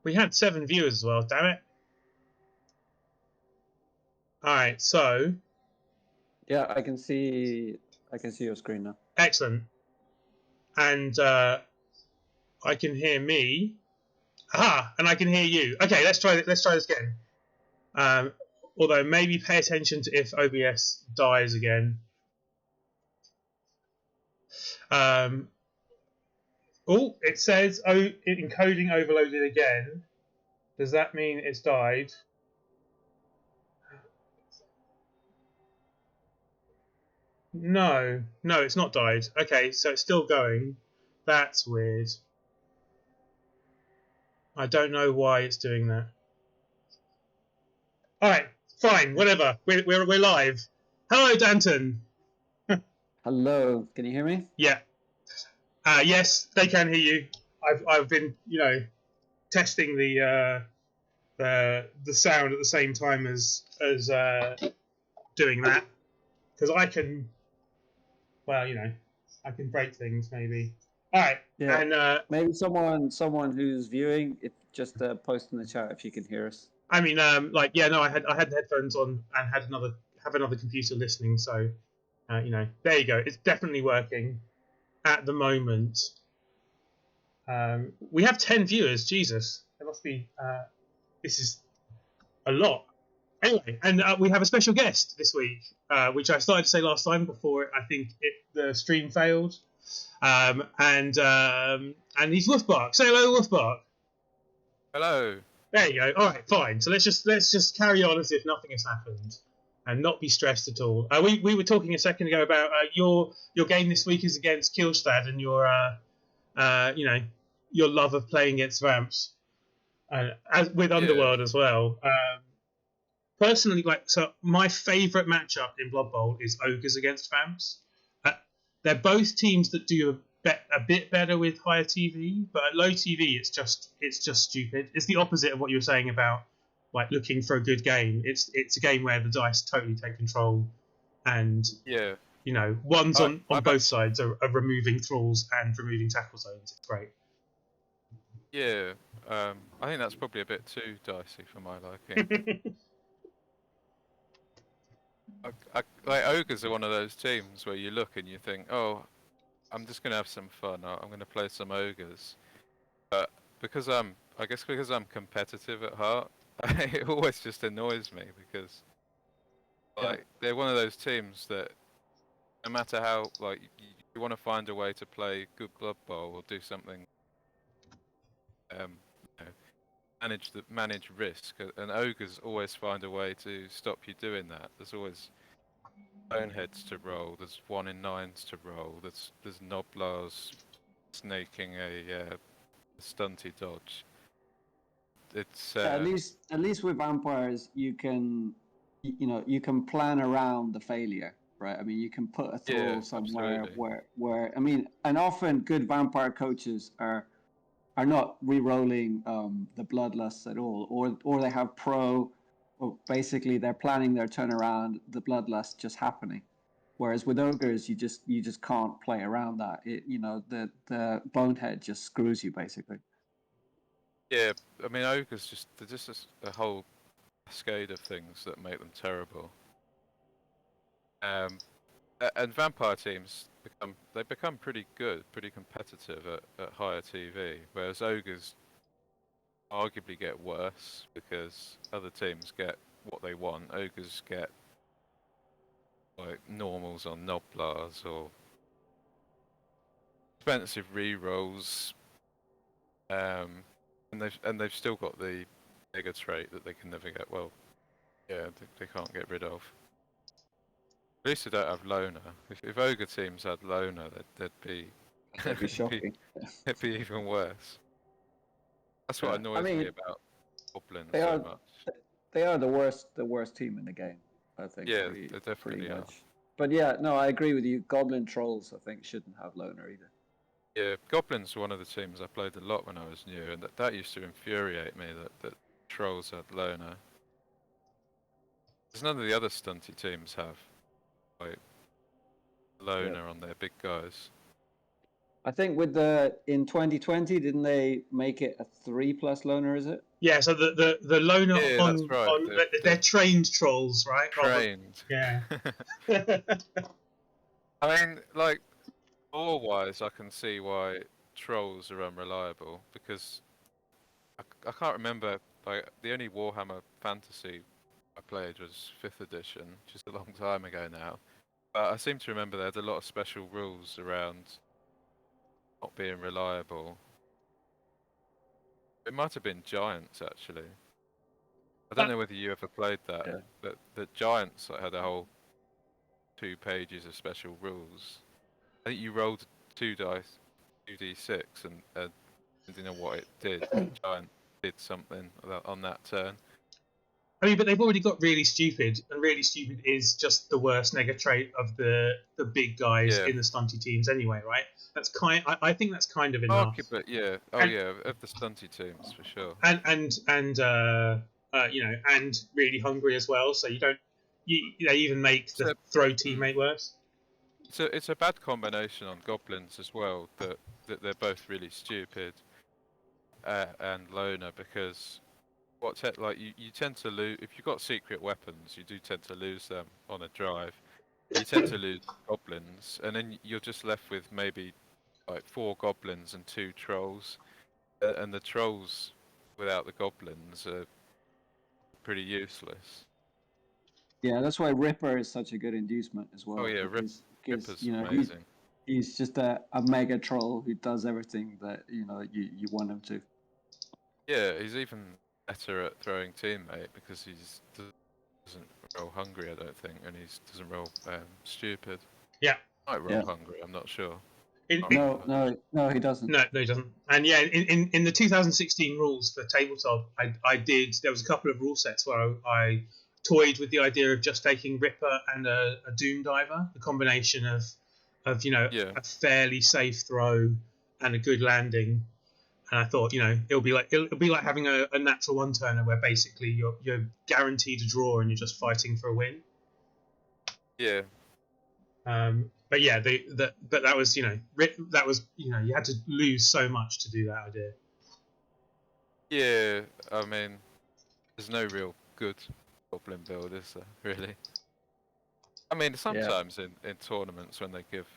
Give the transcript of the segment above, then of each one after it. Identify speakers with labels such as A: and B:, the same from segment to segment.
A: We had 7 viewers as well, damn it. Alright, so...
B: Yeah, I can see your screen now.
A: Excellent. And I can hear me. Aha! And I can hear you. Okay, let's try this again. Although maybe pay attention to if OBS dies again. Oh, it says encoding overloaded again. Does that mean it's died? No, it's not died. Okay, so it's still going. That's weird. I don't know why it's doing that. All right, fine, whatever. We're live. Hello, Danton.
B: Hello, can you hear me?
A: Yeah. Yes, they can hear you. I've been testing the sound at the same time as doing that because I can. Well, I can break things maybe. All right.
B: Yeah.
A: And
B: maybe someone who's viewing it, just post in the chat if you can hear us.
A: I mean, I had headphones on and have another computer listening. So, there you go. It's definitely working at the moment. We have 10 viewers. Jesus, there must be. This is a lot. Anyway, and we have a special guest this week, which I started to say last time before I think the stream failed. And he's Woofbark. Say hello, Woofbark.
C: Hello.
A: There you go. All right, fine. So let's just carry on as if nothing has happened, and not be stressed at all. We were talking a second ago about your game this week is against Kilstad and your your love of playing against Vamps, as with Underworld as well. Personally, so my favourite matchup in Blood Bowl is Ogres against Vamps. They're both teams that do a bit better with higher TV, but at low TV, it's just stupid. It's the opposite of what you were saying about looking for a good game. It's a game where the dice totally take control, and ones on both sides are removing thralls and removing tackle zones. It's great.
C: Yeah, I think that's probably a bit too dicey for my liking. Ogres are one of those teams where you look and you think, oh, I'm just going to have some fun. I'm going to play some Ogres. But because I'm competitive at heart, it always just annoys me because they're one of those teams that no matter how you want to find a way to play good Blood Bowl or do something, manage risk, and Ogres always find a way to stop you doing that. There's always boneheads to roll. There's 1 in 9s to roll. There's Noblars snaking a stunty dodge. It's
B: at least with vampires you can plan around the failure, right? I mean, you can put a thrall somewhere where I mean, and often good vampire coaches are not re-rolling the bloodlusts at all, or they have basically they're planning their turnaround, the bloodlust just happening. Whereas with ogres, you just can't play around that. The bonehead just screws you basically.
C: Yeah, I mean ogres they're just a whole cascade of things that make them terrible. And vampire teams become pretty good, pretty competitive at higher TV, whereas ogres arguably get worse because other teams get what they want. Ogres get normals on Noblars or expensive re-rolls, and they've still got the mega trait that they can never get. Well, yeah, they can't get rid of. At least they don't have loner. If ogre teams had loner, they'd be
B: shocking.
C: It'd be even worse. That's what annoys me about goblins
B: so
C: much.
B: They are the worst team in the game, I think.
C: Yeah, they definitely are.
B: But yeah, no, I agree with you. Goblin trolls, I think, shouldn't have loner either.
C: Yeah, goblins were one of the teams I played a lot when I was new, and that used to infuriate me that trolls had loner. Because none of the other stunty teams have loner on their big guys.
B: I think in 2020, didn't they make it a 3+ loner? Is it?
A: Yeah, so the loner
C: Yeah, that's right.
A: they're trained trolls, right?
C: Trained.
A: Yeah.
C: I mean, like, lore-wise, I can see why trolls are unreliable because I can't remember. Like, the only Warhammer Fantasy I played was 5th edition, which is a long time ago now. But I seem to remember they had a lot of special rules around not being reliable. It might have been Giants actually. I don't know whether you ever played that,
B: Yeah.
C: but the Giants had a whole 2 pages of special rules. I think you rolled 2 dice, 2d6, and I didn't know what it did. The Giant did something on that turn.
A: I mean, but they've already got really stupid, and really stupid is just the worst nega trait of the big guys in the stunty teams anyway, right? That's I think that's kind of enough.
C: But yeah, of the stunty teams for sure.
A: And and really hungry as well. So they even make the throw teammate worse.
C: It's a bad combination on goblins as well. That they're both really stupid and loner because. You tend to lose if you've got secret weapons. You do tend to lose them on a drive. You tend to lose goblins, and then you're just left with maybe like 4 goblins and 2 trolls, and the trolls without the goblins are pretty useless.
B: Yeah, that's why Ripper is such a good inducement as well.
C: Oh yeah, Ripper's amazing.
B: He's just a mega troll who does everything that you you want him to.
C: Yeah, he's even better at throwing teammate because he doesn't roll hungry, I don't think, and he doesn't roll stupid.
A: Yeah.
C: Might roll hungry, I'm not sure.
B: No, he doesn't.
A: No, he doesn't. And yeah, in the 2016 rules for tabletop, there was a couple of rule sets where I toyed with the idea of just taking Ripper and a Doom Diver, the combination of a fairly safe throw and a good landing. And I thought, it'll be like having a natural one-turner where basically you're guaranteed a draw and you're just fighting for a win.
C: Yeah.
A: But yeah, but that was you had to lose so much to do that idea.
C: Yeah, I mean, there's no real good goblin build, is there? Really? I mean, sometimes in tournaments when they give,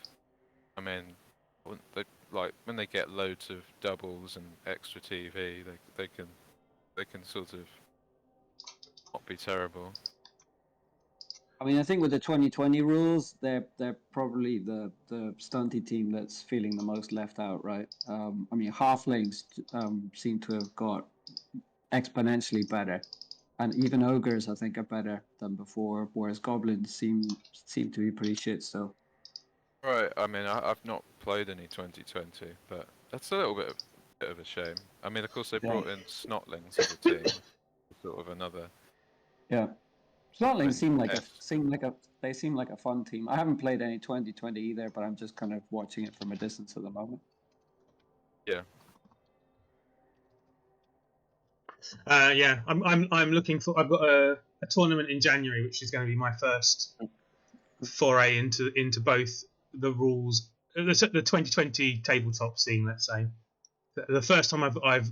C: when they get loads of doubles and extra TV, they can sort of not be terrible.
B: I mean, I think with the 2020 rules, they're probably the stunty team that's feeling the most left out, right? I mean, halflings seem to have got exponentially better, and even ogres, I think, are better than before. Whereas goblins seem to be pretty shit still.
C: Right. I mean, I've not played any 2020, but that's a little bit of a shame. I mean, of course, they brought in snotlings as a team, sort of another.
B: Yeah. Snotlings seem like a fun team. I haven't played any 2020 either, but I'm just kind of watching it from a distance at the moment.
C: Yeah.
A: Yeah, I'm looking for. I've got a tournament in January, which is going to be my first foray into both the rules, the 2020 tabletop scene. Let's say the first time I've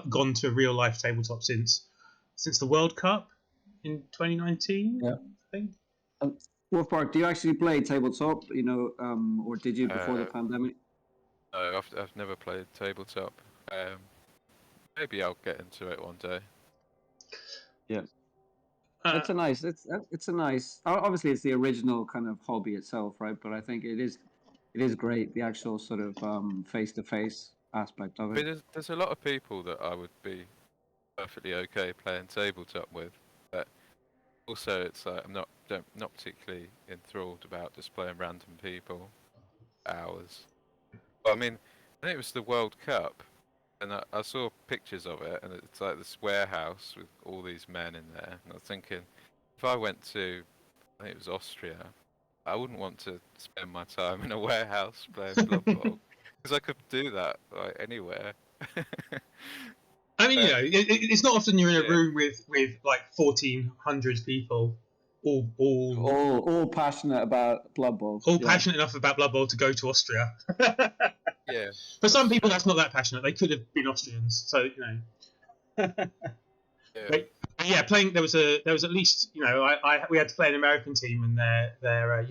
A: gone to a real life tabletop since the World Cup in 2019.
B: Yeah,
A: I think.
B: Woofbark, do you actually play tabletop? Or did you before the pandemic?
C: No, I've never played tabletop. Maybe I'll get into it one day.
B: Yeah, it's a nice. Obviously, it's the original kind of hobby itself, right? But I think it is great. The actual sort of face-to-face aspect of it.
C: There's a lot of people that I would be perfectly okay playing tabletop with, but also it's like I'm not particularly enthralled about just playing random people hours. But I mean, I think it was the World Cup. And I saw pictures of it, and it's like this warehouse with all these men in there. And I was thinking, if I went to, I think it was Austria, I wouldn't want to spend my time in a warehouse playing Blood Bowl, because I could do that like anywhere.
A: I mean, it's not often you're in a room with like 1,400 people, all
B: passionate about Blood Bowl.
A: All passionate enough about Blood Bowl to go to Austria.
C: Yeah.
A: For some people, that's not that passionate. They could have been Austrians, so you know.
C: Yeah.
A: But yeah, playing there was at least we had to play an American team, and they're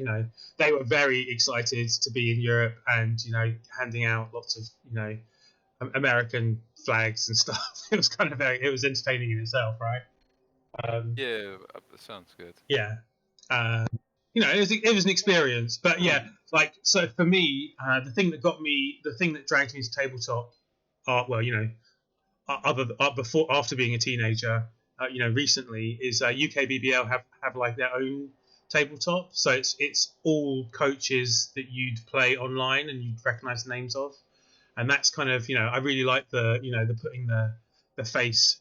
A: they were very excited to be in Europe, and handing out lots of American flags and stuff. It was kind of it was entertaining in itself, right?
C: Yeah, that sounds good.
A: Yeah. It was an experience, but yeah, so for me, the thing that dragged me to tabletop, after being a teenager, recently is UK BBL have like their own tabletop, so it's all coaches that you'd play online and you'd recognise the names of, and that's kind of I really like the the putting the face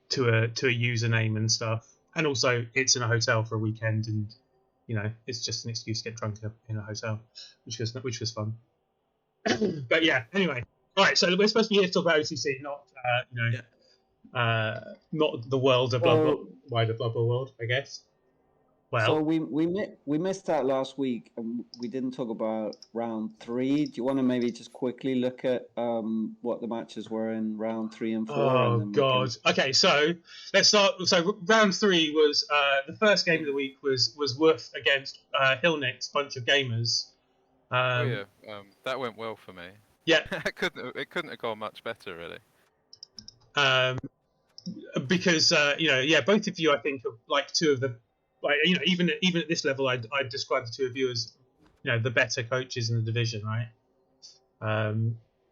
A: to a username and stuff, and also it's in a hotel for a weekend, and it's just an excuse to get drunk in a hotel, which was fun. But yeah, anyway, all right. So we're supposed to be here to talk about OCC, not not the world of wider Blood Bowl world, I guess. Well,
B: so we missed that last week, and we didn't talk about round 3. Do you want to maybe just quickly look at what the matches were in round 3 and 4?
A: Oh God. Okay, so let's start. So round 3 was the first game of the week was Woof against Hillnick's bunch of gamers.
C: That went well for me.
A: Yeah,
C: it couldn't have gone much better, really.
A: Because both of you, I think, are like two of the, even at this level, I'd describe the two of you as the better coaches in the division, right?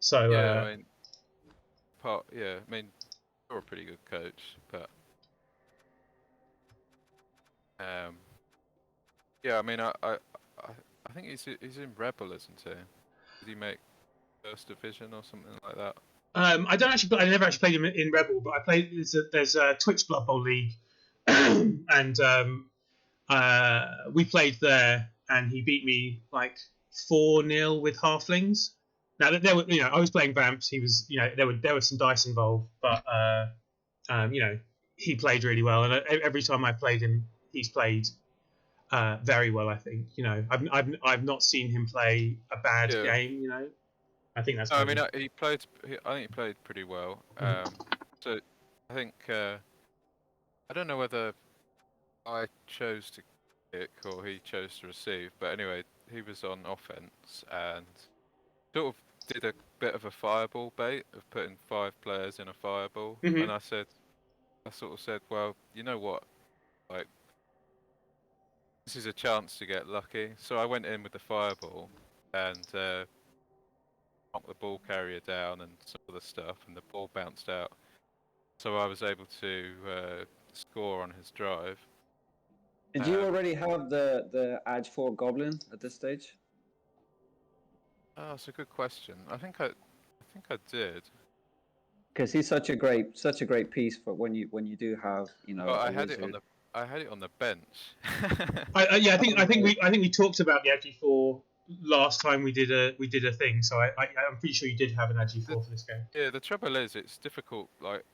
A: So
C: yeah, I mean, you're a pretty good coach, but yeah, I mean, I think he's in Rebel, isn't he? Did he make First Division or something like that?
A: I never actually played him in Rebel, but I played. There's a Twitch Blood Bowl league, and we played there, and he beat me like 4-0 with halflings. Now there were, I was playing Vamps. He was, there were some dice involved, but he played really well, and every time I played him, he's played very well. I think, I've not seen him play a bad game. I think that's.
C: I mean, I think he played pretty well. So I think I don't know whether I chose to kick or he chose to receive, but anyway, he was on offense and sort of did a bit of a fireball bait of putting 5 players in a fireball, and I sort of said, well, you know what, like, this is a chance to get lucky. So I went in with the fireball and knocked the ball carrier down and some other stuff, and the ball bounced out. So I was able to score on his drive.
B: Did you already have the Edge 4 Goblin at this stage?
C: Oh, that's a good question. I think I did.
B: Because he's such a great piece for when you do have
C: I had it on the bench.
A: I think we talked about the Agi 4 last time we did a thing. So I'm pretty sure you did have an Agi 4 for this game.
C: Yeah, the trouble is it's difficult. Like,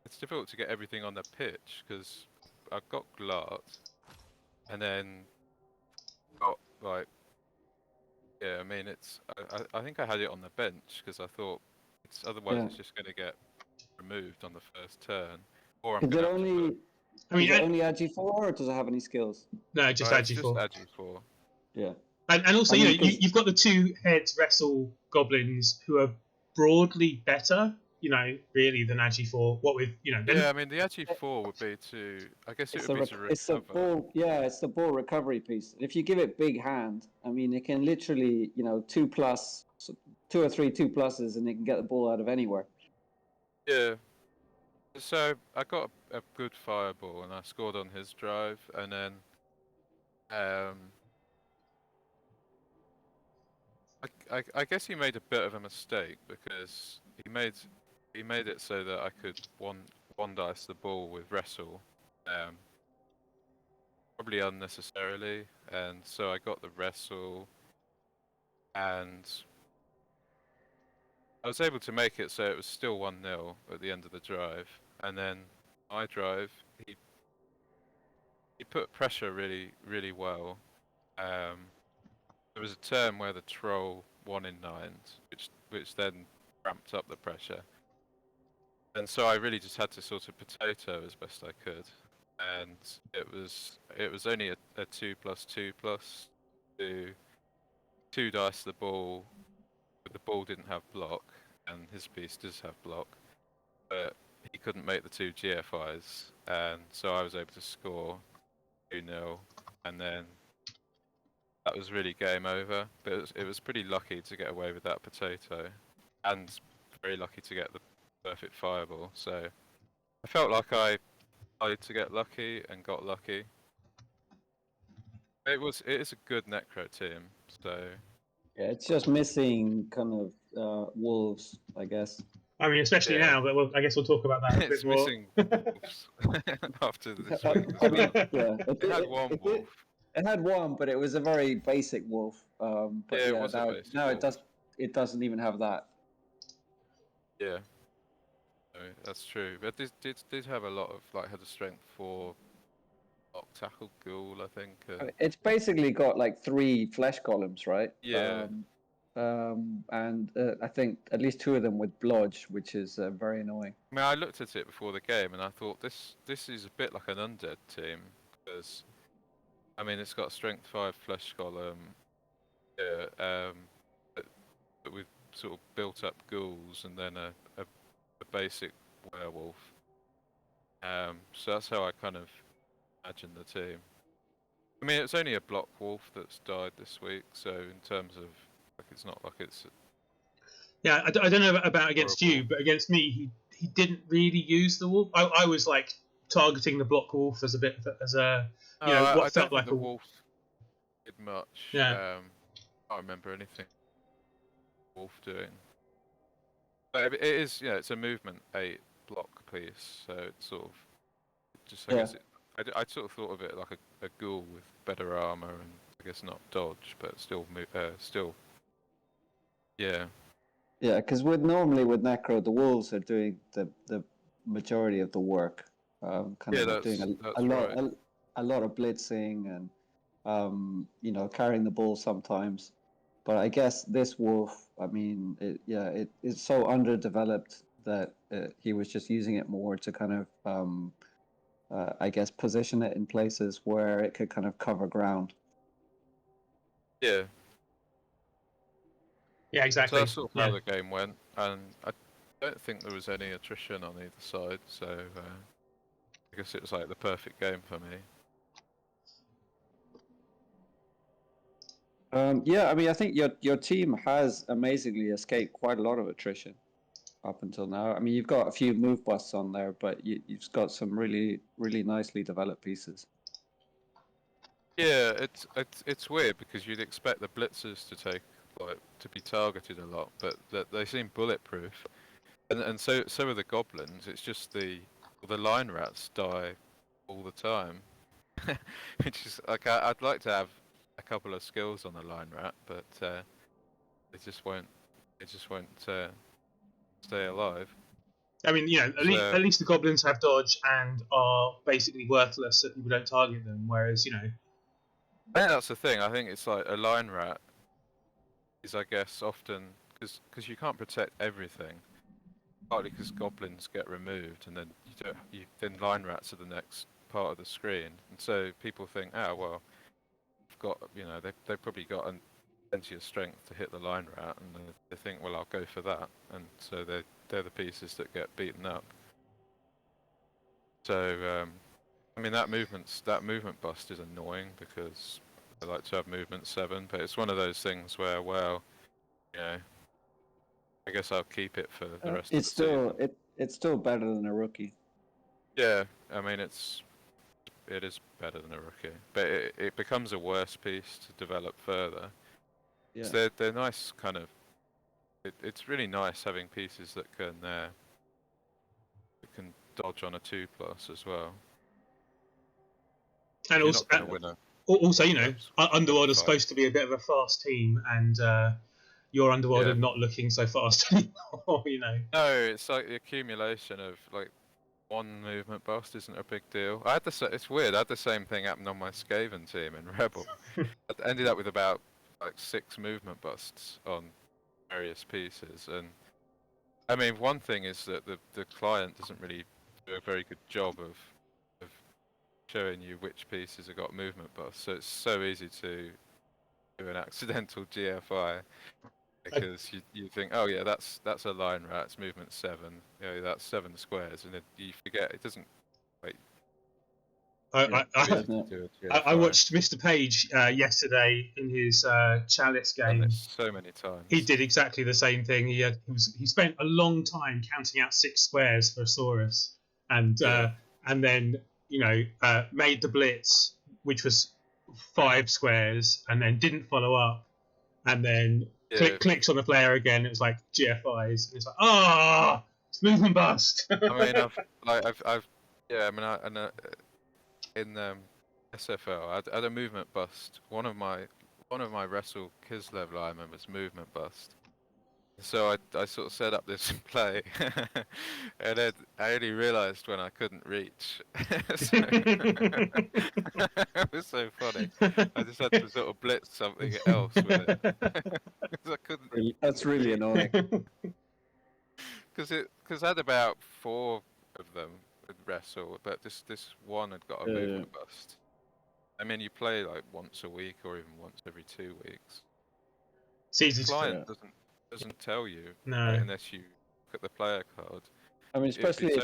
C: it's difficult to get everything on the pitch because I've got Glart, and then got like. Yeah, I mean, I think I had it on the bench because I thought otherwise it's just going to get removed on the first turn. Or I'm
B: is it only Agi 4, or does it have any skills?
A: No, just Agi 4.
C: Just Agi 4.
B: Yeah.
A: And also, you've got the 2 heads wrestle goblins who are broadly better, really than Agi 4. What with
C: Yeah, I mean, the Agi 4 would be to, I guess it would be to recover.
B: It's the ball. Yeah, it's the ball recovery piece. If you give it big hand, I mean, it can literally, 2 or 3 2+, and it can get the ball out of anywhere.
C: Yeah. So I got a good fireball, and I scored on his drive, and then I guess he made a bit of a mistake because he made it so that I could one dice the ball with wrestle, probably unnecessarily, and so I got the wrestle, and I was able to make it so it was still 1-0 at the end of the drive, and then my drive, he put pressure really, really well. There was a turn where the troll 1 in 9s, which then ramped up the pressure. And so I really just had to sort of potato as best I could, and it was only a 2+2+ to 2 dice the ball, but the ball didn't have block, and his piece does have block, but he couldn't make the 2 GFIs, and so I was able to score 2-0, and then that was really game over. But it was pretty lucky to get away with that potato, and very lucky to get the perfect fireball. So I felt like I tried to get lucky and got lucky. It is a good Necro team, so
B: Yeah, it's just missing kind of wolves, I guess.
A: I mean, especially now, but I guess we'll talk about that a bit more.
C: It's missing wolves after this week.
B: I mean, yeah,
C: it had one wolf.
B: It had one, but it was a very basic wolf. But
C: Yeah, it was a basic wolf.
B: It doesn't even have that.
C: Yeah, no, that's true. But this did have a lot of had a strength for block, tackle, ghoul, I think.
B: It's basically got like 3 flesh columns, right?
C: Yeah.
B: And I think at least 2 of them with blodge, which is very annoying.
C: I mean, I looked at it before the game and I thought this is a bit like an undead team, because I mean it's got strength 5 flesh column, but with sort of built up ghouls and then a basic werewolf. So that's how I kind of imagine the team. I mean, it's only a block wolf that's died this week, so in terms of it's not like it's.
A: Yeah, I don't know about against you, but against me, he didn't really use the wolf. I was like targeting the block wolf as a bit as a what
C: I
A: felt
C: don't
A: like
C: think the wolf did much.
A: Yeah.
C: I don't remember anything wolf doing. But it is, it's a movement 8 block piece, so it's sort of just I guess I sort of thought of it like a ghoul with better armor and I guess not dodge, but still yeah.
B: Yeah, because normally with Necro, the wolves are doing the majority of the work, doing a lot of blitzing and carrying the ball sometimes. But I guess this wolf, I mean, it's so underdeveloped that he was just using it more to kind of, I guess, position it in places where it could kind of cover ground.
C: Yeah.
A: Yeah, exactly.
C: So that's sort of how the game went, and I don't think there was any attrition on either side, so I guess it was like the perfect game for me.
B: Yeah, I mean, I think your team has amazingly escaped quite a lot of attrition up until now. I mean, you've got a few move busts on there, but you've got some really, really nicely developed pieces.
C: Yeah, it's weird because you'd expect the blitzers to be targeted a lot, but they seem bulletproof, and so are the goblins. It's just the line rats die all the time, which is like I'd like to have a couple of skills on the line rat, but they just won't stay alive.
A: I mean, at least the goblins have dodge and are basically worthless, so people don't target them. Whereas,
C: I think that's the thing. I think it's like a line rat is, I guess, often because you can't protect everything. Partly because goblins get removed, and then then line rats are the next part of the screen, and so people think, well, I've got they've probably got plenty of strength to hit the line rat, and they think, well, I'll go for that, and so they're the pieces that get beaten up. So I mean that movement bust is annoying because I like to have movement 7, but it's one of those things where, well, I guess I'll keep it for the rest of the season.
B: It's still better than a rookie.
C: Yeah, I mean it is better than a rookie, but it becomes a worse piece to develop further. Yeah. So they're nice kind of. It's really nice having pieces that can dodge on a 2+ as well.
A: And also, Underworld is supposed to be a bit of a fast team, and your Underworld are not looking so fast anymore.
C: No, it's like the accumulation of like one movement bust isn't a big deal. It's weird. I had the same thing happen on my Skaven team in Rebel. I ended up with about like 6 movement busts on various pieces, and I mean, one thing is that the client doesn't really do a very good job of showing you which pieces have got movement busts, so it's so easy to do an accidental GFI because you think, oh yeah, that's a line rat, it's movement 7, that's 7 squares, and you forget it doesn't. Like,
A: I watched Mr. Page yesterday in his Chalice game.
C: Done this so many times.
A: He did exactly the same thing. He spent a long time counting out 6 squares for a Saurus, and then made the blitz, which was 5 squares, and then didn't follow up, and then clicks on the player again. It was like GFIs, and it's like, it's movement bust.
C: I mean, in SFL, I had a movement bust. One of my wrestle Kislev linemen was movement bust. So I sort of set up this play, and then I only realised when I couldn't reach. It was so funny. I just had to sort of blitz something else with it. I couldn't.
B: That's really annoying.
C: Because I had about 4 of them with wrestle, but this one had got a movement bust. I mean, you play like once a week or even once every 2 weeks.
A: It's easy
C: the client doesn't tell you unless you look at the player card.
B: I mean, especially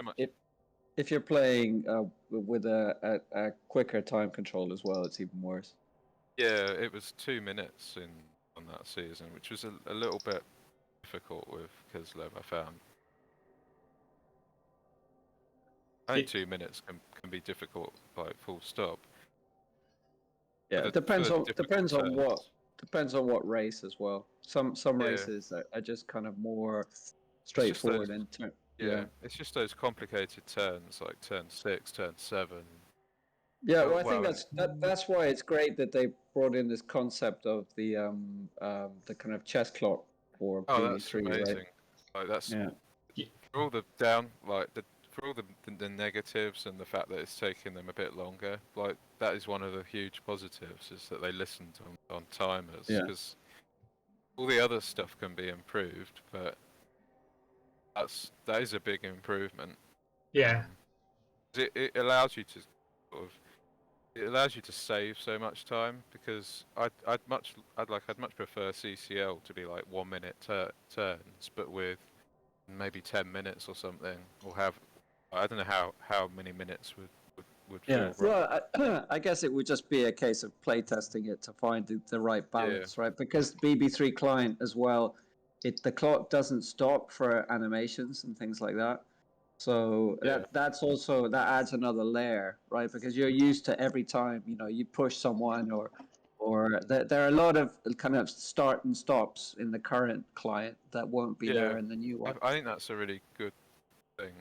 B: if you're playing with a quicker time control as well, it's even worse.
C: Yeah, it was 2 minutes on that season, which was a little bit difficult with Kislev, I found. I think 2 minutes can be difficult, like full stop.
B: Yeah, it depends on what race as well. Some races are just kind of more straightforward in turn.
C: Yeah, it's just those complicated turns, like turn 6, turn 7.
B: Yeah, well, I think that's why it's great that they brought in this concept of the kind of chess clock for PvP3,
C: that's amazing.
B: right?
C: Like that's for all the negatives and the fact that it's taking them a bit longer. Like that is one of the huge positives, is that they listened on timers, because all the other stuff can be improved, but that is a big improvement.
A: Yeah.
C: It allows you to save so much time, because I'd much prefer CCL to be like 1 minute turns, but with maybe 10 minutes or something, or I don't know how many minutes would feel right.
B: Well, I guess it would just be a case of playtesting it to find the right balance, right? Because BB3 client as well, the clock doesn't stop for animations and things like that. So that adds another layer, right? Because you're used to every time you push someone or there are a lot of kind of start and stops in the current client that won't be there in the new one.
C: I think that's a really good thing.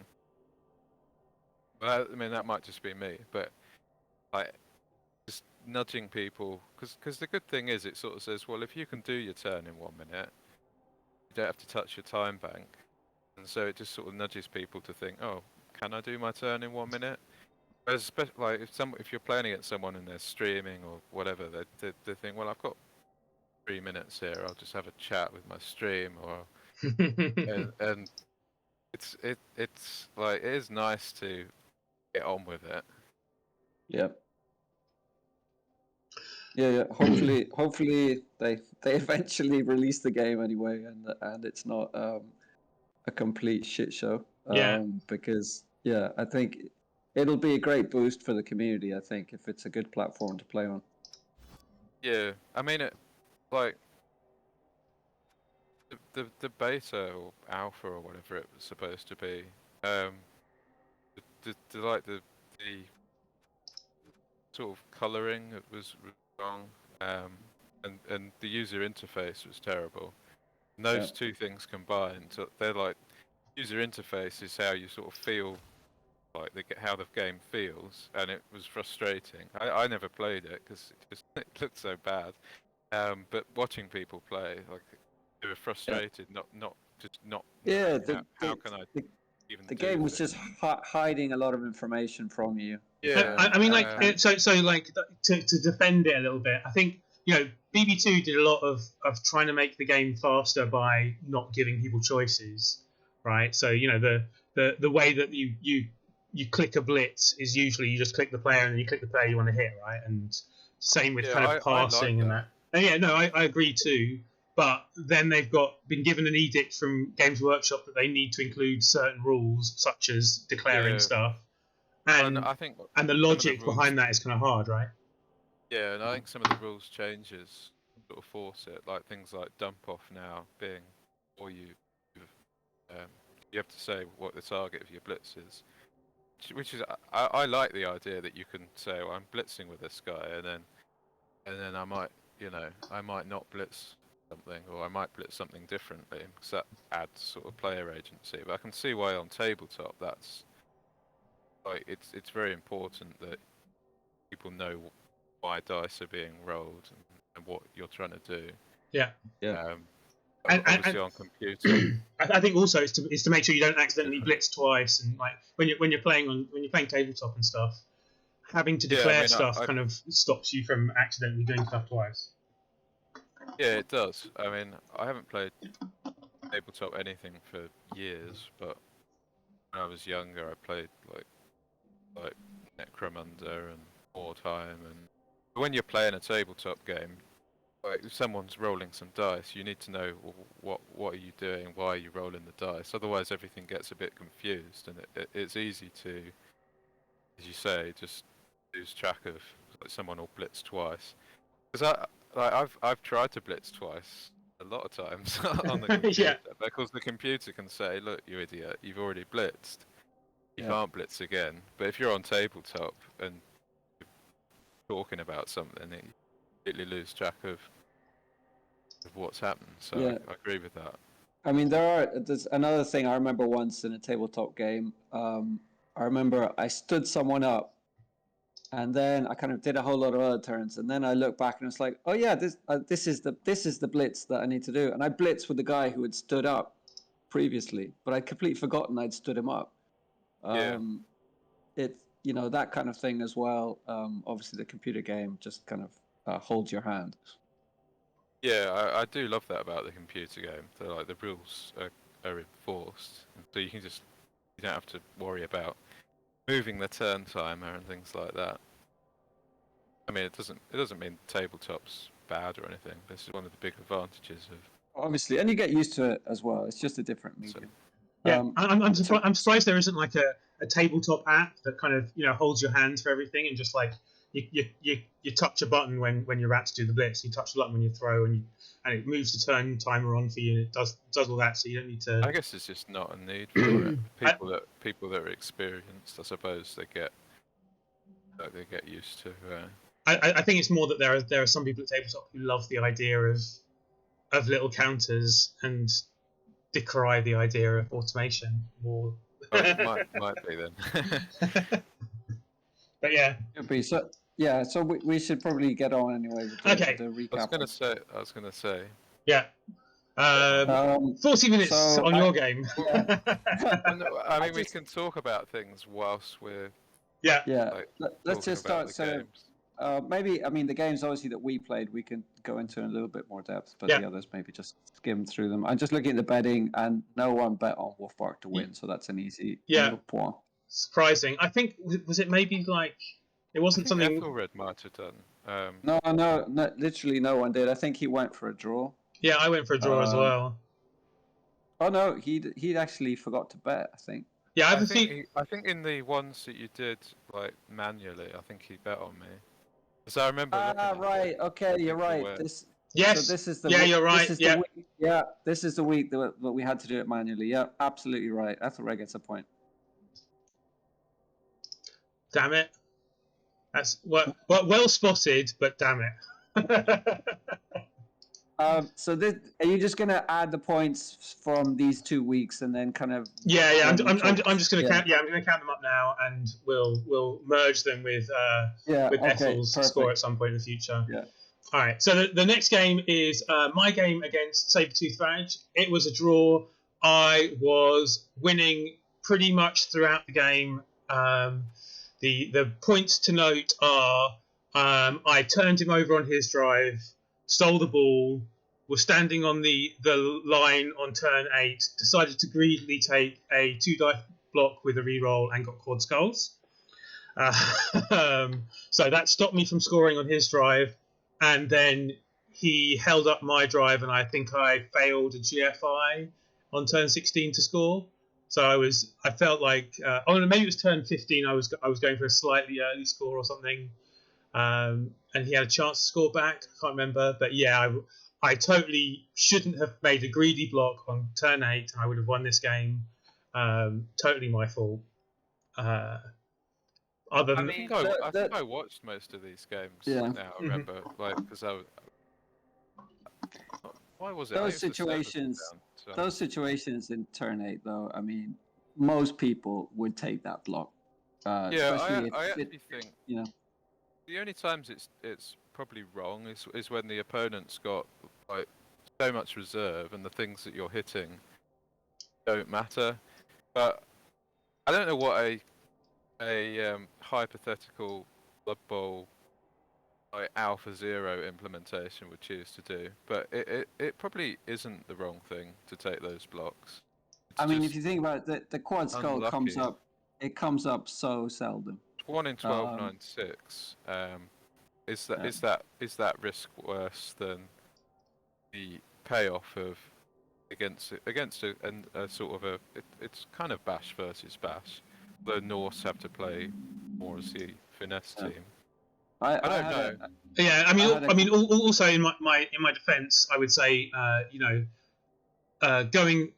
C: Well, I mean, that might just be me, but like just nudging people, because the good thing is it sort of says, well, if you can do your turn in 1 minute, you don't have to touch your time bank, and so it just sort of nudges people to think, oh, can I do my turn in 1 minute? Whereas, like if you're playing against someone and they're streaming or whatever, they think, well, I've got 3 minutes here, I'll just have a chat with my stream, or and it's like, it is nice to get on with it.
B: Yeah. Hopefully they eventually release the game anyway, and it's not a complete shit show. Because I think it'll be a great boost for the community, I think, if it's a good platform to play on. Yeah,
C: I mean, like the beta or alpha or whatever it was supposed to be, the sort of colouring was wrong, and the user interface was terrible. And those two things combined, so they're like, user interface is how you sort of feel, like how the game feels, and it was frustrating. I never played it because it looked so bad, but watching people play, like, they were frustrated, not. How can I even?
B: The game was just hiding a lot of information from you.
A: Yeah, I mean, like, so like to defend it a little bit, I think BB2 did a lot of trying to make the game faster by not giving people choices, right? So the way that you click a blitz is usually you just click the player and then you click the player you want to hit, right? And same with kind of passing and that. And yeah, no, I agree too. But then they've been given an edict from Games Workshop that they need to include certain rules, such as declaring stuff, and the logic behind that is kind of hard, right?
C: Yeah, and I think some of the rules changes sort of force it, like things like dump off now being, or you have to say what the target of your blitz is, which is I like the idea that you can say, well, I'm blitzing with this guy, and then I might not blitz something, or I might blitz something differently, because that adds sort of player agency. But I can see why on tabletop that's like it's very important that people know why dice are being rolled and what you're trying to do.
A: Yeah.
C: And obviously on computer.
A: I think also is to make sure you don't accidentally blitz twice, and like when you're playing tabletop and stuff, having to declare stuff kind of stops you from accidentally doing stuff twice.
C: Yeah, it does. I mean, I haven't played tabletop anything for years, but when I was younger, I played like Necromunda and Wartime, and when you're playing a tabletop game, like if someone's rolling some dice, you need to know what are you doing, why are you rolling the dice. Otherwise, everything gets a bit confused, and it's easy to, as you say, just lose track of like someone will blitz twice. Because I've tried to blitz twice a lot of times on the computer, because the computer can say, "Look, you idiot, you've already blitzed. You can't blitz again." But if you're on tabletop and you're talking about something, you completely lose track of what's happened. So I agree with that.
B: I mean, there's another thing I remember once in a tabletop game. I remember I stood someone up, and then I kind of did a whole lot of other turns, and then I looked back and it's like, oh yeah, this is the blitz that I need to do, and I blitzed with the guy who had stood up previously, but I'd completely forgotten I'd stood him up. It's that kind of thing as well. Obviously, the computer game just kind of holds your hand.
C: Yeah, I do love that about the computer game. So, like, the rules are enforced, so you don't have to worry about moving the turn timer and things like that. I mean, it doesn't mean tabletop's bad or anything. This is one of the big advantages of.
B: Obviously, and you get used to it as well. It's just a different medium.
A: Yeah, I'm surprised there isn't like a tabletop app that kind of holds your hand for everything, and just like you touch a button when you're about to do the blitz. You touch the button when you throw, and it moves the turn timer on for you. And it does all that, so you don't need to.
C: I guess it's just not a need for it. People that are experienced, I suppose, they get used to.
A: I think it's more that there are some people at tabletop who love the idea of little counters and decry the idea of automation more.
C: It might be then.
B: But yeah. So we should probably get on anyway with the recap.
C: I was gonna say.
A: Yeah. 40 minutes on your game.
C: I mean, we can talk about things whilst we're.
B: Yeah. Let's just start. So maybe, I mean, the games obviously that we played, we can go into in a little bit more depth, but the others maybe just skim through them. I'm just looking at the betting, and no one bet on Woofbark to win, so that's an easy point.
A: Surprising. I think was it maybe like it wasn't something.
C: Ethelred might have done.
B: No, literally no one did. I think he went for a draw.
A: Yeah, I went for a draw as well.
B: Oh no, he actually forgot to bet, I think.
A: Yeah,
C: I think in the ones that you did like manually, I think he bet on me. So I remember.
B: Right. Okay, you're right.
A: Yes.
B: So this is the.
A: Yeah, you're right.
B: This is the week that we had to do it manually. Yeah, absolutely right. Ethelred gets a point.
A: Damn it! That's well spotted, but damn it.
B: So are you just going to add the points from these 2 weeks and then kind of?
A: Yeah. I'm just going to count. Yeah, I'm going to count them up now, and we'll merge them with Ethel's score at some point in the future.
B: Yeah.
A: All right. So the next game is my game against Sabertooth Badge. It was a draw. I was winning pretty much throughout the game. The points to note are I turned him over on his drive. stole the ball, was standing on the line on turn 8, decided to greedily take a 2-dice block with a reroll and got quad skulls. So that stopped me from scoring on his drive, and then he held up my drive, and I think I failed a GFI on turn 16 to score. So I felt like maybe it was turn 15. I was going for a slightly early score or something, and he had a chance to score back. I can't remember, but yeah, I totally shouldn't have made a greedy block on turn 8, and I would have won this game. Totally my fault.
C: I think I watched most of these games.
B: Yeah.
C: Now I remember, because why was it?
B: Those situations in turn 8, though. I mean, most people would take that block.
C: I actually think the only times it's probably wrong is when the opponent's got like so much reserve and the things that you're hitting don't matter. But I don't know what a hypothetical Blood Bowl like Alpha Zero implementation would choose to do, but it probably isn't the wrong thing to take those blocks.
B: I mean, if you think about it, the quad skull comes up so seldom.
C: 1 in 12.96. Is that risk worse than the payoff of against a sort of a it's kind of bash versus bash. The Norse have to play more as the finesse team. I don't know.
A: Yeah, I mean, also in my defence, I would say, going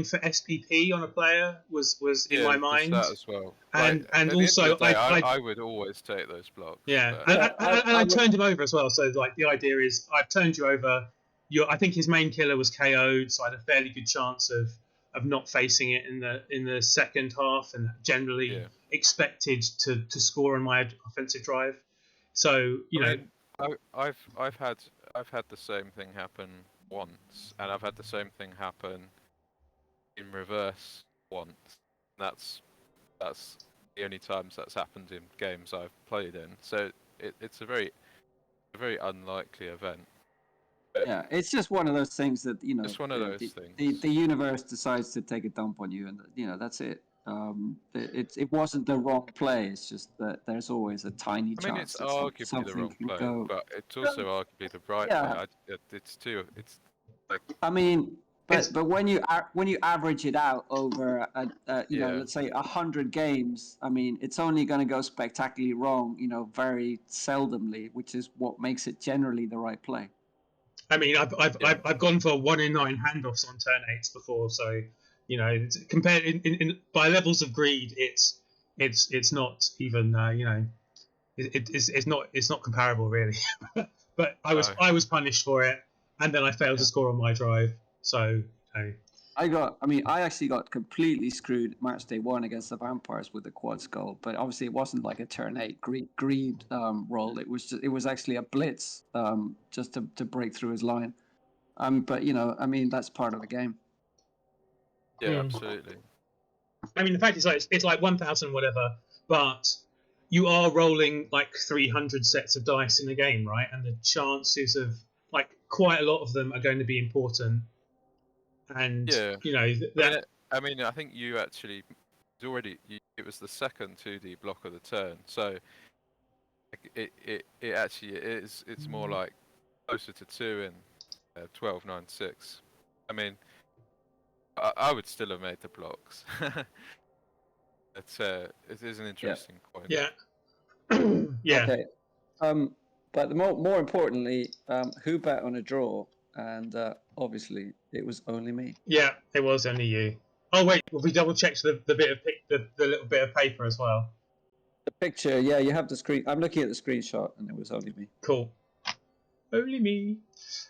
A: for SPP on a player was in my mind.
C: That as well.
A: And also,
C: I would always take those blocks.
A: Yeah, and I turned him over as well. So like the idea is, I've turned you over. I think his main killer was KO'd, so I had a fairly good chance of not facing it in the second half, and generally expected to score on my offensive drive. So
C: I've had the same thing happen once, and I've had the same thing happen in reverse once. That's the only times that's happened in games I've played in. So it's a very unlikely event. But
B: yeah, it's just one of those things that
C: It's one of those things.
B: The universe decides to take a dump on you, and that's it. It wasn't the wrong play. It's just that there's always a tiny chance.
C: I mean, it's arguably the wrong play, but it's also arguably the right play. It's like.
B: I mean, but when you average it out over let's say 100 games, I mean, it's only going to go spectacularly wrong, very seldomly, which is what makes it generally the right play.
A: I mean, I've gone for 1 in 9 handoffs on turn 8s before, so compared in by levels of greed, it's not even it's not comparable really. But I was punished for it, and then I failed to score on my drive. So
B: I actually got completely screwed match day 1 against the Vampires with the quad skull, but obviously it wasn't like a turn 8 greed roll. It was actually a blitz just to break through his line. But I mean, that's part of the game.
C: Yeah, absolutely.
A: I mean, the fact is, it's like 1,000 whatever, but you are rolling like 300 sets of dice in a game, right? And the chances of like quite a lot of them are going to be important. And
C: I mean, I think you actually it was the second 2D block of the turn, so it actually is. It's more like closer to 2 in 12.96. I mean, I would still have made the blocks. It is an interesting point.
A: Yeah.
B: Yeah. Okay. But more importantly, who bet on a draw? And obviously, it was only me.
A: Yeah, it was only you. Oh wait, well, we double checked the bit of the little bit of paper as well.
B: The picture, yeah, you have the screen. I'm looking at the screenshot, and it was only me.
A: Cool. Only me.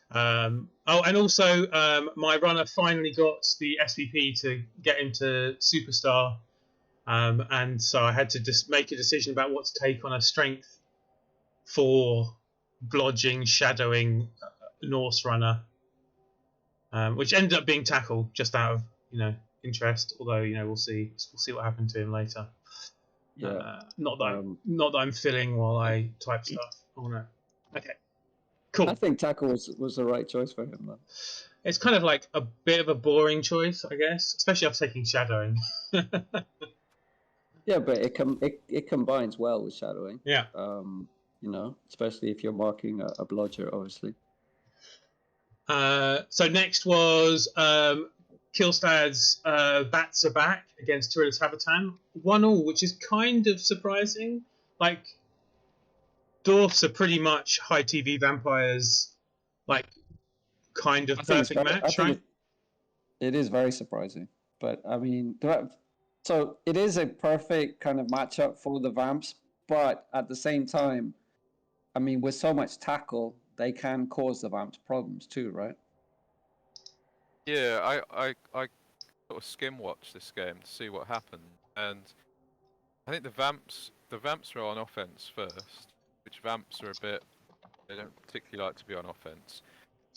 A: And also, my runner finally got the SVP to get him to Superstar, and so I had to just make a decision about what to take on a strength 4 blodging, shadowing Norse runner, which ended up being Tackle just out of interest. Although we'll see what happened to him later.
B: Yeah.
A: Not that I'm filling while I type stuff. Oh no. Okay. Cool.
B: I think tackle was the right choice for him, though.
A: It's kind of like a bit of a boring choice, I guess, especially after taking shadowing.
B: Yeah, but it combines well with shadowing.
A: Yeah.
B: Especially if you're marking a blodger, obviously.
A: So next was Kilstad's Bats are back against Tyrillus Habitan. 1-1, which is kind of surprising. Like, Dwarfs are pretty much high TV vampires, like, kind of perfect match, right?
B: It is very surprising. But, I mean, so it is a perfect kind of matchup for the Vamps, but at the same time, I mean, with so much tackle, they can cause the Vamps problems too, right?
C: Yeah, I sort of skim watched this game to see what happened, and I think the Vamps were on offense first, which Vamps are they don't particularly like to be on offense,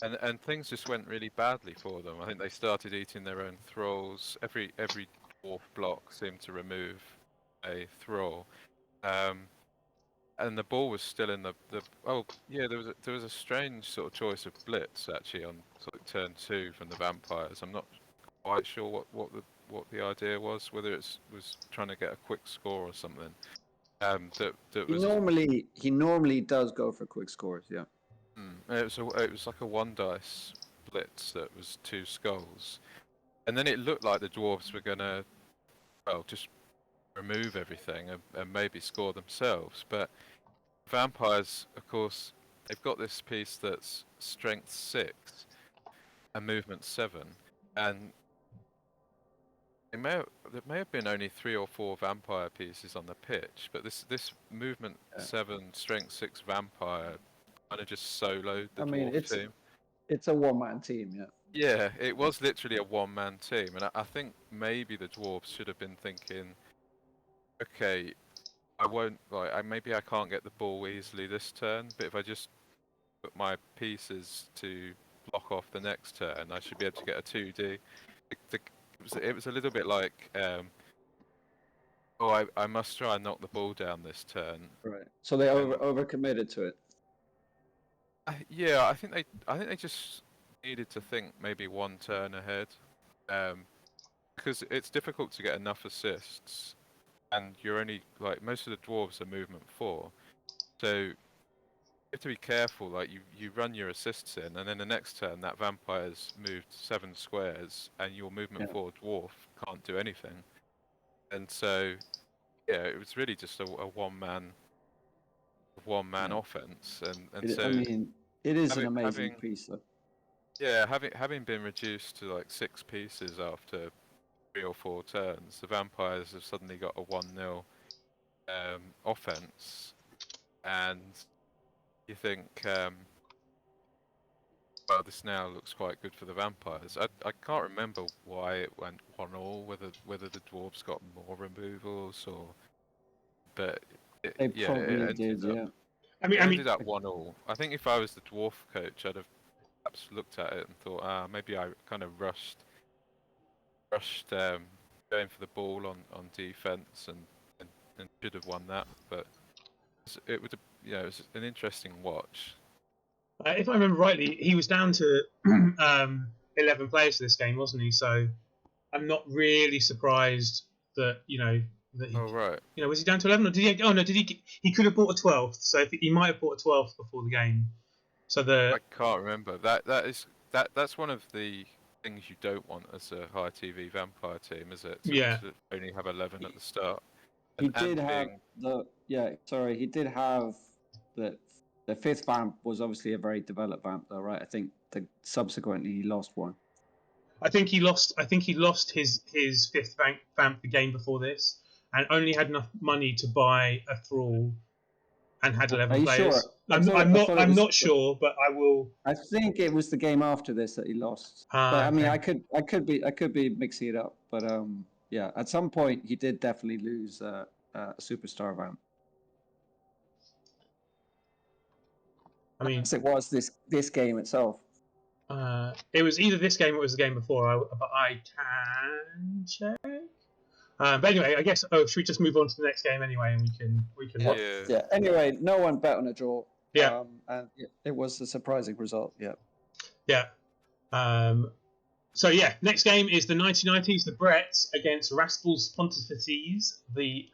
C: and things just went really badly for them. I think they started eating their own thralls. Every dwarf block seemed to remove a thrall. And the ball was still in the there was a strange sort of choice of blitz actually on sort of turn 2 from the vampires. I'm not quite sure what the idea was, whether it was trying to get a quick score or something.
B: He normally does go for quick scores, yeah.
C: It was like a 1 dice blitz that was 2 skulls, and then it looked like the dwarves were gonna just remove everything and maybe score themselves, but vampires, of course, they've got this piece that's strength 6 and movement 7, and there may have been only 3 or 4 vampire pieces on the pitch, but this movement 7 strength 6 vampire kind of just soloed the dwarf team.
B: It's a one-man team, yeah.
C: Yeah, it was literally a one-man team, and I think maybe the dwarves should have been thinking, okay, maybe I can't get the ball easily this turn, but if I just put my pieces to block off the next turn, I should be able to get a 2D. It was a little bit like, I must try and knock the ball down this turn.
B: Right. So they overcommitted to it.
C: Yeah, I think they just needed to think maybe 1 turn ahead, because it's difficult to get enough assists. And you're only most of the dwarves are movement 4, so you have to be careful. Like you run your assists in, and then the next turn that vampire's moved 7 squares, and your movement 4 dwarf can't do anything. And so, yeah, it was really just a one man offense.
B: It is an amazing piece, though.
C: Yeah, having been reduced to 6 pieces after 3 or 4 turns, the vampires have suddenly got a 1-0 offense, and you think, this now looks quite good for the vampires. I can't remember why it went 1-1, whether the dwarves got more removals but
B: they probably did.
C: It ended up 1-1. I think if I was the dwarf coach, I'd have perhaps looked at it and thought, maybe I kind of rushed going for the ball on defense and should have won that, but it was an interesting watch.
A: If I remember rightly, he was down to 11 players for this game, wasn't he? So I'm not really surprised that that he.
C: Oh right.
A: Was he down to 11, or did he? Oh no, did he? He could have bought a 12th. So he might have bought a 12th before the game. So I
C: can't remember. That's one of the things you don't want as a high TV vampire team, is it? To only have 11 at the start.
B: He did have the 5th vamp was obviously a very developed vamp, though, right? I think subsequently he lost one.
A: I think he lost his 5th vamp the game before this, and only had enough money to buy a thrall, and had 11 players.
B: Sure?
A: I'm not sure, but I will.
B: I think it was the game after this that he lost. But I mean, I could be mixing it up. But at some point he did definitely lose a superstar vamp.
A: I mean,
B: it was this game itself.
A: It was either this game or it was the game before. But I can check. But anyway, I guess. Should we just move on to the next game anyway, and we can.
B: Yeah. Anyway, no one bet on a draw.
A: Yeah.
B: And it was a surprising result. Yeah.
A: Yeah. So yeah, next game is the 1990s, the Bretts against Rasples Pontifices, the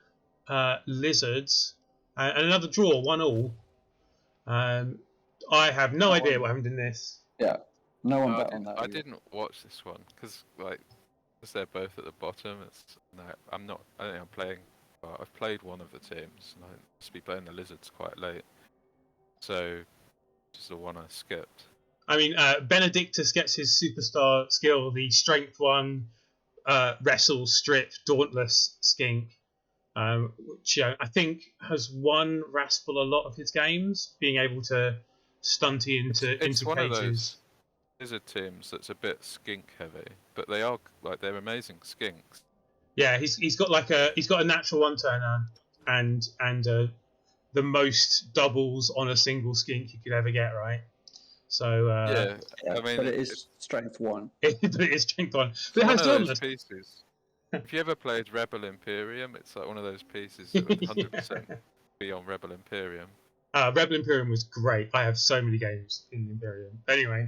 A: Lizards, and another draw, 1-1. I have no idea what happened in this.
B: Yeah, no one bet on that.
C: I didn't watch this one because they're both at the bottom. I don't think I'm playing. Well, I've played one of the teams, and I must be playing the Lizards quite late. So, just the one I skipped.
A: I mean, Benedictus gets his superstar skill, the Strength 1, Wrestle, Strip, Dauntless Skink, which I think has won Raspel a lot of his games, being able to stunt into
C: one
A: cages.
C: Of those Lizard teams that's a bit skink heavy, but they're amazing skinks.
A: Yeah, he's got a natural one turner and the most doubles on a single skink you could ever get, right? So
C: yeah, I mean,
B: but it is Strength 1.
A: But it is Strength 1. But it has
C: those pieces. If you ever played Rebel Imperium, it's like one of those pieces that would 100% be on Rebel Imperium.
A: Rebel Imperium was great. I have so many games in Imperium. Anyway,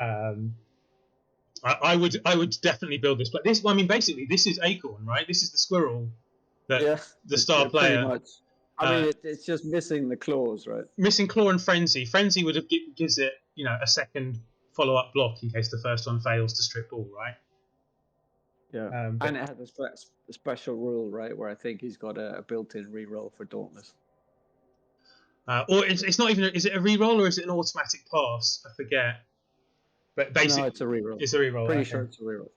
A: I would definitely build this. But basically, this is Acorn, right? This is the squirrel, the star player.
B: Pretty much. I mean, it's just missing the claws, right?
A: Missing claw and frenzy. Frenzy would have gives it, a second follow-up block in case the first one fails to strip ball, right?
B: Yeah, and it has a special rule, right, where I think he's got a built-in reroll for Dauntless.
A: Or it's not even. Is it a reroll or is it an automatic pass? I forget. But basically,
B: no, it's a reroll.
A: It's a reroll.
B: Pretty sure it's a reroll.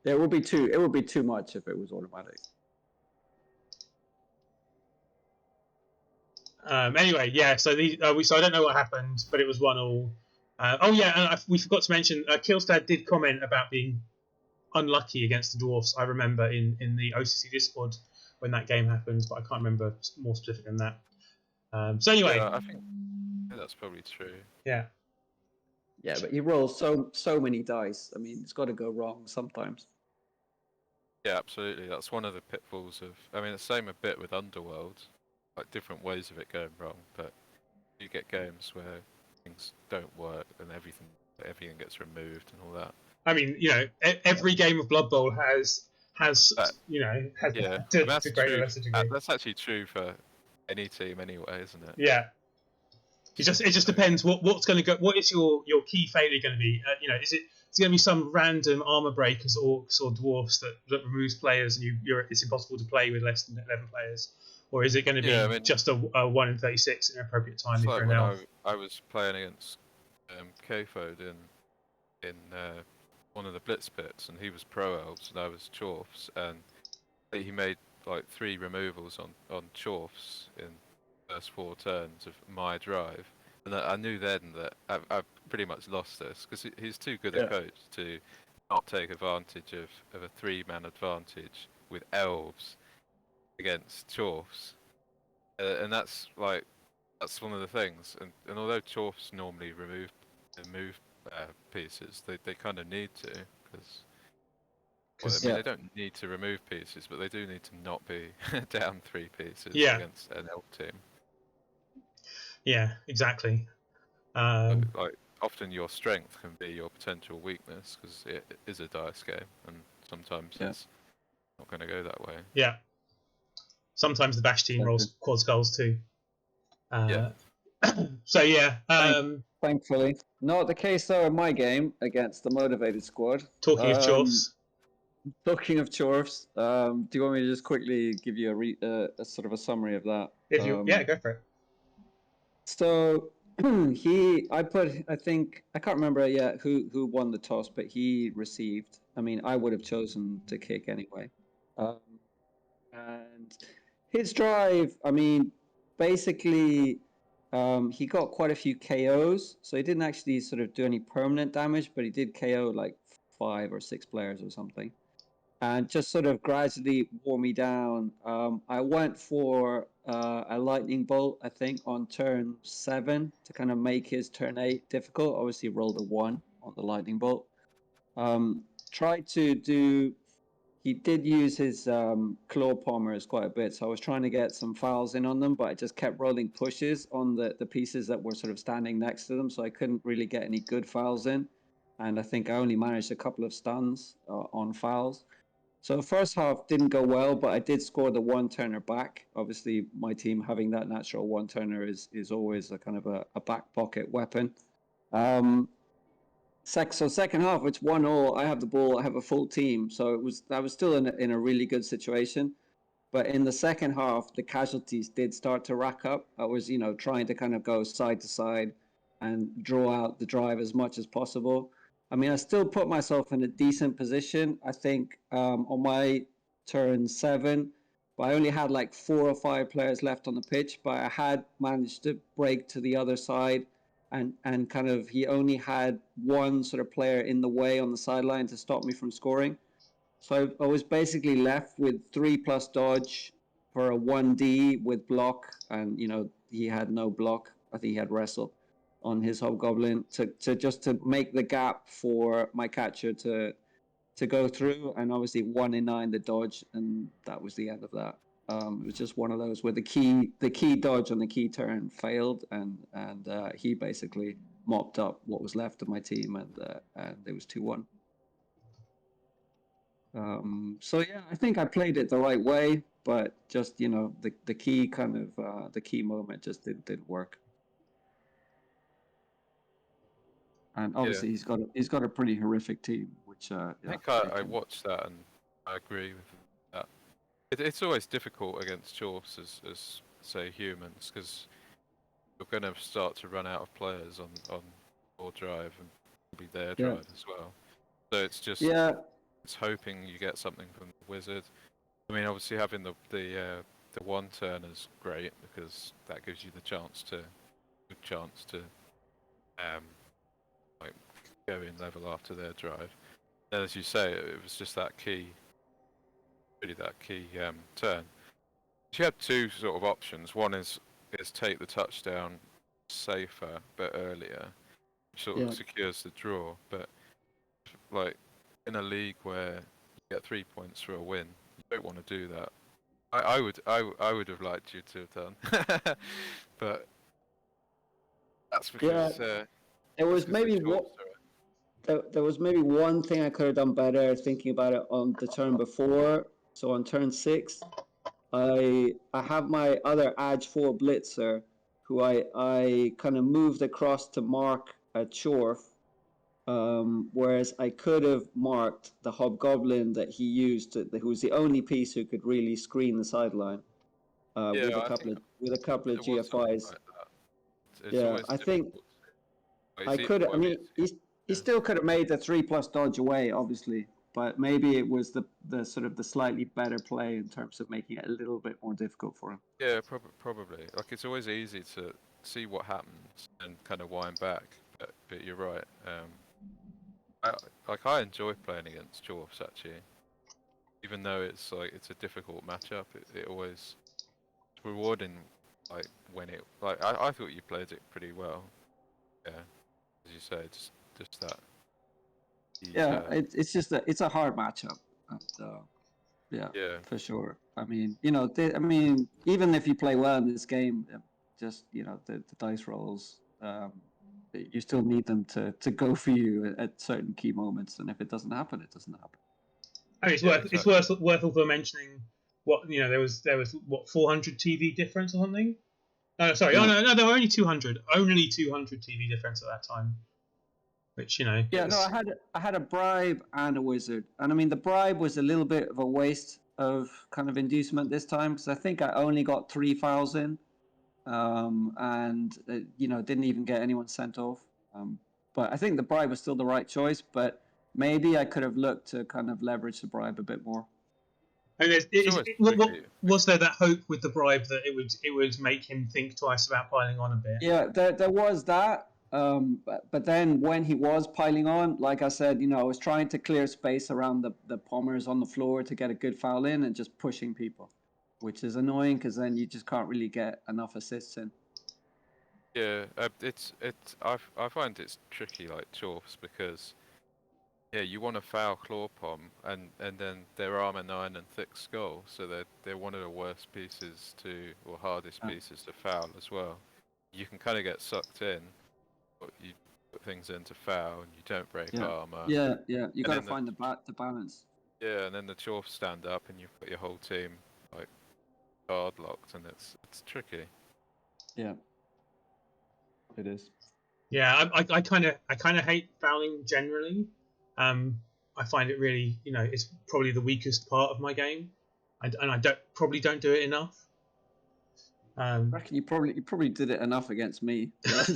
B: Yeah, it would be too. It would be too much if it was automatic.
A: Anyway, yeah. So so I don't know what happened, but it was 1-1. We forgot to mention Killstad did comment about being unlucky against the Dwarfs. I remember in the OCC Discord when that game happened, but I can't remember more specific than that. So anyway,
C: I think that's probably true.
A: Yeah.
B: Yeah, but he rolls so many dice. I mean, it's got to go wrong sometimes.
C: Yeah, absolutely. That's one of the pitfalls of. I mean, the same a bit with Underworld, like different ways of it going wrong. But you get games where things don't work and everything gets removed and all that.
A: I mean, every game of Blood Bowl has to great or lesser degree.
C: That's actually true for any team anyway, isn't it?
A: Yeah. It just depends what's going to go. What is your key failure going to be? Is it going to be some random armor breakers, orcs, or dwarfs that removes players and it's impossible to play with less than 11 players, or is it going to be just a 1 in 36 in appropriate time? If you're an elf?
C: I was playing against Kfode in one of the blitz pits, and he was pro elves and I was chorfs, and he made like 3 removals on chorfs in first 4 turns of my drive, and I knew then that I've pretty much lost this because he's too good a coach to not take advantage of a 3-man advantage with elves against chorfs, and that's one of the things. And although chorfs normally remove pieces, they kind of need to because they don't need to remove pieces, but they do need to not be down 3 pieces against an elf team.
A: Yeah, exactly.
C: Often your strength can be your potential weakness because it is a dice game, and sometimes it's not going to go that way.
A: Yeah. Sometimes the bash team rolls quad skulls too. So yeah.
B: Thankfully, not the case though in my game against the motivated squad.
A: Talking of chorfs.
B: Talking of chorfs, do you want me to just quickly give you a sort of a summary of that?
A: Go for it.
B: So I think I can't remember yet who won the toss, but he received. I mean, I would have chosen to kick anyway. And his drive, I mean, basically, he got quite a few KOs, so he didn't actually sort of do any permanent damage, but he did KO like 5 or 6 players or something. And just sort of gradually wore me down. I went for a lightning bolt, I think, on turn 7 to kind of make his turn 8 difficult. Obviously, rolled a 1 on the lightning bolt. Tried to do he did use his claw pommers quite a bit, so I was trying to get some fouls in on them, but I just kept rolling pushes on the pieces that were sort of standing next to them, so I couldn't really get any good fouls in. And I think I only managed a couple of stuns on fouls. So the first half didn't go well, but I did score the one-turner back. Obviously, my team having that natural one-turner is always a kind of a back pocket weapon. So second half, it's 1-1. I have the ball. I have a full team. So I was still in a really good situation. But in the second half, the casualties did start to rack up. I was, trying to kind of go side to side and draw out the drive as much as possible. I mean, I still put myself in a decent position. I think on my turn 7, but I only had like 4 or 5 players left on the pitch, but I had managed to break to the other side, and kind of he only had one sort of player in the way on the sideline to stop me from scoring. So I was basically left with 3+ dodge for a 1D with block, and he had no block. I think he had wrestle on his hobgoblin to just to make the gap for my catcher to go through, and obviously 1 in 9 the dodge, and that was the end of that. It was just one of those where the key dodge on the key turn failed, and he basically mopped up what was left of my team, and it was 2-1. So yeah, I think I played it the right way, but just the key kind of the key moment just didn't work. And obviously he's got a pretty horrific team, which
C: I think I watched that and I agree with that. It's always difficult against Chorfs as say humans, because you're going to start to run out of players on your drive and probably their drive as well. So it's just it's hoping you get something from the wizard. I mean, obviously having the one turn is great because that gives you the good chance to like go in level after their drive. And as you say, it was just that key turn. You have 2 sort of options. One is take the touchdown safer but earlier, which sort of secures the draw. But like in a league where you get 3 points for a win, you don't want to do that. I would have liked you to have done, but that's because
B: it was maybe there was maybe one thing I could have done better thinking about it on the turn before. So on turn 6, I have my other Edge 4 blitzer, who I kind of moved across to mark a Chorf, whereas I could have marked the hobgoblin that he used, who was the only piece who could really screen the sideline with a couple of GFIs.
C: Like
B: I think I could. I mean, he still could have made the 3+ dodge away, obviously, but maybe it was the sort of the slightly better play in terms of making it a little bit more difficult for him.
C: Yeah, probably. Like it's always easy to see what happens and kind of wind back, but you're right. I enjoy playing against Chorfs actually, even though it's a difficult matchup. It always it's rewarding. Like when it I thought you played it pretty well. Yeah, as you say, just that.
B: It's just it's a hard matchup. Yeah, for sure. I mean, even if you play well in this game, just the dice rolls, you still need them to go for you at certain key moments, and if it doesn't happen, it doesn't happen.
A: I mean, it's worth also mentioning what there was what 400 TV difference or something. No, sorry, no, there were only 200 TV difference at that time. Which
B: I had a bribe and a wizard, and I mean the bribe was a little bit of a waste of kind of inducement this time, because I think I only got 3 fouls in, and didn't even get anyone sent off. But I think the bribe was still the right choice, but maybe I could have looked to kind of leverage the bribe a bit more.
A: And was there that hope with the bribe that it would make him think twice about piling on a bit?
B: Yeah, there was that. But then when he was piling on, like I said, I was trying to clear space around the pommers on the floor to get a good foul in and just pushing people, which is annoying because then you just can't really get enough assists in.
C: Yeah, I find it's tricky like Chorfs because Yeah, you want to foul claw palm, and then their armor 9 and thick skull, so they're one of the worst pieces or hardest pieces to foul as well. You can kind of get sucked in, but you put things in to foul, and you don't break armor.
B: Yeah. You got to find the balance.
C: Yeah, and then the Chorfs stand up, and you've got your whole team like guard locked, and it's tricky.
B: Yeah, it is.
A: Yeah, I kind of hate fouling generally. I find it really, it's probably the weakest part of my game, and I probably don't do it enough.
B: I reckon you probably did it enough against me.
C: I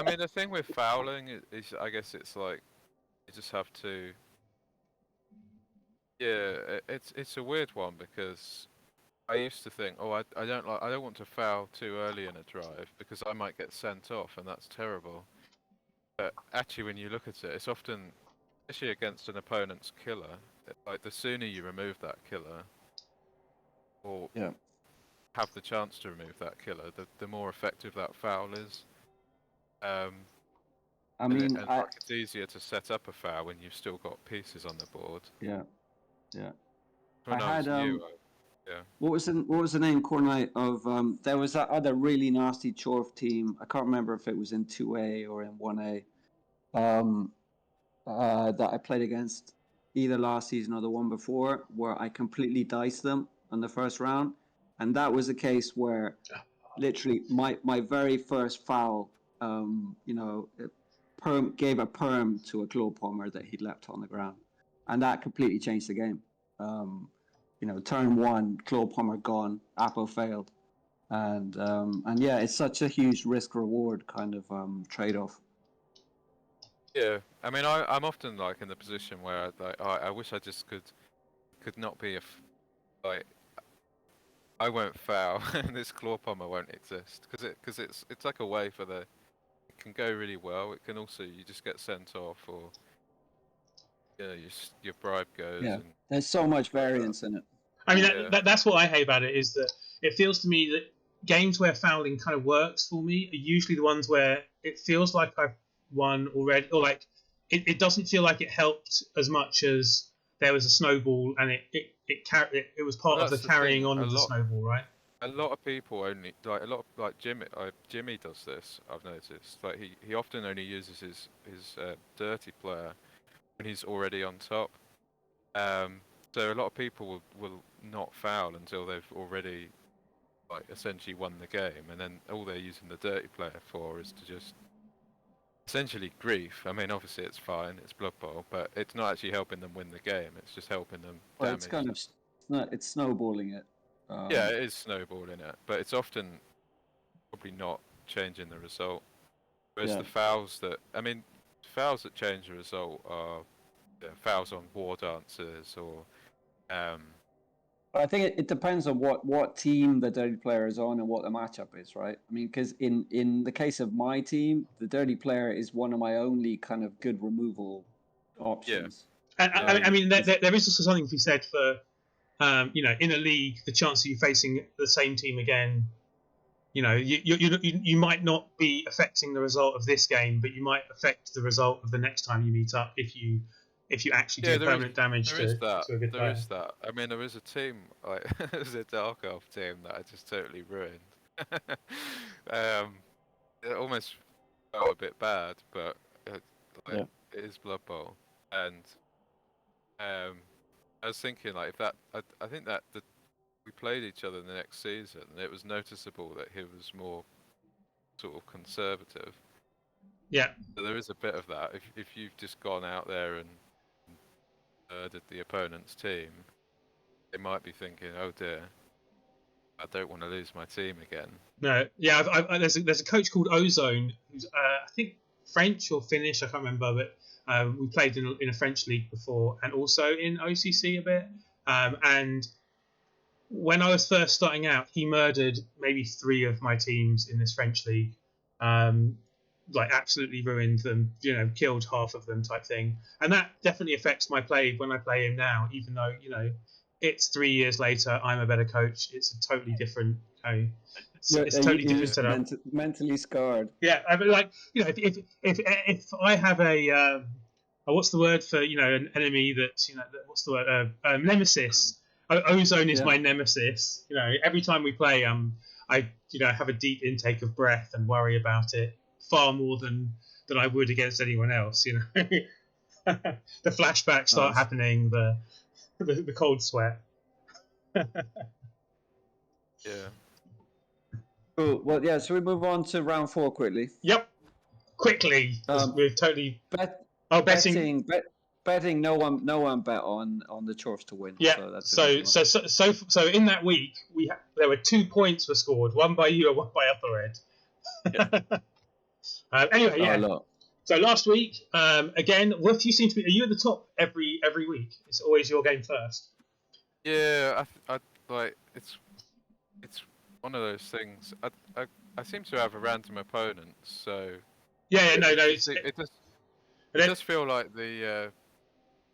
C: mean, the thing with fouling is I guess it's like you just have to. Yeah, it's a weird one because I used to think, I don't want to foul too early in a drive because I might get sent off, and that's terrible. But actually, when you look at it, it's often, especially against an opponent's killer, like the sooner you remove that killer, or have the chance to remove that killer, the more effective that foul is. It's easier to set up a foul when you've still got pieces on the board.
B: Yeah.
C: When I had
B: What was the name, Cornlight, of there was that other really nasty Chorf team. I can't remember if it was in 2A or in 1A. That I played against either last season or the one before, where I completely diced them on the first round, and that was a case where literally my very first foul, gave a perm to a claw palmer that he'd left on the ground, and that completely changed the game. Turn one, claw palmer gone, Apo failed, and yeah, it's such a huge risk reward kind of trade off.
C: Yeah, I mean, I'm often like in the position where I wish I just could not be I won't foul and this claw palmer won't exist because it's like a way for it can go really well. It can also you just get sent off or your bribe goes.
B: Yeah, there's so much variance in it.
A: I mean, that's what I hate about it is that it feels to me that games where fouling kind of works for me are usually the ones where it feels like I've won already, or like it doesn't feel like it helped as much as there was a snowball and it was part of the carrying on of the snowball, right?
C: A lot of people only Jimmy does this. I've noticed like he often only uses his dirty player when he's already on top. So a lot of people will not foul until they've already essentially won the game, and then all they're using the dirty player for is to just essentially grief. I mean, obviously it's fine, it's Blood Bowl, but it's not actually helping them win the game. It's just helping them damage.
B: It's kind of it's snowballing it.
C: Yeah, it is snowballing it, but it's often probably not changing the result. Whereas the fouls that change the result are fouls on war dancers or.
B: I think it depends on what team the dirty player is on and what the matchup is, right? I mean, because in the case of my team, the dirty player is one of my only kind of good removal options.
A: Yeah. I mean, there is also something to be said for, in a league, the chance of you facing the same team again. You might not be affecting the result of this game, but you might affect the result of the next time you meet up if you actually do permanent damage to a good player.
C: There is that. I mean, there is a team, there's a Dark Elf team that I just totally ruined. It almost felt a bit bad, but it is Blood Bowl. And I was thinking, if that, I think that we played each other the next season, and it was noticeable that he was more sort of conservative.
A: Yeah.
C: So there is a bit of that. If you've just gone out there and murdered the opponent's team, they might be thinking, "Oh dear, I don't want to lose my team again."
A: No, yeah. There's a coach called Ozone who's I think French or Finnish, I can't remember, but we played in a French league before and also in OCC a bit. And when I was first starting out, he murdered maybe 3 of my teams in this French league. Absolutely ruined them, killed half of them type thing. And that definitely affects my play when I play him now, even though, it's 3 years later, I'm a better coach. It's a totally different, it's totally different setup.
B: Mentally scarred.
A: Yeah, I mean, if I have what's the word for an enemy that's what's the word nemesis. Ozone is my nemesis. Every time we play, I have a deep intake of breath and worry about it far more than I would against anyone else. The flashbacks start happening. The cold sweat.
C: Yeah.
B: Cool. Well, yeah. So we move on to round 4 quickly.
A: Yep. Quickly. We've totally.
B: Betting. No one bet on the Chorfs to win.
A: Yeah.
B: So
A: So in that week there were 2 points were scored, one by you and one by Ethelred. Anyway, yeah. So last week, again, Woof, you seem to be. Are you at the top every week? It's always your game first.
C: Yeah, I like it's one of those things. I seem to have a random opponent, so
A: yeah.
C: It does feel like the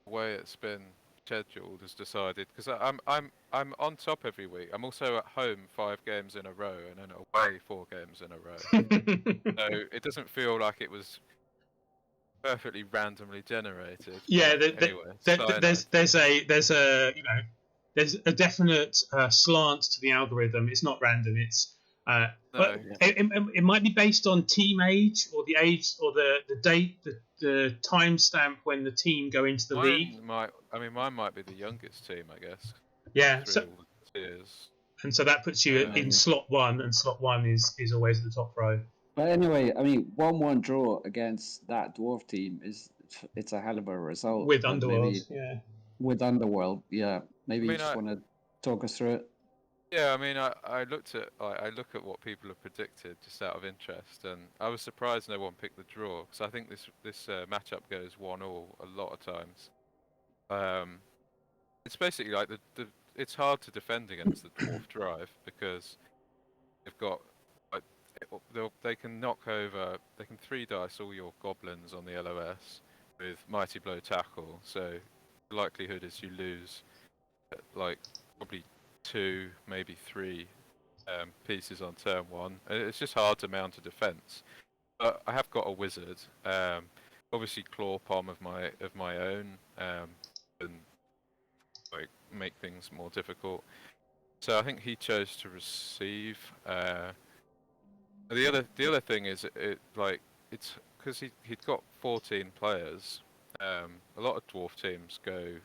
C: way it's been scheduled is decided, because I'm on top every week. I'm also at home 5 games in a row and then away 4 games in a row. So it doesn't feel like it was perfectly randomly generated.
A: Yeah,
C: anyway,
A: there's a definite slant to the algorithm. It's not random. It's it might be based on team age or the age or the date, the timestamp when the team go into the league.
C: Mine might be the youngest team, I guess.
A: Yeah. And so that puts you in slot 1, and slot 1 is always at the top row.
B: But anyway, 1-1 draw against that dwarf team it's a hell of a result.
A: With Underworld, yeah.
B: With Underworld, yeah. Maybe you just want to talk us through it.
C: Yeah, I look at what people have predicted just out of interest, and I was surprised no one picked the draw, because I think this matchup goes 1-1 a lot of times. It's basically like it's hard to defend against the dwarf drive, because they've got they can knock over, they can 3 dice all your goblins on the LOS with Mighty Blow Tackle, so the likelihood is you lose like probably 2, maybe 3 pieces on turn 1. It's just hard to mount a defense. But I have got a wizard, obviously Claw Palm of my own, and like make things more difficult. So I think he chose to receive. The other thing is it's because he'd got 14 players. A lot of dwarf teams go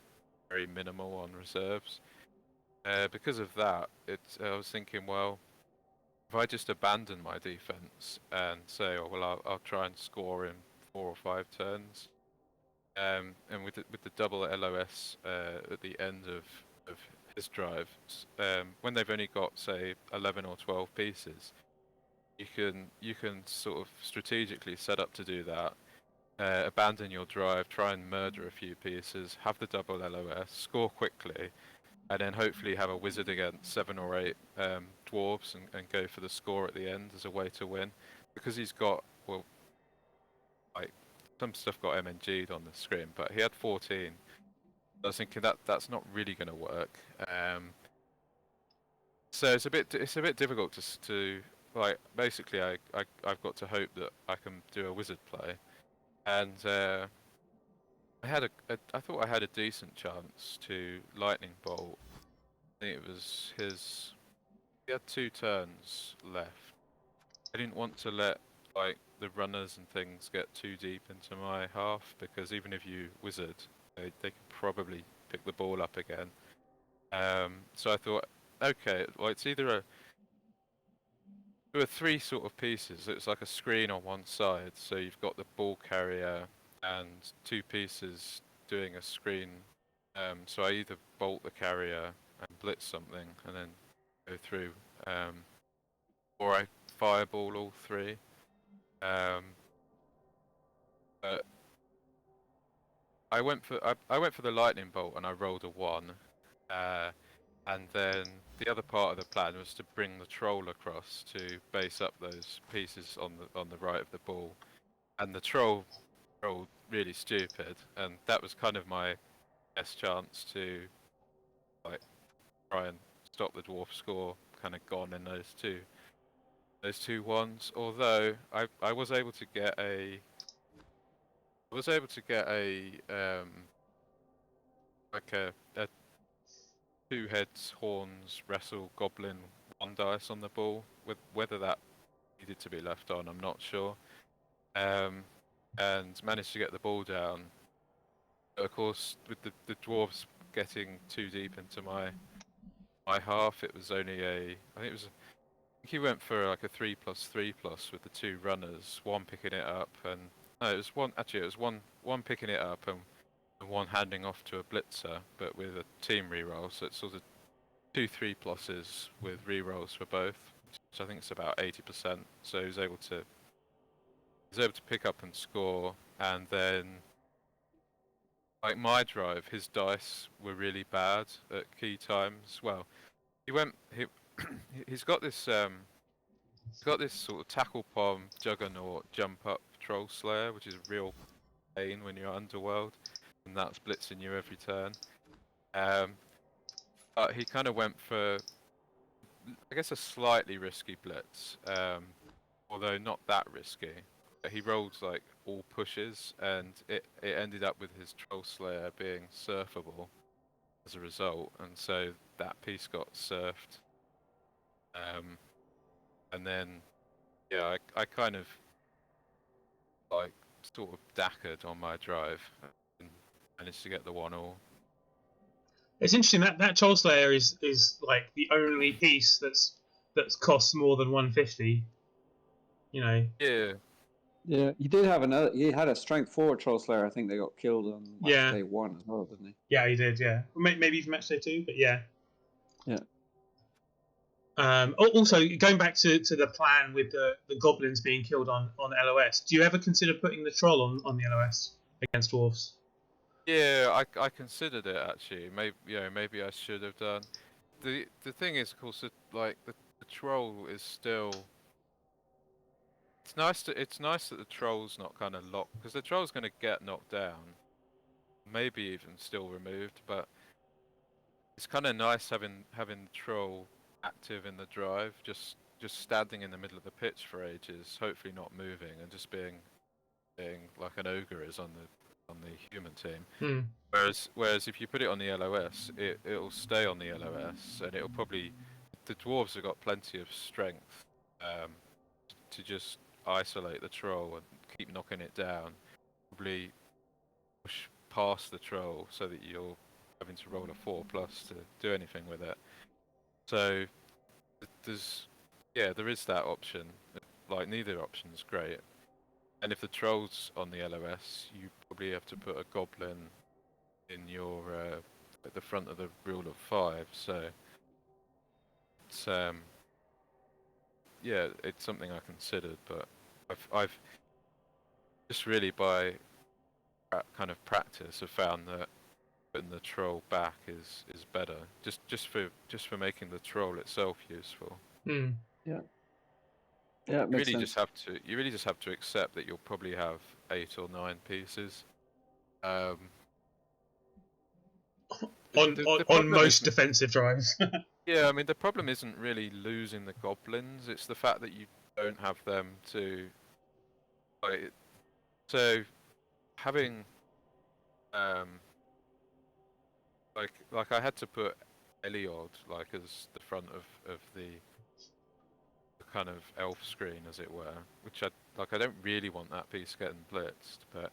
C: very minimal on reserves. Because of that, I was thinking, well, if I just abandon my defense and say, oh well, I'll try and score in 4 or 5 turns, and with the double LOS at the end of his drives, when they've only got say 11 or 12 pieces, you can sort of strategically set up to do that. Abandon your drive, try and murder a few pieces, have the double LOS, score quickly, and then hopefully have a wizard against 7 or 8 dwarves and go for the score at the end as a way to win. Because he's got, well, like some stuff got MNG'd on the screen, but he had 14. I was thinking that's not really going to work. So it's a bit difficult to like. Basically, I've got to hope that I can do a wizard play, and I thought I had a decent chance to lightning bolt. I think it was his. He had 2 turns left. I didn't want to let like the runners and things get too deep into my half, because even if you wizard, they can probably pick the ball up again. So I thought, okay, well it's either there were 3 sort of pieces. It's like a screen on one side, so you've got the ball carrier and 2 pieces doing a screen. So I either bolt the carrier and blitz something and then go through, or I fireball all 3. But I went for the lightning bolt and I rolled a 1, and then the other part of the plan was to bring the troll across to base up those pieces on the right of the ball, and the troll rolled really stupid, and that was kind of my best chance to like try and stop the dwarf score kind of gone in those two ones. Although I was able to get a I was able to get a like a 2 heads, horns, wrestle, goblin, 1 dice on the ball. With whether that needed to be left on, I'm not sure. And managed to get the ball down. But of course, with the dwarves getting too deep into my half, it was only I think he went for like a 3+3+ with the 2 runners, 1 picking it up, and no, it was one. Actually, it was one picking it up and 1 handing off to a blitzer, but with a team reroll. So it's sort of 2 3+s with rerolls for both, which I think it's about 80%. So he was able to pick up and score, and then like my drive, his dice were really bad at key times. Well, he's got this sort of tackle palm juggernaut jump up troll slayer, which is a real pain when you're underworld, and that's blitzing you every turn. But he kind of went for, I guess, a slightly risky blitz, although not that risky. He rolled like all pushes, and it ended up with his troll slayer being surfable as a result, and so that piece got surfed. And then, yeah, I kind of like sort of dackered on my drive and managed to get the 1-all.
A: It's interesting that Troll Slayer is like the only piece that's costs more than 150. You know.
C: Yeah.
B: Yeah, he did have another. He had a strength 4 Troll Slayer. I think they got killed on match day 1 as well, didn't he?
A: Yeah, he did. Yeah, maybe even match day 2, but yeah.
B: Yeah.
A: Also, going back to the plan with the goblins being killed on LOS, do you ever consider putting the troll on the LOS against dwarves?
C: Yeah, I considered it actually. Maybe I should have done. The thing is, of course, like the troll is still. It's nice that the troll's not kind of locked, because the troll's going to get knocked down, maybe even still removed. But it's kind of nice having the troll active in the drive, just standing in the middle of the pitch for ages, hopefully not moving, and just being like an ogre is on the human team. Whereas if you put it on the LOS, it'll stay on the LOS, and it'll probably, the dwarves have got plenty of strength to just isolate the troll and keep knocking it down. Probably push past the troll so that you're having to roll a 4+ to do anything with it. So there is that option. Like, neither option's great. And if the troll's on the LOS, you probably have to put a goblin in your at the front of the rule of 5. So it's it's something I considered, but I've just really by kind of practice have found that putting the troll back is better, just for making the troll itself useful.
B: Yeah. Yeah, it makes sense.
C: You really just have to accept that you'll probably have 8 or 9 pieces.
A: On most defensive drives.
C: Yeah, I mean, the problem isn't really losing the goblins; it's the fact that you don't have them to. So having like I had to put Eliod like as the front of the kind of elf screen, as it were, which I don't really want that piece getting blitzed, but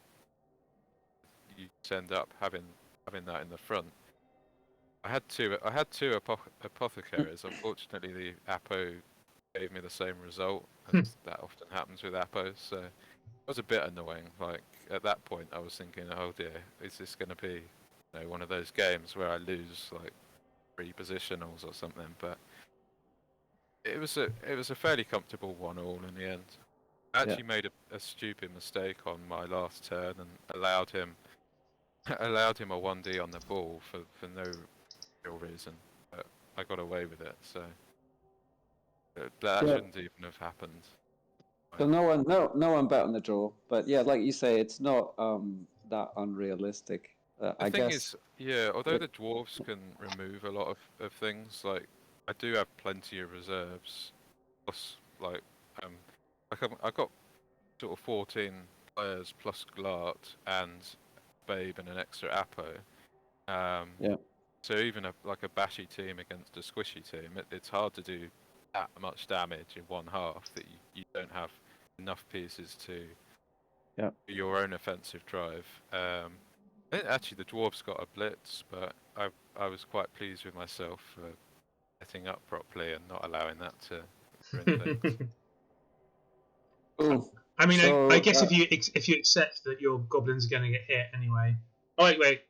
C: you end up having that in the front. I had two apothecaries. Unfortunately, the Apo gave me the same result, and that often happens with Apos. So it was a bit annoying. Like, at that point, I was thinking, oh dear, is this going to be one of those games where I lose like 3 positionals or something? But it was a fairly comfortable 1-all in the end. I actually made a stupid mistake on my last turn and allowed him a 1D on the ball for no real reason, but I got away with it, so that shouldn't even have happened.
B: So no one bet on the draw, but yeah, like you say, it's not that unrealistic.
C: The thing is, although the dwarves can remove a lot of things, like I do have plenty of reserves. Plus, I got sort of 14 players plus Glart and Babe and an extra Apo. So even a bashy team against a squishy team, it's hard to do that much damage in one half that you don't have enough pieces to do your own offensive drive. I think actually the dwarves got a blitz, but I was quite pleased with myself for setting up properly and not allowing that to ruin things.
A: I mean, I guess if you accept that your goblins are going to get hit anyway. Oh wait,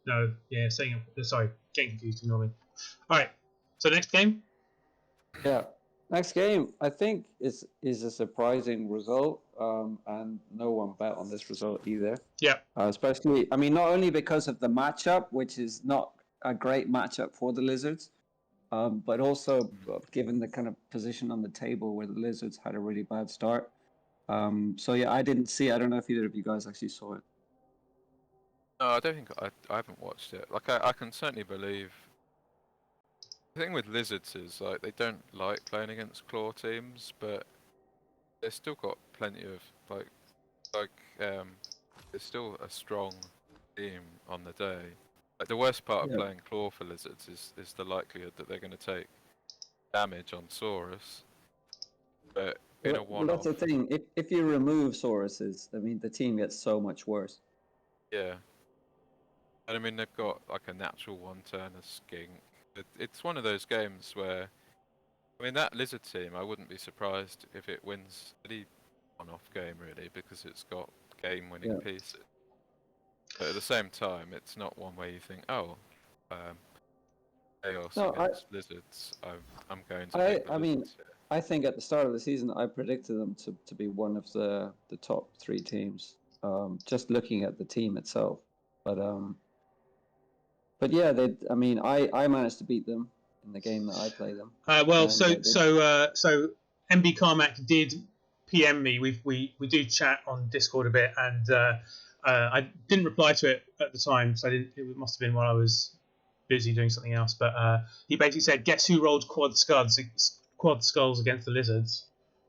A: no, yeah, sorry, getting confused. Ignore me. All right, so next game.
B: Yeah, next game I think is a surprising result, and no one bet on this result either.
A: Yeah,
B: especially, I mean, not only because of the matchup, which is not a great matchup for the Lizards, but also given the kind of position on the table where the Lizards had a really bad start. So yeah, I didn't see. I don't know if either of you guys actually saw it.
C: No, I don't think I haven't watched it. Like I can certainly believe. The thing with Lizards is like they don't like playing against claw teams, but they've still got plenty of there's still a strong team on the day. Like the worst part of playing claw for Lizards is the likelihood that they're going to take damage on Saurus. But in a one-off,
B: that's the thing. If you remove Sauruses, I mean, the team gets so much worse.
C: Yeah. And I mean, they've got like a natural one-turn, a skink. It's one of those games where, I mean, that Lizard team, I wouldn't be surprised if it wins any one-off game really, because it's got game-winning pieces. But at the same time, it's not one where you think, oh, Chaos against Lizards. I'm going to.
B: I mean, I think at the start of the season, I predicted them to be one of the top 3 teams. Just looking at the team itself, but yeah, I mean, I managed to beat them in the game that I played them.
A: So MB Carmack did PM me. We do chat on Discord a bit, and I didn't reply to it at the time, so it must have been while I was busy doing something else. But he basically said, "Guess who rolled quad skulls against the Lizards?"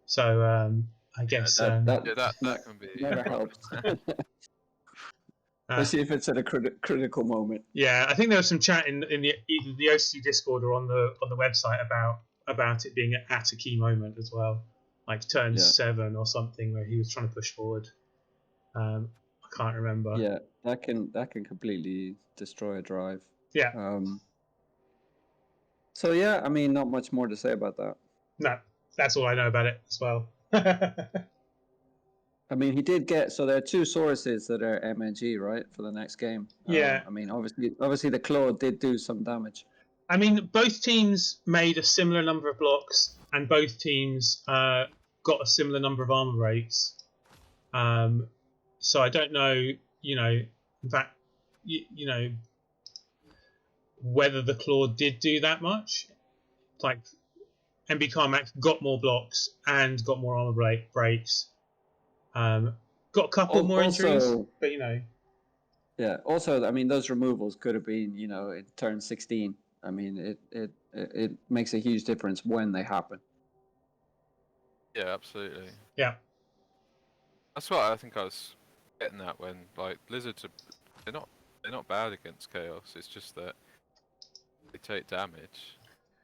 A: So I guess
C: that can be
B: never helps. Especially if it's at a critical moment.
A: Yeah, I think there was some chat in either the OCC Discord or on the website about it being at a key moment as well, like turn 7 or something where he was trying to push forward. I can't remember.
B: Yeah, that can completely destroy a drive.
A: Yeah.
B: So yeah, I mean, not much more to say about that.
A: No, that's all I know about it as well.
B: I mean, he did get, so there are 2 Sauruses that are MNG, right, for the next game.
A: Yeah.
B: I mean, obviously the claw did do some damage.
A: I mean, both teams made a similar number of blocks, and both teams got a similar number of armor rates. So I don't know, in fact, whether the claw did do that much. Like, MB Carmack got more blocks and got more armor breaks. Got a couple more injuries, but
B: Yeah. Also, I mean, those removals could have been, in turn 16. I mean, it makes a huge difference when they happen.
C: Yeah, absolutely.
A: Yeah.
C: That's what I think I was getting at when Lizards they're not bad against Chaos. It's just that they take damage.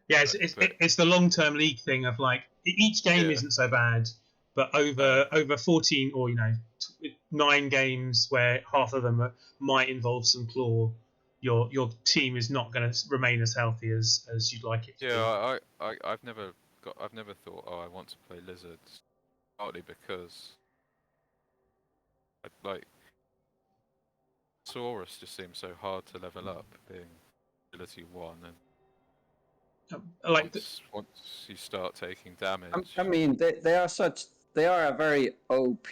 A: Yeah, it's the long-term league thing of each game isn't so bad. But over 14 or 9 games where half of them might involve some claw, your team is not going to remain as healthy as you'd like it to be.
C: Yeah, I've never thought, I want to play Lizards, partly because Saurus just seems so hard to level up, being ability 1 and. Once you start taking damage.
B: I mean, they are a very OP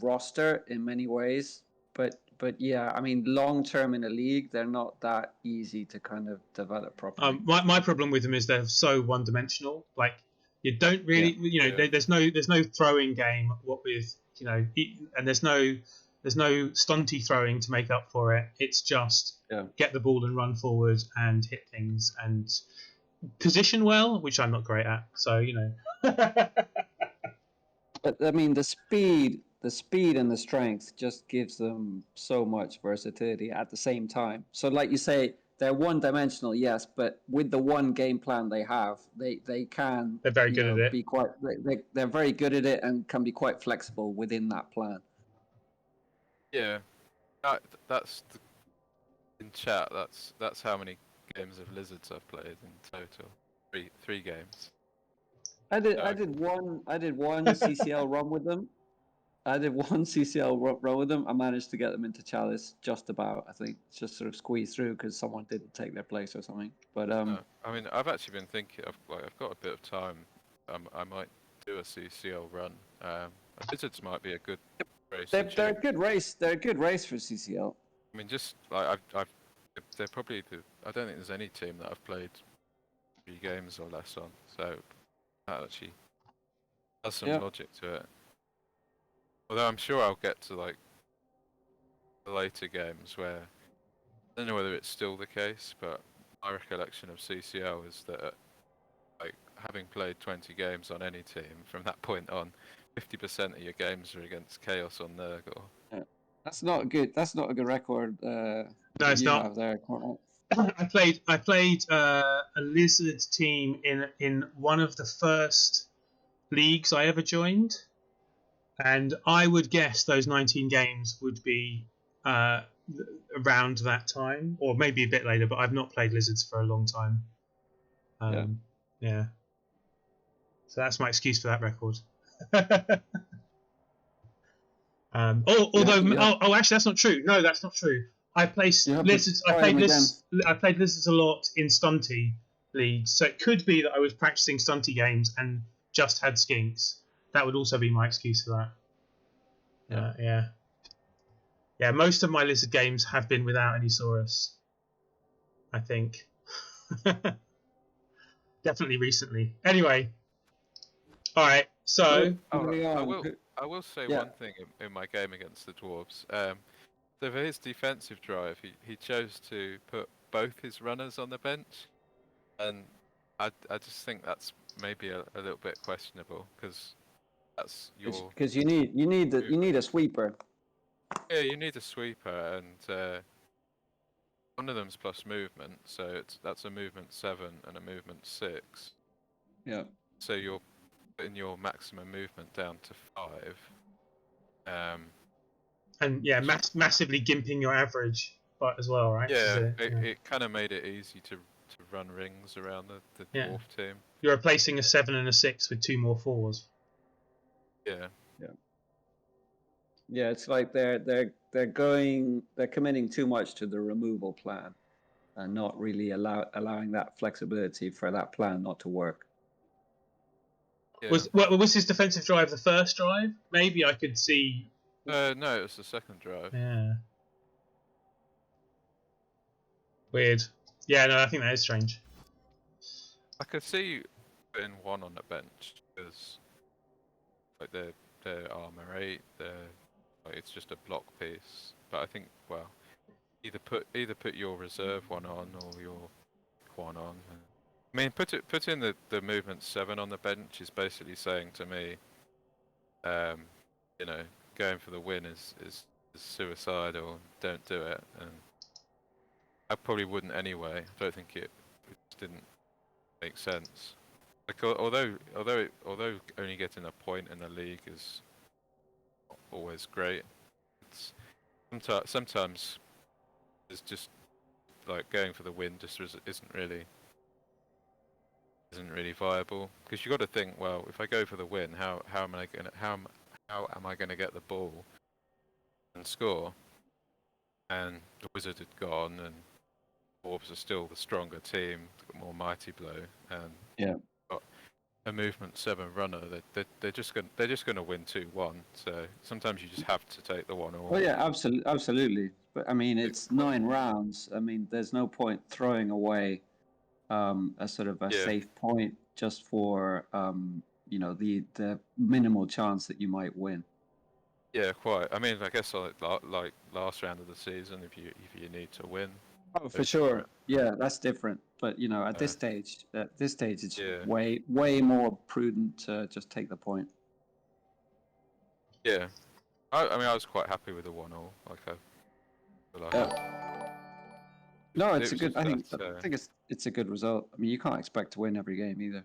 B: roster in many ways, but yeah, I mean, long term in the league, they're not that easy to kind of develop properly.
A: My problem with them is they're so one dimensional. Like you don't really, there's no throwing game. What with and there's no stunty throwing to make up for it. It's just get the ball and run forward and hit things and position well, which I'm not great at. So
B: But I mean, the speed the speed and the strength just gives them so much versatility at the same time. So, like you say, they're one-dimensional, yes, but with the one game plan they have, they can
A: They're very good at it.
B: be quite. They're very good at it and can be quite flexible within that plan.
C: Yeah, that's in chat. That's how many games of Lizards I've played in total. Three games.
B: I did one CCL run with them. I managed to get them into Chalice just about. I think just sort of squeeze through because someone didn't take their place or something. But
C: I mean, I've actually been thinking. I've got a bit of time. I might do a CCL run. Lizards might be a good race.
B: they're a good race. They're a good race for CCL.
C: I mean, just like they're probably I don't think there's any team that I've played 3 games or less on. So that actually has some logic to it. Although I'm sure I'll get to like the later games where I don't know whether it's still the case, but my recollection of CCL is that like having played 20 games on any team from that point on, 50% of your games are against Chaos on Nurgle.
B: Yeah. That's not good. That's not a good record.
A: No, it's not.
B: Have there.
A: I played a Lizards team in one of the first leagues I ever joined, and I would guess those 19 games would be around that time, or maybe a bit later. But I've not played Lizards for a long time. Yeah. So that's my excuse for that record. Actually, that's not true. No, that's not true. I played Lizards. I played Lizards a lot in Stunty leagues, so it could be that I was practicing Stunty games and just had skinks. That would also be my excuse for that. Yeah. Most of my Lizard games have been without any Saurus, I think. Definitely recently. Anyway, all right. So
C: I will say one thing in my game against the Dwarves. So for his defensive drive, he chose to put both his runners on the bench, and I just think that's maybe a little bit questionable because that's your
B: because you need a sweeper.
C: Yeah, you need a sweeper, and one of them's plus movement, so that's a movement 7 and a movement 6.
B: Yeah.
C: So you're putting your maximum movement down to 5.
A: And yeah, massively gimping your average, but as well, right?
C: Yeah, it kind of made it easy to run rings around the dwarf team.
A: You're replacing a 7 and a 6 with 2 more 4s.
B: Yeah, it's like they're committing too much to the removal plan, and not really allowing that flexibility for that plan not to work.
A: Yeah. Was his defensive drive the first drive? Maybe I could see.
C: No, it was the second drive.
A: Yeah. Weird. Yeah, no, I think that is strange.
C: I could see you putting 1 on the bench because like they're armor 8, it's just a block piece. But I think either put your reserve 1 on or your 1 on. I mean, putting the movement 7 on the bench is basically saying to me, going for the win is suicidal. Don't do it. And I probably wouldn't anyway. I don't think it didn't make sense. Like, although only getting a point in the league is always great, sometimes it's just like going for the win just isn't really viable, because you got to think, well, if I go for the win, how am I going to get the ball and score? And the Wizard had gone, and Dwarves are still the stronger team, got more mighty blow, and got a movement 7 runner. They're just going to win 2-1. So sometimes you just have to take the 1 or.
B: Oh yeah, absolutely. But I mean, it's 9 rounds. I mean, there's no point throwing away a sort of a safe point just for the minimal chance that you might win.
C: Yeah, quite. I mean, I guess like last round of the season, if you need to win.
B: Oh, for sure. Yeah, that's different. But at this stage, it's way more prudent to just take the point.
C: Yeah, I mean, I was quite happy with the 1-1. Like, I feel like
B: no, it's
C: it
B: a
C: was
B: good.
C: just
B: I think
C: that.
B: it's a good result. I mean, you can't expect to win every game either.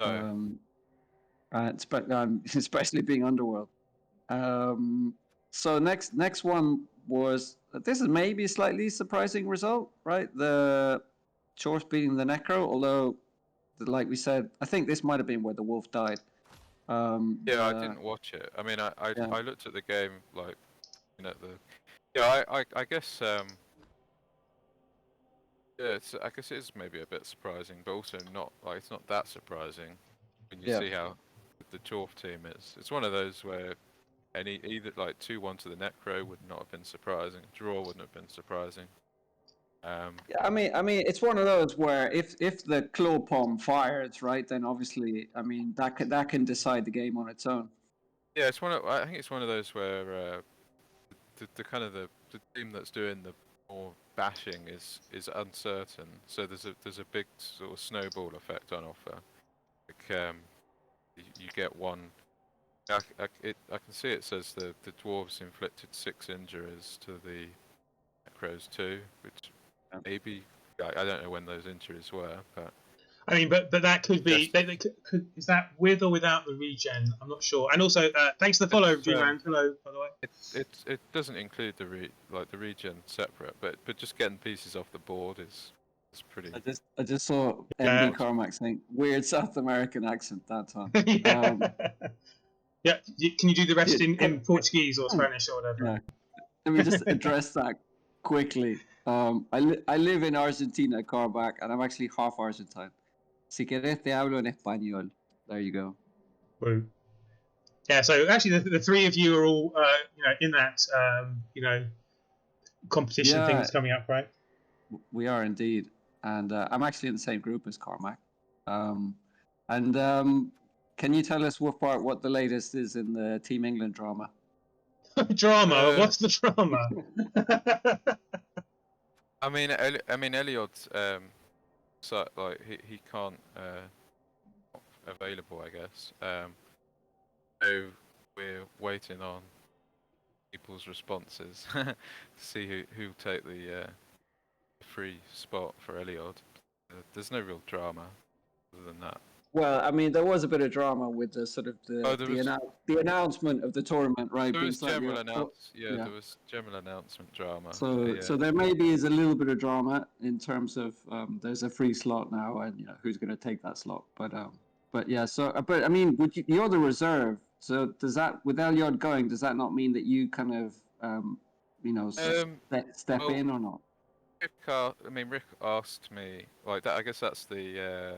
C: No.
B: Especially being Underworld. So next one was, this is maybe a slightly surprising result, right? The Chorus beating the Necro, although like we said, I think this might have been where the wolf died.
C: Yeah, I didn't watch it. I mean,
B: Yeah.
C: I looked at the game, like, you know, yeah, I guess yeah, I guess it is maybe a bit surprising, but also not, like, it's not that surprising when you
B: Yeah.
C: see how the Chorf team is. It's one of those where either like 2-1 to the Necro would not have been surprising, draw wouldn't have been surprising.
B: Yeah, I mean, it's one of those where if the claw palm fires, right, then obviously, I mean, that can decide the game on its own.
C: Yeah, I think it's one of those where the kind of the team that's doing the more bashing is uncertain. So there's a big sort of snowball effect on offer. Like, you get one. I can see it says the dwarves inflicted 6 injuries to the Necros too, which maybe I don't know when those injuries were, but
A: I mean, but that could be.
C: just
A: Could, is that with or without the regen? I'm not sure. And also, thanks for the follow, G-Man. Hello, by the way.
C: it doesn't include the the regen separate, but just getting pieces off the board is pretty.
B: I just saw
A: Yeah.
B: MB Carmack saying weird South American accent that time.
A: Yeah. Yeah. Can you do the rest
B: Yeah,
A: in Portuguese or Spanish or whatever?
B: Yeah. Let me just address that quickly. I live in Argentina, Carmack, and I'm actually half Argentine. Si querés te hablo en español. There you go.
A: Woo. Yeah. So actually, the three of you are all in that competition thing that's coming up, right?
B: We are indeed, and I'm actually in the same group as Carmack. Can you tell us, Woofbark, what the latest is in the Team England drama?
A: Drama? What's the drama?
C: I mean, Elliot, so like he can't available, I guess. So we're waiting on people's responses to see who take the free spot for Elliot. There's no real drama other than that.
B: Well, I mean, there was a bit of drama with the sort of the announcement of the tournament, right?
C: There was
B: there
C: was general announcement drama.
B: So there maybe is a little bit of drama in terms of there's a free slot now, and who's going to take that slot. But yeah. So but I mean, you're the reserve. So does that, with Elliot going, does that not mean that you kind of step in or not?
C: Rick asked me like that. I guess that's the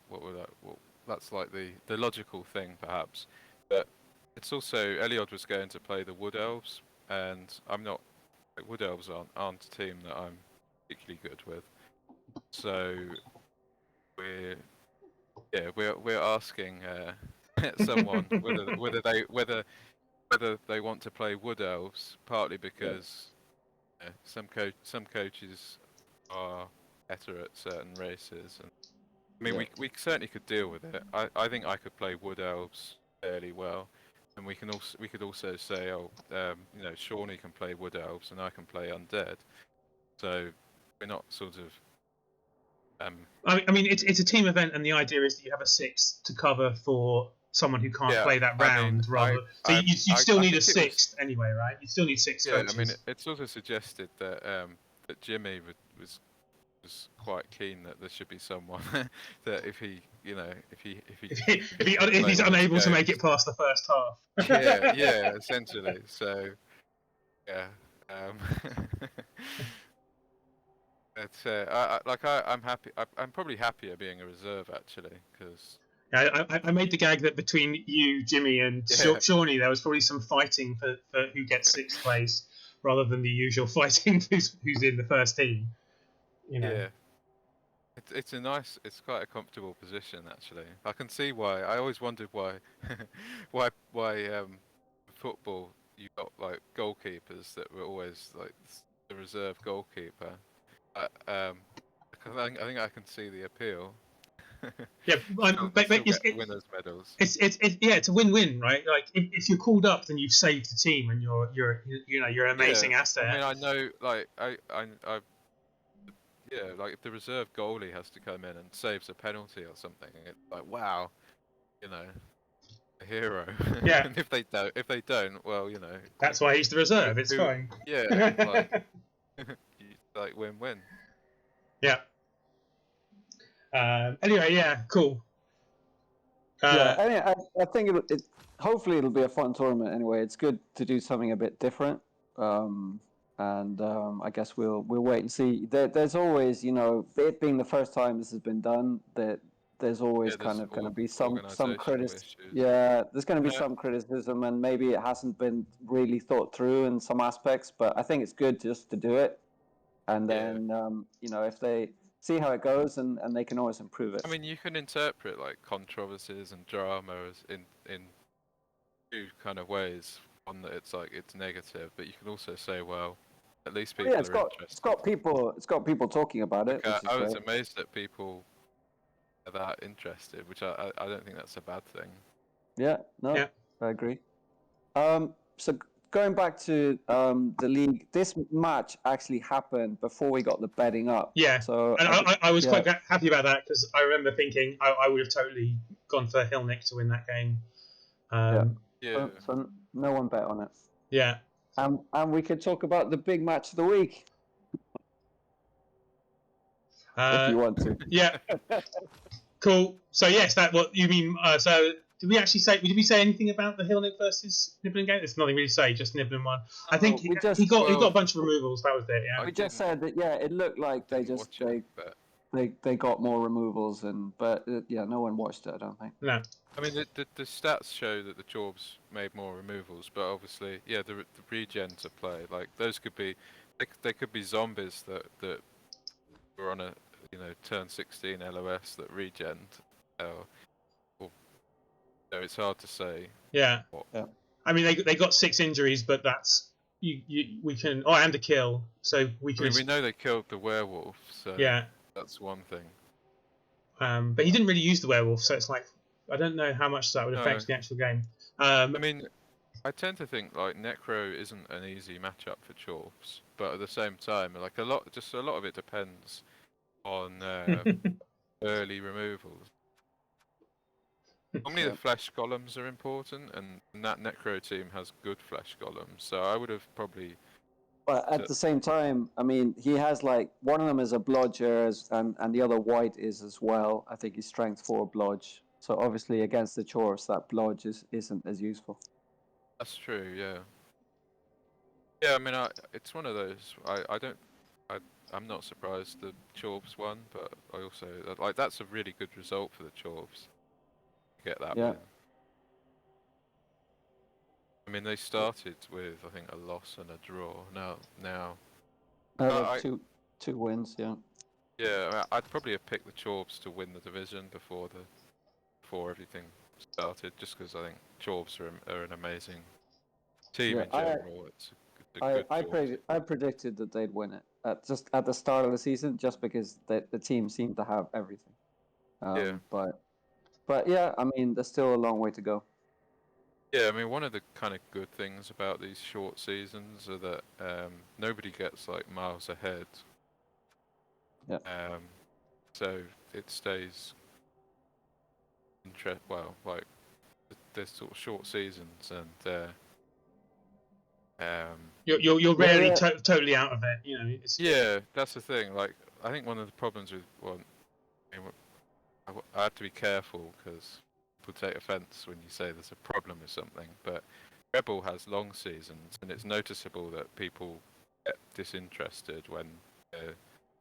C: what would that? Well, that's like the logical thing, perhaps. But it's also Eliod was going to play the Wood Elves, and I'm not. Like, Wood Elves aren't a team that I'm particularly good with. So we're asking someone whether they want to play Wood Elves, partly because some coaches are better at certain races, and I mean we certainly could deal with it. I think I could play Wood Elves fairly well, and we could also say, Shawnee can play Wood Elves and I can play Undead, so we're not sort of.
A: I mean, it's a team event, and the idea is that you have a sixth to cover for someone who can't play that round. You still need a sixth anyway, right? You still need 6 coaches.
C: I mean, it's also suggested that that Jimmy was quite keen that there should be someone that if
A: he's unable to make it past the first half.
C: yeah, essentially. So yeah. I'm happy. I'm probably happier being a reserve actually, because.
A: I made the gag that between you, Jimmy, and Shawnee, there was probably some fighting for who gets 6th place, rather than the usual fighting who's in the first team.
C: Yeah, it's quite a comfortable position actually. I can see why. I always wondered why, why football you got like goalkeepers that were always like the reserve goalkeeper. I think I can see the appeal.
A: Yeah, but
C: win those medals.
A: It's a win-win, right? Like if you're called up, then you've saved the team, and you're an amazing asset.
C: I mean, I know, like like if the reserve goalie has to come in and saves a penalty or something, it's like, wow, a hero.
A: Yeah.
C: And if they don't, well,
A: that's why he's the reserve. It's fine.
C: Yeah, like win-win.
A: Yeah. Anyway, yeah, cool.
B: I think it hopefully it'll be a fun tournament. Anyway, it's good to do something a bit different. I guess we'll wait and see. There's always, it being the first time this has been done, that there's always kind of going to be some criticism. Yeah, there's going to be some criticism, and maybe it hasn't been really thought through in some aspects. But I think it's good just to do it, and then if they see how it goes, and they can always improve it.
C: I mean, you can interpret like controversies and drama as in two kind of ways. One that it's negative, but you can also say, well, at least people are interested.
B: It's got people talking about it.
C: I was amazed that people are that interested, which I don't think that's a bad thing.
B: Yeah, I agree. So going back to the league, this match actually happened before we got the betting up.
A: Yeah.
B: So
A: and I was quite happy about that, because I remember thinking I would have totally gone for Hillnick to win that game.
B: So no one bet on it.
A: Yeah.
B: And we could talk about the big match of the week. If you want to.
A: Yeah. Cool. So yes, that what you mean. So did we say anything about the Hillnick versus Niblin game? There's nothing really to say. Just Niblin won. I think he got a bunch of removals. That was it. Yeah.
B: We just said that. Yeah, it looked like they got more removals, but no one watched it. I don't think.
A: No.
C: I mean, the stats show that the Chorbs made more removals, but obviously, the regen to play, like those could be, they could be zombies that were on a turn 16 LOS that regened, it's hard to say.
A: Yeah. I mean, they got 6 injuries, but that's we can and a kill, so we can.
C: I mean, we know they killed the werewolf, so that's one thing.
A: But he didn't really use the werewolf, so it's like, I don't know how much that would affect the actual game.
C: I mean, I tend to think like Necro isn't an easy matchup for Chorbs, but at the same time, like a lot of it depends on early removals. Normally the flesh golems are important, and that Necro team has good flesh golems, so I would have probably.
B: But at the same time, I mean, he has like one of them is a blodger, and the other white is as well. I think he's strength 4 blodge. So obviously against the Chorbs, that blodge isn't as useful.
C: That's true, yeah. Yeah, I mean, it's one of those. I'm not surprised the Chorbs won, but I also like that's a really good result for the Chorbs. Get that win. I mean, they started with I think a loss and a draw. Now.
B: Two wins, yeah.
C: Yeah, I'd probably have picked the Chorbs to win the division before everything started, just because I think Chorbs are an amazing team in general.
B: I predicted that they'd win it at the start of the season, just because the team seemed to have everything. But yeah, I mean, there's still a long way to go.
C: Yeah, I mean, one of the kind of good things about these short seasons are that nobody gets like miles ahead.
B: Yeah.
C: So it stays like there's sort of short seasons, and
A: you're rarely totally out of it.
C: That's the thing. Like, I think one of the problems with I have to be careful because people take offence when you say there's a problem with something. But Rebel has long seasons, and it's noticeable that people get disinterested when their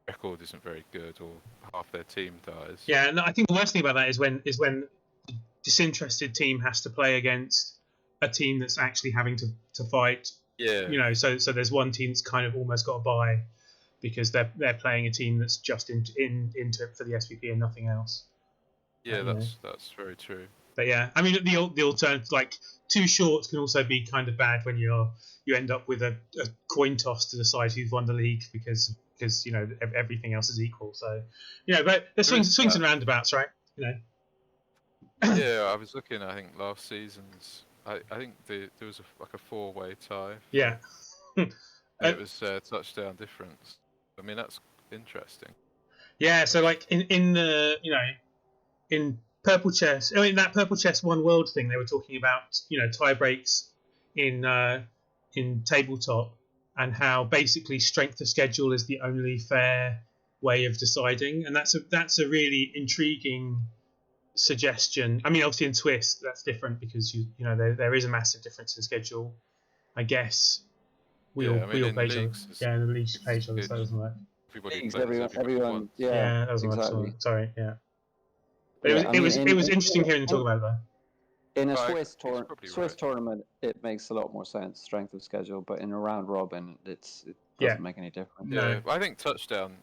C: record isn't very good or half their team dies.
A: Yeah, and I think the worst thing about that is when the disinterested team has to play against a team that's actually having to fight.
C: Yeah.
A: So there's one team that's kind of almost got a bye because they're playing a team that's just into it for the SVP and nothing else.
C: Yeah, that's very true.
A: But yeah, I mean, the alternative, like 2 shorts can also be kind of bad when you end up with a coin toss to decide who's won the league because everything else is equal. So but there's swings and roundabouts, right? you know.
C: Yeah, I was looking. I think last season's. I think there was like a 4-way tie.
A: Yeah.
C: And it was touchdown difference. I mean, that's interesting.
A: Yeah. So like in the in Purple Chess, in that Purple Chess One World thing, they were talking about tie breaks in tabletop, and how basically strength of schedule is the only fair way of deciding, and that's a really intriguing suggestion. I mean, obviously in Twist that's different because there is a massive difference in schedule. I guess we all play each other. Yeah, in the leagues play each other, so that doesn't work.
C: Everybody plays everybody once.
B: Yeah,
A: that doesn't
B: exactly.
A: work. Sorry, yeah. But it was interesting hearing them talk about it though.
B: In a Swiss tournament, it makes a lot more sense, strength of schedule. But in a round robin, it doesn't make any difference.
C: Yeah, I think touchdown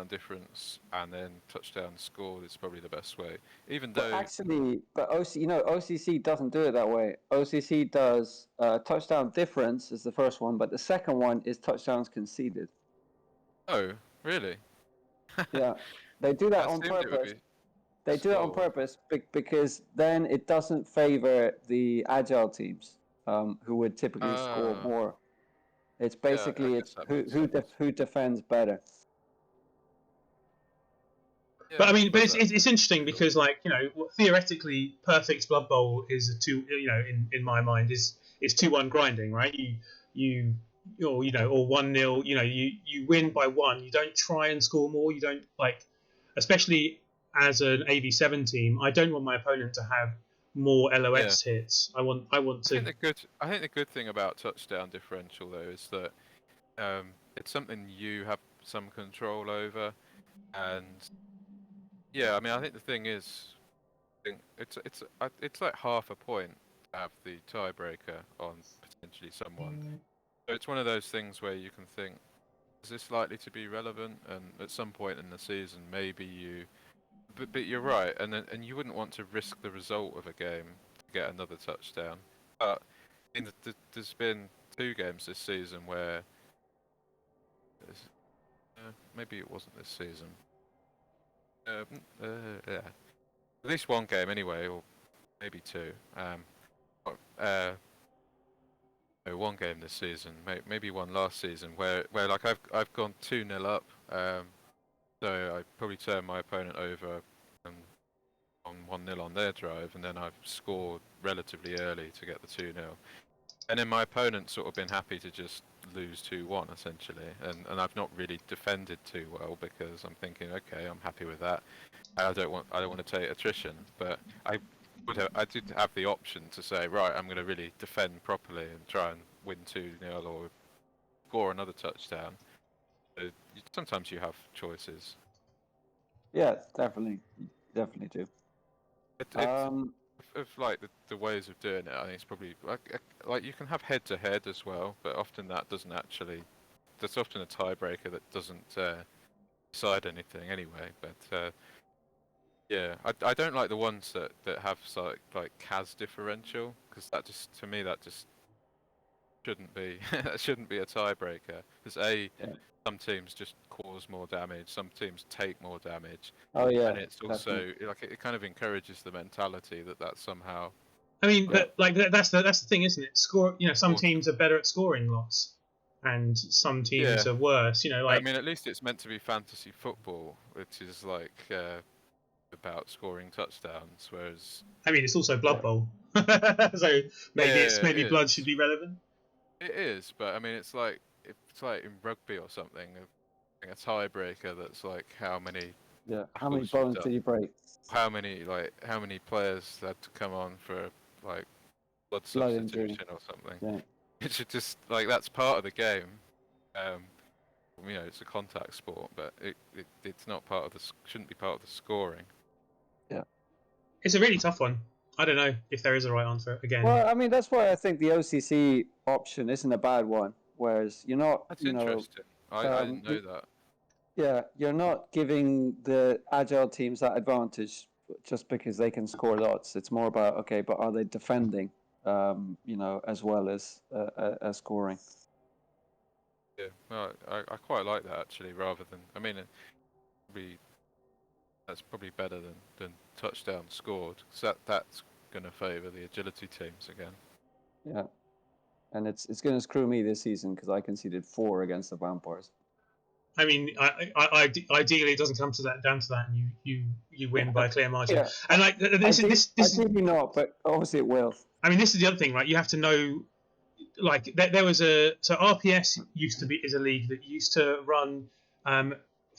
C: difference and then touchdown score is probably the best way. Even though
B: OCC doesn't do it that way. OCC does touchdown difference is the first one, but the second one is touchdowns conceded.
C: Oh, really?
B: Yeah, they do that on purpose. They do it on purpose because then it doesn't favor the agile teams who would typically score more. It's basically who defends better.
A: Yeah, but I mean, but it's interesting because theoretically, perfect Blood Bowl is a two. In my mind, is 2-1 grinding, right? Or 1-0. You win by 1. You don't try and score more. You don't especially as an AV7 team. I don't want my opponent to have more LOS hits. I want to.
C: I think the good thing about touchdown differential though is that it's something you have some control over, and yeah, I mean, I think the thing is, it's like half a point to have the tiebreaker on potentially someone. So it's one of those things where you can think, is this likely to be relevant? And at some point in the season, maybe you. But you're right, and you wouldn't want to risk the result of a game to get another touchdown. But there's been 2 games this season where maybe it wasn't this season. Yeah, at least 1 game anyway, or maybe 2. 1 game this season, maybe 1 last season, where like I've gone 2-0 up, so I probably turned my opponent over on 1-0 on their drive, and then I've scored relatively early to get the 2-0. And then my opponent's sort of been happy to just lose 2-1 essentially, and I've not really defended too well because I'm thinking, okay, I'm happy with that. I don't want to take attrition, but I did have the option to say, right, I'm going to really defend properly and try and win 2-0 or score another touchdown. So sometimes you have choices.
B: Yeah, definitely do.
C: Of like the ways of doing it, I think it's probably like you can have head to head as well, but often that doesn't actually. There's often a tiebreaker that doesn't decide anything anyway. But yeah, I don't like the ones that have like CAS differential, because that just shouldn't be that shouldn't be a tiebreaker. Because some teams just cause more damage, some teams take more damage.
B: Oh yeah,
C: and it's also like it kind of encourages the mentality that somehow.
A: I mean, but that's the thing, isn't it? Some teams are better at scoring lots, and some teams are worse.
C: I mean, at least it's meant to be fantasy football, which is like about scoring touchdowns, whereas I
A: mean, it's also Blood Bowl, so maybe blood should be relevant.
C: It is, but I mean, it's like in rugby or something, a tiebreaker that's like how many
B: bones did you break?
C: How many players had to come on for like blood substitution or something?
B: Yeah.
C: It should just like that's part of the game. It's a contact sport, but it's not shouldn't be part of the scoring.
B: Yeah,
A: it's a really tough one. I don't know if there is a right answer again.
B: Well, I mean, that's why I think the OCC option isn't a bad one. Whereas you're not.
C: That's interesting. I didn't know that.
B: Yeah, you're not giving the agile teams that advantage just because they can score lots. It's more about but are they defending, as well as scoring.
C: Yeah, I quite like that actually. Rather than, I mean, that's probably better than touchdown scored. So that's going to favour the agility teams again.
B: Yeah, and it's going to screw me this season because I conceded 4 against the Vampires.
A: I mean, ideally, it doesn't come to that down to that, and you win by a clear margin.
B: Yeah,
A: and like this is
B: ideally not, but obviously it will.
A: I mean, this is the other thing, right? You have to know, like, there was so RPS used to be is a league that used to run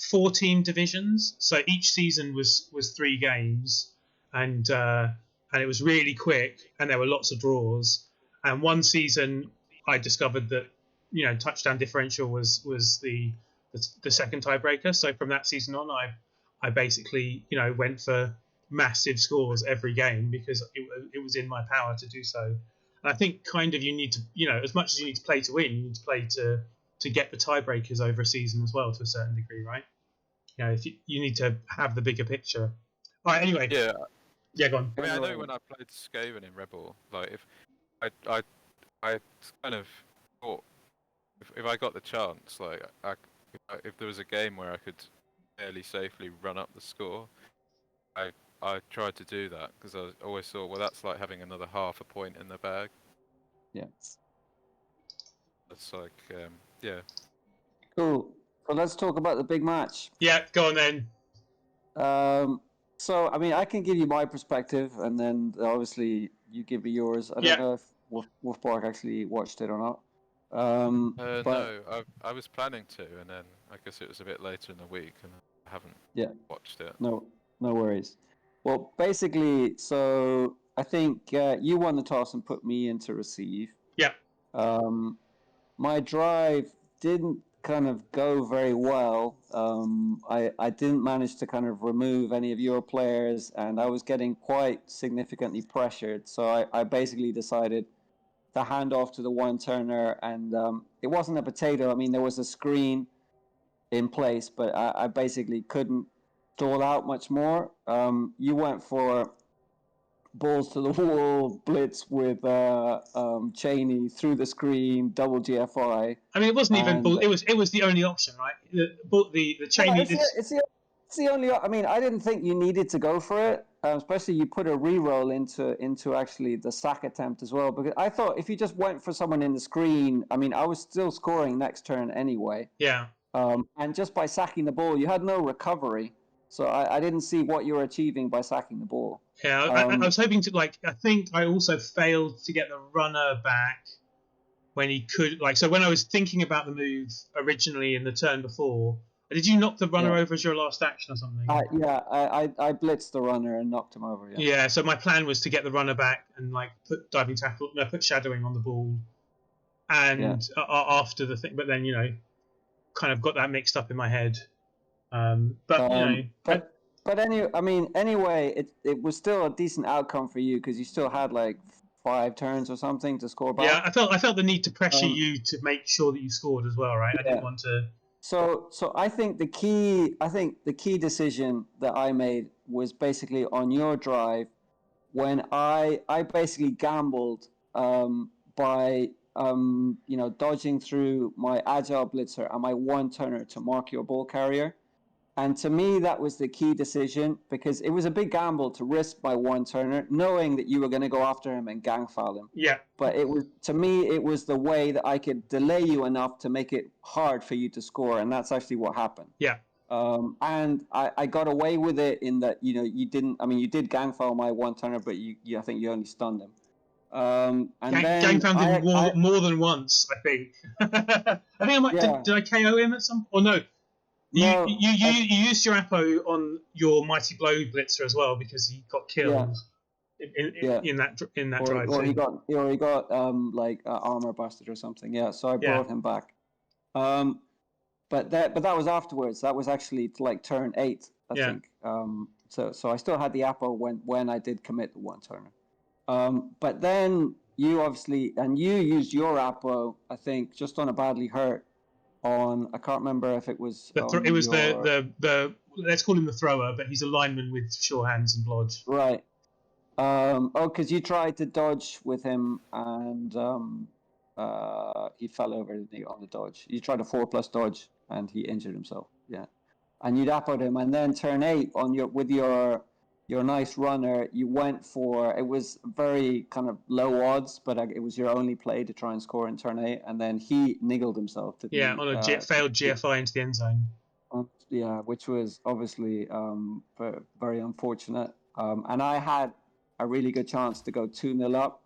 A: 14 divisions. So each season was 3 games, and it was really quick, and there were lots of draws. And one season, I discovered that touchdown differential was the second tiebreaker. So from that season on, I basically went for massive scores every game because it was in my power to do so. And I think kind of you need to as much as you need to play to win, you need to play to get the tiebreakers over a season as well to a certain degree, right? If you need to have the bigger picture. All right. Anyway. Yeah. Go on.
C: I mean, I know when I played Skaven in Rebel, like if I kind of thought if I got the chance, like if there was a game where I could fairly safely run up the score, I tried to do that because I always thought, well, that's like having another half a point in the bag.
B: Yeah.
C: It's like, yeah.
B: Cool. So let's talk about the big match.
A: Yeah, go on then.
B: So, I mean, I can give you my perspective, and then obviously you give me yours. I don't know if Woofbark actually watched it or not. But
C: no, I was planning to, and then I guess it was a bit later in the week, and I haven't watched it.
B: No worries. Well, basically, so I think you won the toss and put me into receive.
A: Yeah.
B: My drive didn't kind of go very well. I didn't manage to kind of remove any of your players, and I was getting quite significantly pressured. So I basically decided to hand off to the one turner, and it wasn't a potato. I mean, there was a screen in place, but I basically couldn't stall out much more. You went for balls to the wall blitz with Cheney through the screen, double GFI.
A: I mean, it wasn't even ball. It was the only option, right? The Cheney.
B: It's the only. I mean, I didn't think you needed to go for it, especially you put a re-roll into actually the sack attempt as well. Because I thought if you just went for someone in the screen, I mean, I was still scoring next turn anyway.
A: Yeah.
B: And just by sacking the ball, you had no recovery. So I didn't see what you were achieving by sacking the ball.
A: Yeah, I was hoping to I think I also failed to get the runner back when he could. So when I was thinking about the move originally in the turn before, did you knock the runner over as your last action or something?
B: I blitzed the runner and knocked him over.
A: Yeah. So my plan was to get the runner back and put diving tackle, put shadowing on the ball, and after the thing. But then kind of got that mixed up in my head.
B: But anyway, it was still a decent outcome for you because you still had 5 turns or something to score back.
A: Yeah, I felt the need to pressure you to make sure that you scored as well, right? I didn't want to.
B: So I think the key decision that I made was basically on your drive when I basically gambled by dodging through my agile blitzer and my one turner to mark your ball carrier. And to me, that was the key decision because it was a big gamble to risk my one turner, knowing that you were going to go after him and gang foul him.
A: Yeah.
B: But it was the way that I could delay you enough to make it hard for you to score, and that's actually what happened.
A: Yeah.
B: And I got away with it in that you didn't. I mean, you did gang foul my one turner, but I think you only stunned him. And
A: gang fouled him more than once, I think. I think I might. Yeah. Did I KO him at some? Or no? You used your Apo on your Mighty Blow blitzer as well because he got killed in that drive.
B: Or he got armor busted or something. Yeah, so I brought him back. But that was afterwards. That was actually turn 8, I think. So I still had the Apo when I did commit the one turner. But then you obviously you used your Apo, I think, just on a badly hurt. I can't remember if it was.
A: It was the let's call him the thrower, but he's a lineman with sure hands and blodge.
B: Right. Because you tried to dodge with him and he fell over on the dodge. You tried a 4+ dodge and he injured himself. Yeah. and you'd appoed him, and then turn 8 on with your nice runner, you went for, it was very kind of low odds, but it was your only play to try and score in turn 8, and then he niggled himself to
A: on a failed GFI into the end zone.
B: Yeah, which was obviously very unfortunate. And I had a really good chance to go 2-0 up,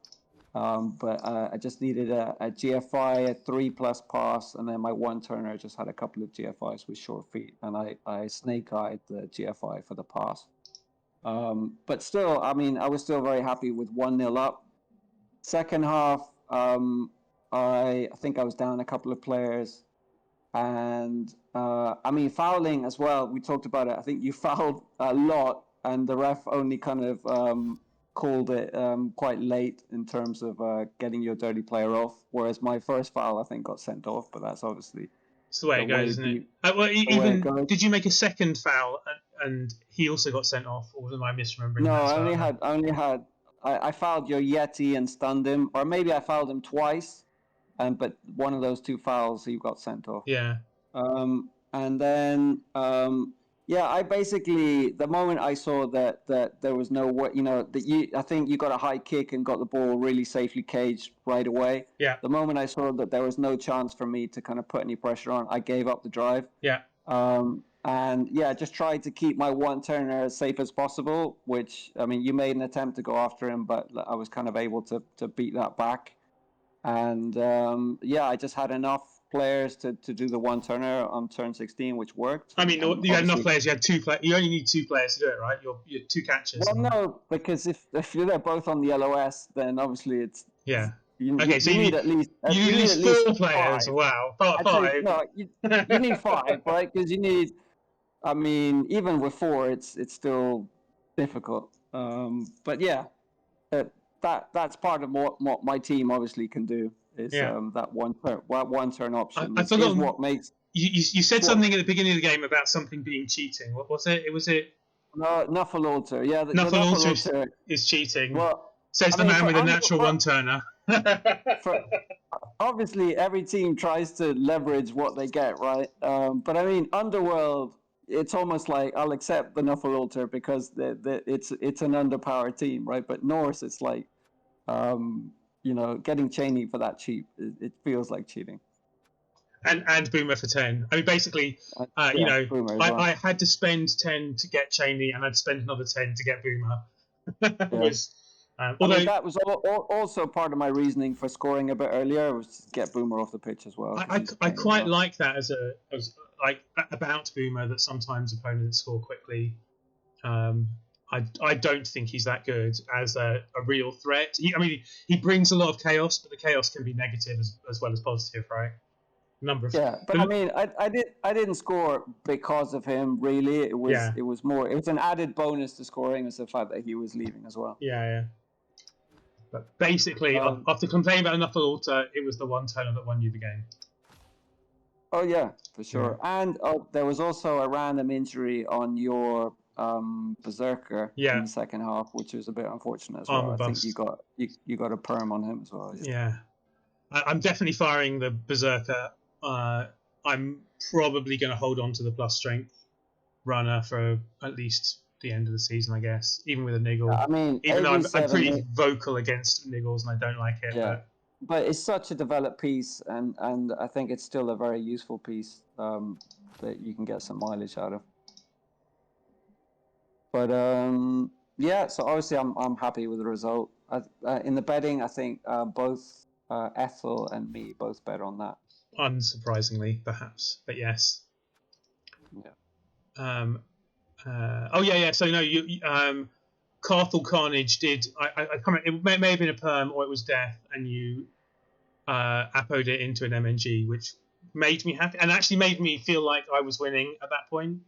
B: but I just needed a GFI, a 3+ pass, and then my one turner just had a couple of GFIs with short feet, and I snake-eyed the GFI for the pass. But still, I mean, I was still very happy with 1-0 up. Second half, I think I was down a couple of players. And, I mean, fouling as well, we talked about it. I think you fouled a lot, and the ref only kind of called it quite late in terms of getting your dirty player off. Whereas my first foul, I think, got sent off, but that's obviously...
A: It's the way it goes, isn't it? Did you make a second foul and he also got sent off, or am I misremembering?
B: No, I fouled your Yeti and stunned him, or maybe I fouled him twice, but one of those 2 fouls he got sent off.
A: Yeah.
B: And then I basically, the moment I saw that there was no way, I think you got a high kick and got the ball really safely caged right away.
A: Yeah.
B: The moment I saw that there was no chance for me to kind of put any pressure on, I gave up the drive.
A: Yeah.
B: And just tried to keep my one turner as safe as possible, which, I mean, you made an attempt to go after him, but I was kind of able to beat that back. And I just had enough players to do the one turner on turn 16, which worked.
A: I mean, you had enough players. You had 2 players. You only need 2 players to do it, right? You're 2 catches.
B: Well, no, because if they're both on the LOS, then obviously it's You need at least
A: 4 players. 5. Wow, 5.
B: No, you need 5, right? Because you need. I mean, even with 4, it's still difficult. But that's part of what my team obviously can do is that one turn option.
A: I forgot
B: what makes.
A: You said something at the beginning of the game about something being cheating. What was it? Was it?
B: No, Nuffle Alter. Yeah, the
A: Nuffle Alter is cheating.
B: Well,
A: says the man with a natural one turner.
B: Obviously, every team tries to leverage what they get, right? But I mean, Underworld, it's almost like I'll accept the Nuffle Alter because it's an underpowered team, right? But Norse, it's like, getting Cheney for that cheap, it feels like cheating.
A: And Boomer for 10. I mean, basically, I had to spend 10 to get Cheney, and I'd spend another 10 to get Boomer.
B: Although that was also part of my reasoning for scoring a bit earlier, was to get Boomer off the pitch as well.
A: I quite like that as about Boomer, that sometimes opponents score quickly. I don't think he's that good as a real threat. He brings a lot of chaos, but the chaos can be negative as well as positive, right?
B: I mean, I didn't score because of him, really. It was an added bonus to scoring, as the fact that he was leaving as well.
A: Yeah. But basically, after complaining about enough Alter, it was the one turner that won you the game.
B: Oh yeah, for sure. Yeah. And there was also a random injury on your Berserker in the second half, which was a bit unfortunate as well. I think you got a perm on him as well.
A: Yeah. I'm definitely firing the Berserker. I'm probably going to hold on to the plus strength runner for at least the end of the season, I guess, even with a niggle.
B: I mean,
A: even though I'm pretty vocal against niggles and I don't like it.
B: Yeah. But it's such a developed piece, and I think it's still a very useful piece that you can get some mileage out of. But so obviously I'm happy with the result. In the betting, I think both Ethel and me both bet on that.
A: Unsurprisingly, perhaps, but yes.
B: Yeah.
A: So no, you Carthel Carnage did. I can't remember, it may have been a perm or it was death, and you appoed it into an MNG, which made me happy and actually made me feel like I was winning at that point.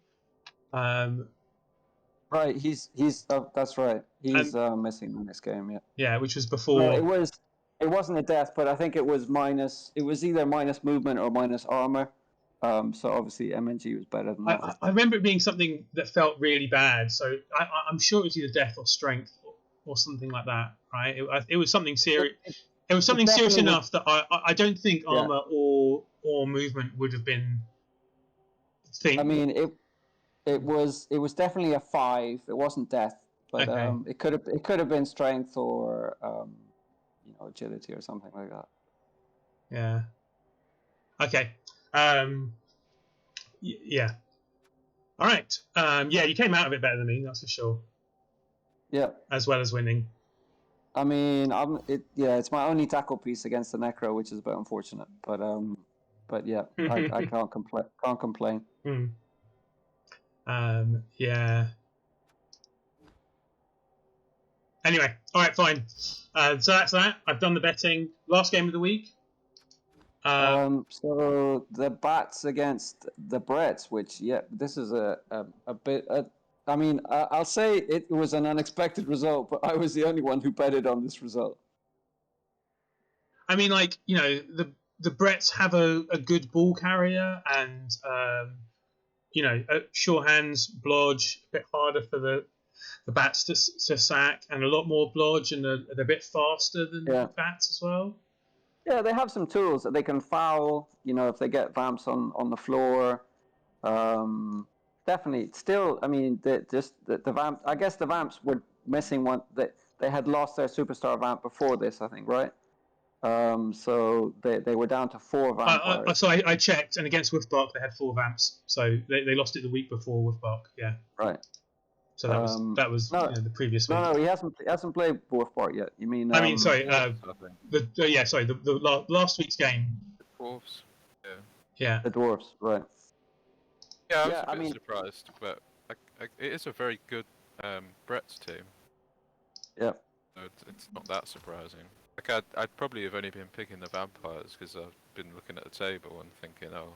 B: Right, he's that's right. He's missing in this game. Yeah.
A: Yeah, which was before.
B: No, it wasn't a death, but I think it was minus. It was either minus movement or minus armor. So obviously MNG was better than that.
A: I remember it being something that felt really bad. So I'm sure it was either death or strength or something like that. Right? It was something serious. It was something serious enough that I don't think armor or movement would have been.
B: I mean, It was definitely a 5. It wasn't death, but
A: Okay.
B: it could have been strength or agility or something like that.
A: Yeah. Okay. Yeah. All right. Yeah, you came out of it better than me, that's for sure.
B: Yeah.
A: As well as winning.
B: I mean, it's my only tackle piece against the Necro, which is a bit unfortunate. But yeah, I can't complain. Can't complain.
A: Yeah. Anyway, all right, fine. So that's that. I've done the betting. Last game of the week.
B: So the Bats against the Brets, which this is a bit. I mean, I'll say it was an unexpected result, but I was the only one who betted on this result.
A: I mean, like, the Brets have a good ball carrier, and sure hands, Blodge, a bit harder for the Bats to sack, and a lot more Blodge, and they're a bit faster than the Bats as well.
B: Yeah, they have some tools that they can foul. If they get Vamps on the floor, definitely. Still, I mean, the Vamps. I guess the Vamps were missing one. That they had lost their superstar Vamp before this, I think, right? So they were down to 4 vampires.
A: So I checked, and against Woofbark they had 4 Vamps. So they lost it the week before Woofbark. Yeah.
B: Right.
A: So that was the previous week.
B: No, he hasn't played Woofbark yet. You mean?
A: I mean, sorry. The last week's game.
C: The Dwarves.
A: Yeah.
B: The Dwarves, right?
C: Yeah, I was a bit surprised, but it is a very good Brett's team.
B: Yeah.
C: So it's not that surprising. Like I'd probably have only been picking the vampires because I've been looking at the table and thinking, oh,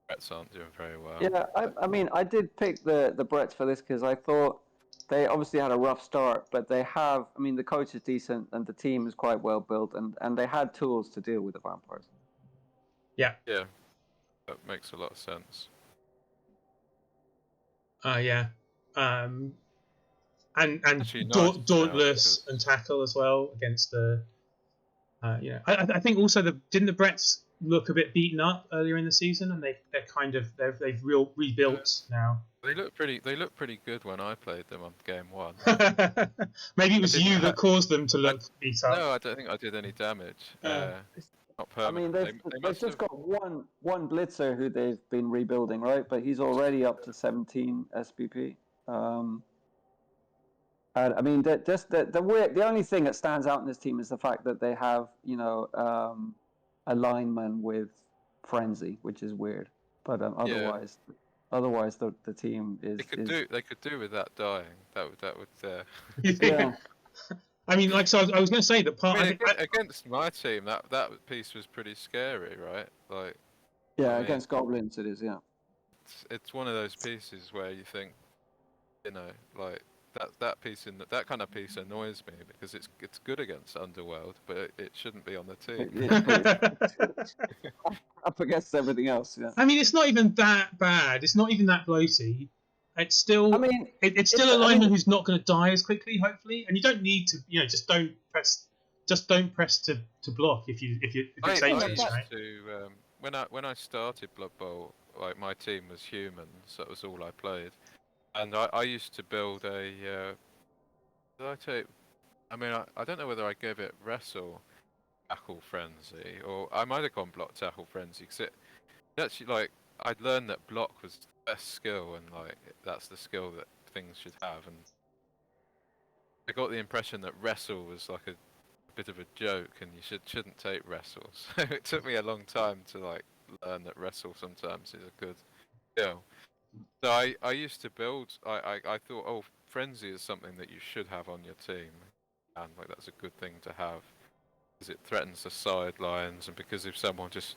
C: Bretts aren't doing very well.
B: Yeah, I mean, I did pick the Bretts for this because I thought they obviously had a rough start, but they have. I mean, the coach is decent and the team is quite well built, and they had tools to deal with the vampires.
A: Yeah.
C: Yeah, that makes a lot of sense.
A: Yeah. And
C: nice
A: Dauntless and Tackle as well against the. I think also didn't the Bretts look a bit beaten up earlier in the season, and they've rebuilt now.
C: They look pretty good when I played them on game 1.
B: Maybe
A: it was you that caused them to look beat up.
C: No, I don't think I did any damage. Not permanent.
B: I mean, they've just got one blitzer who they've been rebuilding, right? But he's already up to 17 SPP. I mean, the only thing that stands out in this team is the fact that they have, a lineman with frenzy, which is weird. But otherwise, the team is.
C: They could do with that dying. That would.
B: Yeah.
A: I mean, like, so I was going to say that
C: against my team, that piece was pretty scary, right? Like.
B: Yeah, against goblins, it is. Yeah.
C: It's one of those pieces where you think, like. That piece that kind of piece annoys me because it's good against Underworld, but it shouldn't be on the team.
B: Up against everything else, yeah.
A: I mean, it's not even that bad. It's not even that bloaty. It's still. I mean, it's still a lineman who's not going to die as quickly, hopefully. And you don't need to, just don't press to block if it's ages, right?
C: When I started Blood Bowl, like my team was humans, so that was all I played. And I used to build a. Did I take? I mean, I don't know whether I gave it Wrestle Tackle Frenzy or I might have gone Block Tackle Frenzy because it actually like I'd learned that block was the best skill and like that's the skill that things should have, and I got the impression that Wrestle was like a bit of a joke and you shouldn't take Wrestle. So it took me a long time to like learn that Wrestle sometimes is a good skill. So I used to build. I thought, oh, frenzy is something that you should have on your team, and like that's a good thing to have because it threatens the sidelines, and because if someone just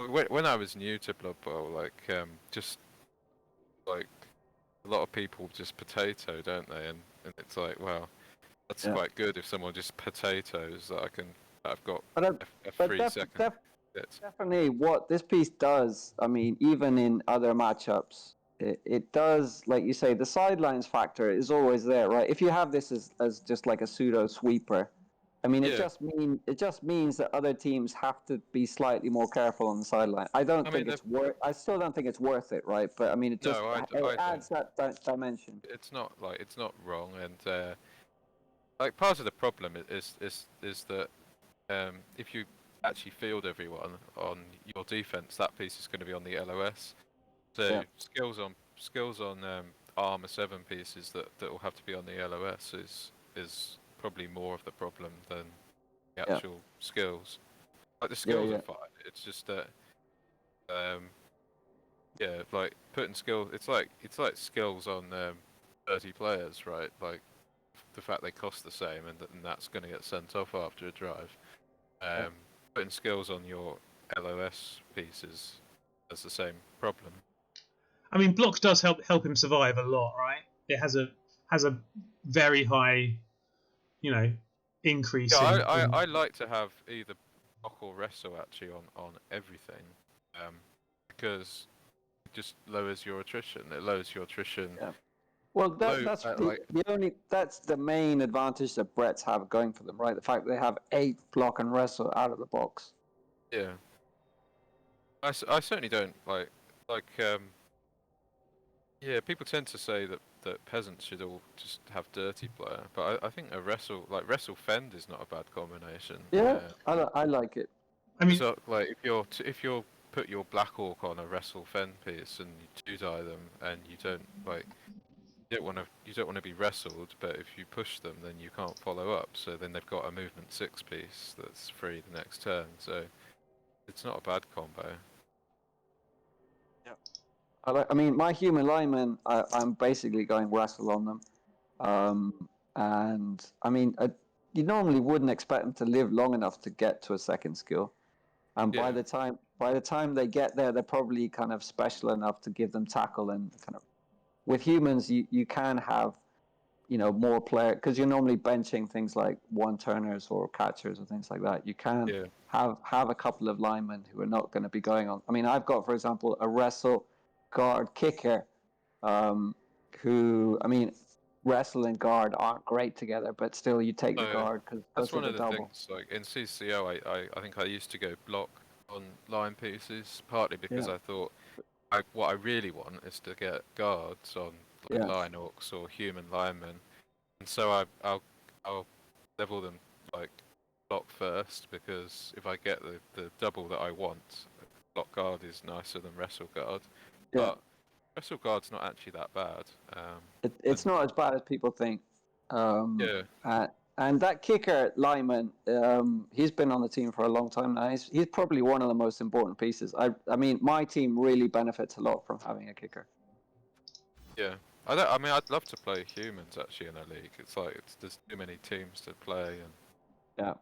C: when I was new to Blood Bowl, like just like a lot of people just potato, don't they? And it's like, well, that's quite good if someone just potatoes that I've got a 3 second.
B: Definitely, what this piece does. I mean, even in other matchups. It does, like you say, the sidelines factor is always there, right? If you have this as just like a pseudo sweeper, I mean, it just means that other teams have to be slightly more careful on the sideline. I still don't think it's worth it, right? But I mean, it adds that dimension.
C: It's not wrong, and like part of the problem is that if you actually field everyone on your defense, that piece is going to be on the LOS. So skills on armor 7 pieces that will have to be on the LOS is probably more of the problem than the actual skills. Like the skills are fine. It's just that like putting skills. It's like skills on 30 players, right? Like the fact they cost the same, and that's going to get sent off after a drive. Putting skills on your LOS pieces has the same problem.
A: I mean, block does help him survive a lot, right? It has a very high, increase.
C: Yeah, I like to have either block or wrestle actually on everything, because it just lowers your attrition. It lowers your attrition.
B: Yeah. Well, that's the main advantage that Brett's have going for them, right? The fact they have 8 block and wrestle out of the box.
C: Yeah. I certainly don't like. Yeah, people tend to say that peasants should all just have dirty player, but I think a wrestle fend is not a bad combination.
B: Yeah, I like it.
A: I mean,
C: so like if you're put your Black Orc on a wrestle fend piece and you 2-die them, and you don't want to be wrestled, but if you push them, then you can't follow up. So then they've got a movement 6 piece that's free the next turn. So it's not a bad combo.
B: Yeah. I mean, my human linemen, I'm basically going wrestle on them, and I mean, you normally wouldn't expect them to live long enough to get to a second skill, and by the time they get there, they're probably kind of special enough to give them tackle and kind of. With humans, you can have, more player because you're normally benching things like one-turners or catchers or things like that. You can have a couple of linemen who are not going to be going on. I mean, I've got, for example, a wrestle guard kicker, who, I mean, wrestle and guard aren't great together, but still you take the guard because
C: that's one of the
B: double.
C: things. Like in CCO, I think I used to go block on line pieces, partly because I thought what I really want is to get guards on line orcs or human linemen, and so I'll level them like block first, because if I get the double that I want, block guard is nicer than wrestle guard. But wrestle guard's not actually that bad.
B: It's not as bad as people think. And that kicker lineman, he's been on the team for a long time now. He's probably one of the most important pieces. I mean, my team really benefits a lot from having a kicker.
C: Yeah, I mean, I'd love to play humans actually in a league. It's like there's too many teams to play, and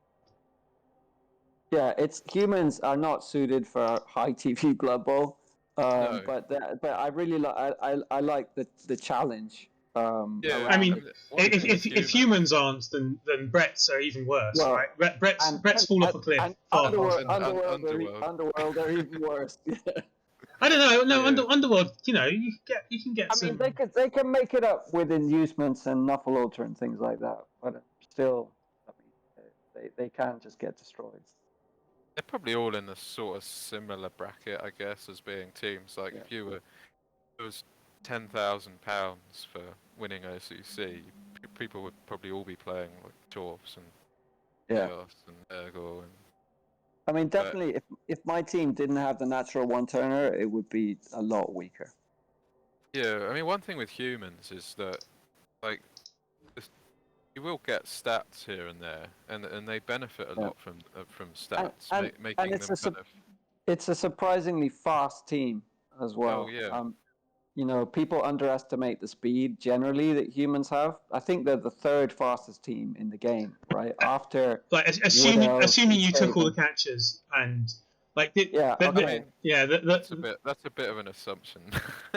B: it's humans are not suited for high TV Blood Bowl.
C: No.
B: But I really I like the challenge.
A: I mean, if humans aren't, then Brett's are even worse, right? Brett's fall off a cliff.
B: Underworld are even worse.
A: I don't know. No, Underworld. You can get.
B: I mean, they can make it up with inducements and knuckle alter and things like that, but still, I mean, they can just get destroyed.
C: They're probably all in a sort of similar bracket, I guess, as being teams. Like if it was £10,000 for winning OCC, people would probably all be playing like Chorps and Chaos and Ergor.
B: I mean, definitely, if my team didn't have the natural one-turner, it would be a lot weaker.
C: Yeah, I mean, one thing with humans is that, like, you will get stats here and there, and they benefit a lot from stats, making them
B: It's a surprisingly fast team as well.
C: Oh yeah.
B: People underestimate the speed generally that humans have. I think they're the 3rd fastest team in the game, right? After
A: assuming you took all the catches and like
B: that's
C: a bit of an assumption.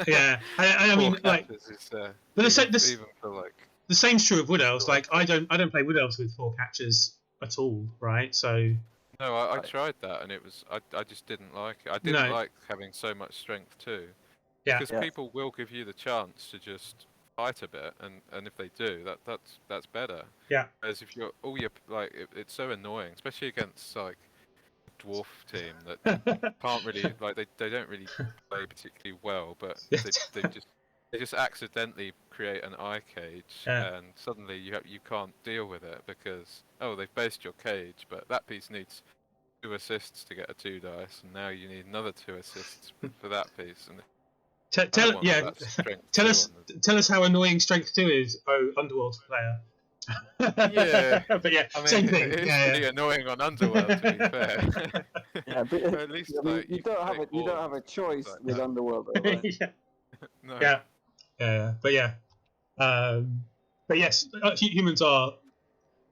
A: Yeah, I mean like, the same's true of Wood Elves. Like I don't play Wood Elves with 4 catches at all, right? So
C: no, I tried that and it was I just didn't like it. I didn't like having so much strength too. Yeah. Because people will give you the chance to just fight a bit, and if they do, that's better.
A: Yeah.
C: Whereas if you're it's so annoying, especially against like a dwarf team that can't really they don't really play particularly well, but they just accidentally create an eye cage,
A: Yeah.
C: and suddenly you can't deal with it because they've based your cage, but that piece needs 2 assists to get a 2 dice, and now you need another 2 assists for that piece, and
A: Tell tell us how annoying Strength 2 is, Underworld player.
C: Yeah,
A: but yeah,
C: I mean,
A: same thing.
C: it is pretty annoying on Underworld, to be fair.
B: Yeah, but
C: at least
B: I mean, you don't have a choice with Underworld, though, right?
A: Yeah.
C: No.
A: Yeah. But yes, humans are.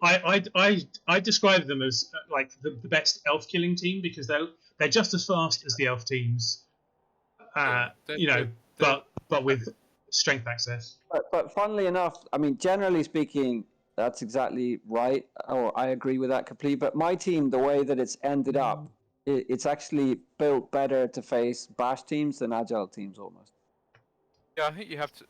A: I describe them as like the best elf killing team because they're just as fast as the elf teams. But with strength access.
B: But funnily enough, I mean, generally speaking, that's exactly right. Or I agree with that completely. But my team, the way that it's ended up, it's actually built better to face bash teams than agile teams almost.
C: Yeah, I think you have to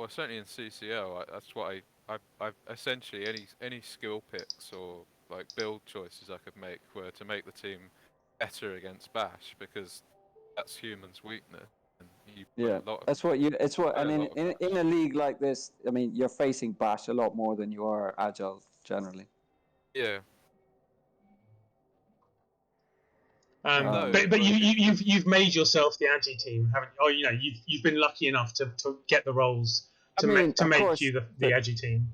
C: certainly in CCL, that's what I essentially any skill picks or like build choices I could make were to make the team better against bash because that's humans' weakness. And
B: in a league like this, I mean, you're facing bash a lot more than you are agile generally.
C: Yeah.
A: But you've made yourself the anti team, haven't you? Or you've been lucky enough to get the roles to make you the edgy team.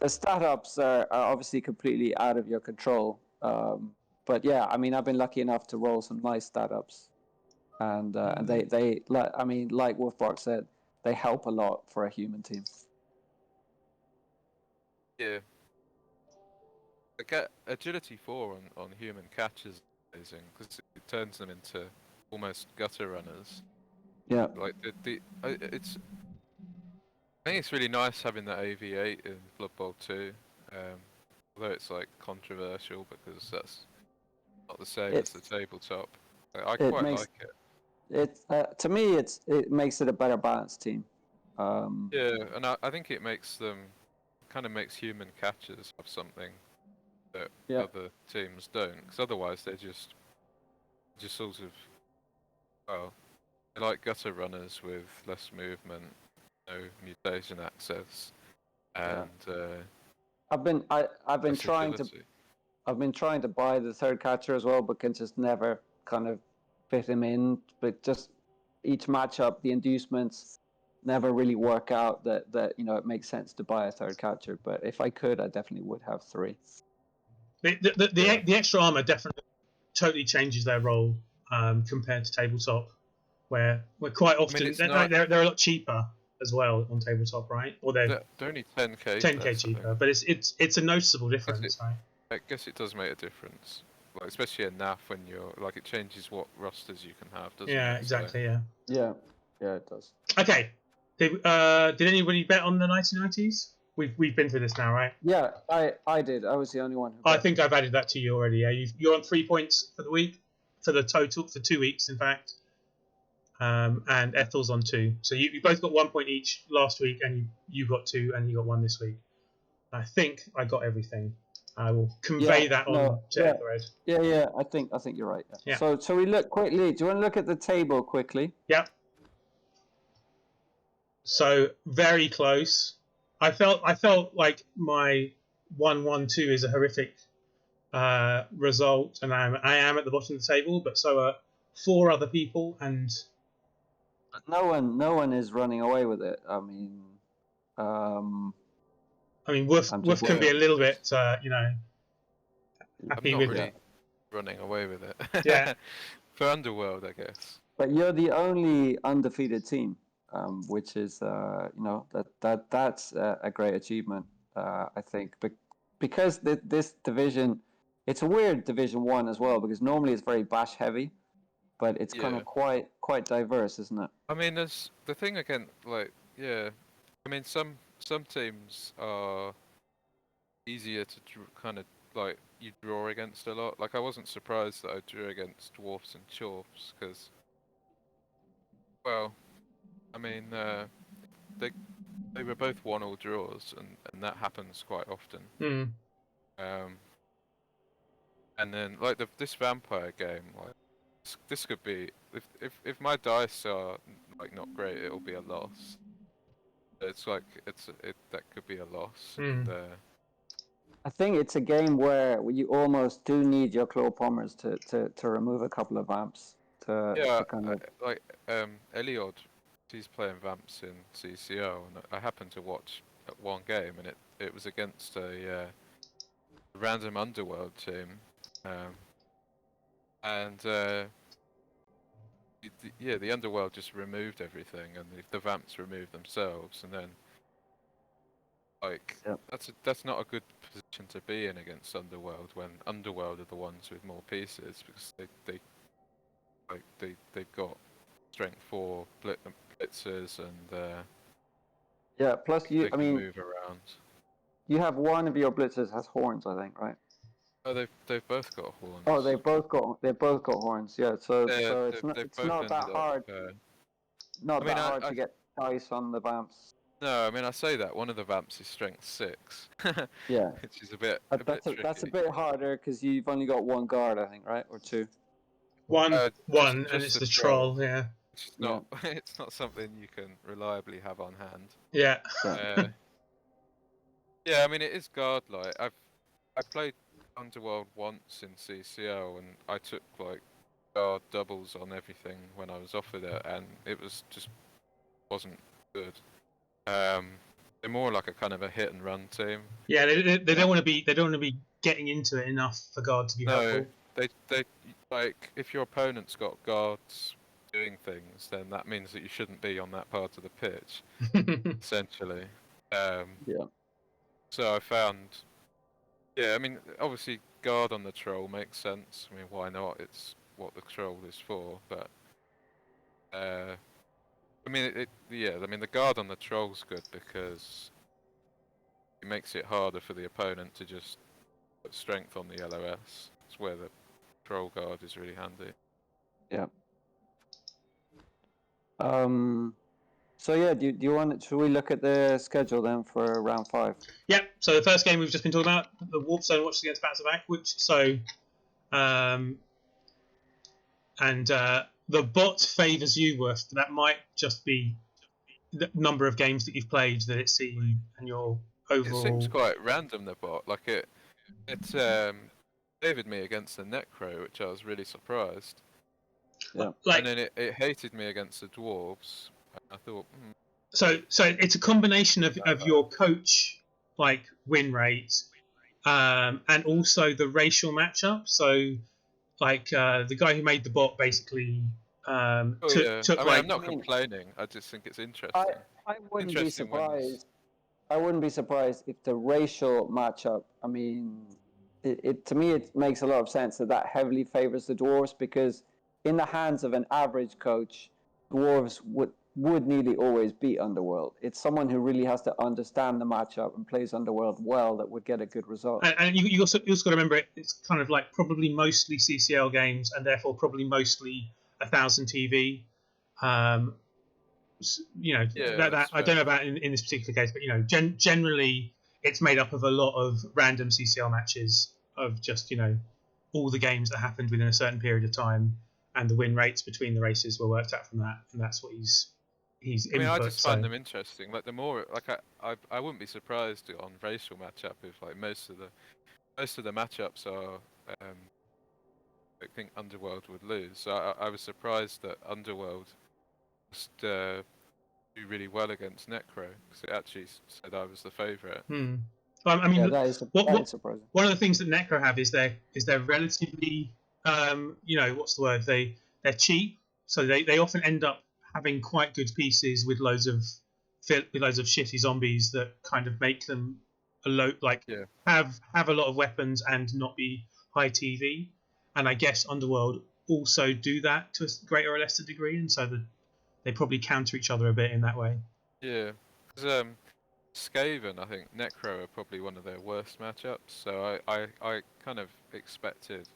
B: The stat ups are obviously completely out of your control. But yeah, I mean, I've been lucky enough to roll some nice stat ups, and they like Woofbark said, they help a lot for a human team.
C: Yeah. Get agility 4 on human catches amazing because it turns them into almost gutter runners.
B: Yeah.
C: Like I think it's really nice having that AV8 in Blood Bowl 2. Although it's like controversial because that's not the same as the tabletop. I quite like it.
B: To me, it makes it a better balanced team.
C: Yeah, and I think it makes makes human catchers have something that other teams don't, because otherwise they're just sort of they're like gutter runners with less movement, no mutation access, and
B: I've been trying to buy the third catcher as well, but can just never kind of fit him in. But just each matchup, the inducements never really work out that it makes sense to buy a third catcher. But if I could, I definitely would have 3.
A: The extra armor definitely totally changes their role compared to tabletop, where quite often they're a lot cheaper as well on tabletop, right? Or they're
C: only 10k.
A: 10k cheaper, but it's a noticeable difference, right?
C: I guess it does make a difference, like especially in NAF when you're like it changes what rosters you can have, doesn't it?
A: Yeah, exactly. So.
B: Yeah, it does.
A: Okay. Did anybody bet on the 1990s? We've been through this now, right?
B: Yeah, I did. I was the only one.
A: I think I've added that to you already. Yeah, you're on 3 points for the week, for the total for 2 weeks, in fact. And Ethel's on 2. So you both got 1 point each last week, and you got 2, and you got 1 this week. I think I got everything. I will convey that on to Ethelred.
B: Yeah. I think you're right. Yeah. So we look quickly. Do you want to look at the table quickly?
A: Yeah. So very close. I felt like my 1-1-2 is a horrific result, and I am at the bottom of the table, but so are 4 other people, and
B: no one is running away with it. I mean,
A: Woof can be a little bit, happy
C: I'm not
A: with
C: really
A: it.
C: Running away with it.
A: Yeah.
C: For Underworld, I guess.
B: But you're the only undefeated team, which is that's a great achievement, I think. But because this division, it's a weird Division 1 as well, because normally it's very bash heavy, but it's kind of quite diverse, isn't it?
C: I mean, there's the thing again, I mean, some teams are easier to kind of like you draw against a lot. Like I wasn't surprised that I drew against dwarfs and chorfs because, well, I mean, they were both 1-1 draws, and that happens quite often. And then like this vampire game, like this could be if my dice are like not great, it'll be a loss. It's like that could be a loss. And,
B: I think it's a game where you almost do need your claw pommers to remove a couple of vamps to kind of
C: like Eliod, he's playing vamps in CCO, and I happened to watch one game, and it was against a random underworld team, and the underworld just removed everything, and the vamps removed themselves, and then like that's not a good position to be in against underworld when underworld are the ones with more pieces, because they've got strength 4 blitzers, and
B: plus
C: they can move around.
B: You have one of your blitzers has horns, I think, right?
C: Oh, they've both got horns.
B: Oh, they both got horns. Yeah, so it's not that hard. Not that hard to get dice on the vamps.
C: No, I mean I say that one of the vamps is strength 6.
B: Yeah,
C: which is a bit tricky.
B: That's a bit harder because you've only got one guard, I think, right, or 2.
A: One, and it's the troll. Yeah.
C: It's not. It's not something you can reliably have on hand.
A: Yeah.
C: Yeah, I mean it is guard like. I played Underworld once in CCO, and I took like guard doubles on everything when I was offered it, and it was just wasn't good. They're more like a kind of a hit and run team.
A: Yeah, they don't want to be getting into it enough for guard to be helpful.
C: They like if your opponent's got guards doing things, then that means that you shouldn't be on that part of the pitch, essentially. So I found, I mean, obviously guard on the troll makes sense. I mean, why not? It's what the troll is for. But I mean, I mean, the guard on the troll's good because it makes it harder for the opponent to just put strength on the LOS. It's where the troll guard is really handy.
B: Yeah. So yeah, do you want? Should we look at the schedule then for round 5?
A: Yep. So the first game we've just been talking about, the Warp Zone watches against Back to Back, the bot favours you, Woof. That might just be the number of games that you've played that it's seen and your overall.
C: It seems quite random, the bot. Like it favored me against the Necro, which I was really surprised.
B: Yeah.
C: And then it hated me against the Dwarves. I thought.
A: So it's a combination of your coach like win rate, and also the racial matchup. So like the guy who made the bot basically took.
C: I mean, I'm not complaining. I just think it's interesting.
B: I wouldn't be surprised. I wouldn't be surprised if the racial matchup. I mean, to me it makes a lot of sense that heavily favors the Dwarves, because in the hands of an average coach, Dwarves would nearly always beat Underworld. It's someone who really has to understand the matchup and plays Underworld well that would get a good result.
A: And you also got to remember it's kind of like probably mostly CCL games, and therefore probably mostly 1000 TV. That I don't know about in this particular case, but generally it's made up of a lot of random CCL matches of just all the games that happened within a certain period of time, and the win rates between the races were worked out from that, and that's what he's
C: I mean, I just find them interesting. Like the more, like I wouldn't be surprised on racial matchup if like most of the matchups are, I think Underworld would lose. So I was surprised that Underworld just do really well against Necro, because it actually said I was the favourite.
A: I mean,
B: that is surprising.
A: One of the things that Necro have is they're relatively, what's the word? They're cheap, so they often end up having quite good pieces with loads of shitty zombies that kind of make them have a lot of weapons and not be high TV. And I guess Underworld also do that to a greater or lesser degree, and so they probably counter each other a bit in that way.
C: Yeah, because Skaven, I think Necro are probably one of their worst matchups. So I kind of expected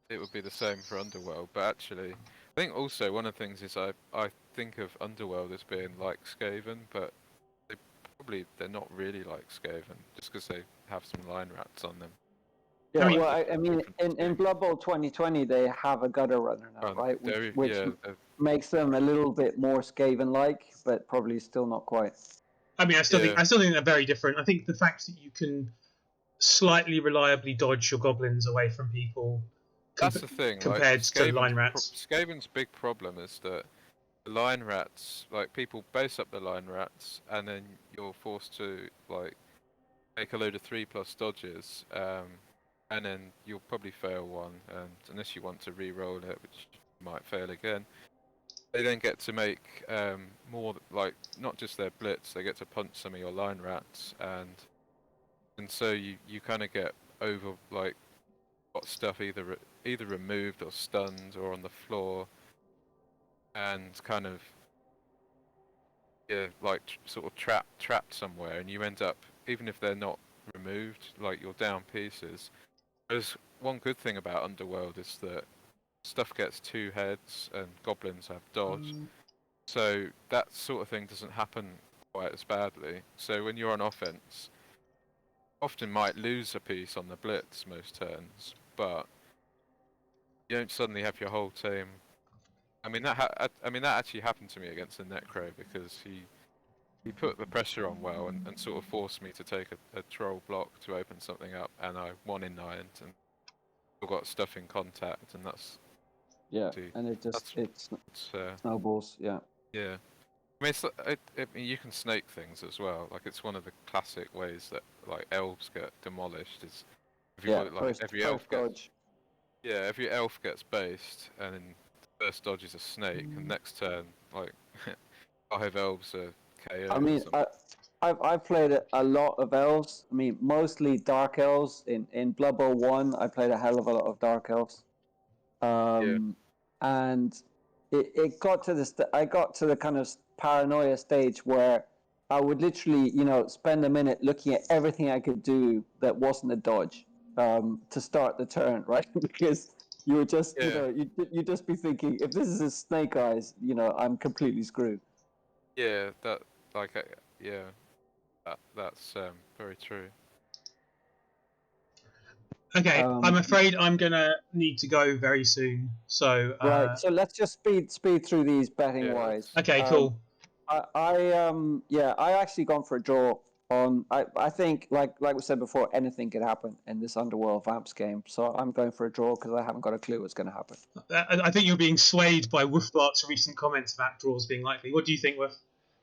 C: it would be the same for Underworld, but actually, I think also one of the things is I think of Underworld as being like Skaven, but probably they're not really like Skaven, just because they have some line rats on them.
B: Yeah,
A: I mean,
B: I mean, in Blood Bowl 2020, they have a gutter runner now, right? Which makes them a little bit more Skaven-like, but probably still not quite.
A: I mean, I still think they're very different. I think the fact that you can slightly reliably dodge your goblins away from people.
C: That's the thing.
A: Compared
C: like,
A: to line rats.
C: Skaven's big problem is that the line rats, like people base up the line rats, and then you're forced to like make a load of 3+ dodges, and then you'll probably fail one, and unless you want to re-roll it, which you might fail again. They then get to make more, like, not just their blitz, they get to punch some of your line rats, and so you kind of get over, like, got stuff either removed or stunned or on the floor, and kind of, yeah, like, sort of trapped somewhere, and you end up, even if they're not removed, like, you're down pieces. There's one good thing about Underworld is that stuff gets 2 heads and goblins have dodge, so that sort of thing doesn't happen quite as badly. So when you're on offense, often might lose a piece on the blitz most turns, but you don't suddenly have your whole team. I mean that actually happened to me against the Necro, because he put the pressure on well and sort of forced me to take a troll block to open something up, and I won in 9 and got stuff in contact, and that's
B: and it snowballs. Yeah.
C: I mean, you can snake things as well. Like, it's one of the classic ways that like elves get demolished. Is if you every elf gets based, and then the first dodge is a snake, and next turn like 5 elves are KO.
B: I mean, I've played a lot of elves. I mean, mostly dark elves. In Blood Bowl 1, I played a hell of a lot of dark elves. And it got to I got to the kind of paranoia stage where I would literally, spend a minute looking at everything I could do that wasn't a dodge to start the turn, right? Because you would just, you just be thinking, if this is a snake eyes, I'm completely screwed.
C: Yeah, that's very true.
A: Okay, I'm afraid I'm gonna need to go very soon. So
B: right, so let's just speed through these betting wise.
A: Okay, cool.
B: I actually gone for a draw on. I think like we said before, anything could happen in this Underworld Vamps game. So I'm going for a draw because I haven't got a clue what's going to happen.
A: I think you're being swayed by Woofbark's recent comments about draws being likely. What do you think, Woof?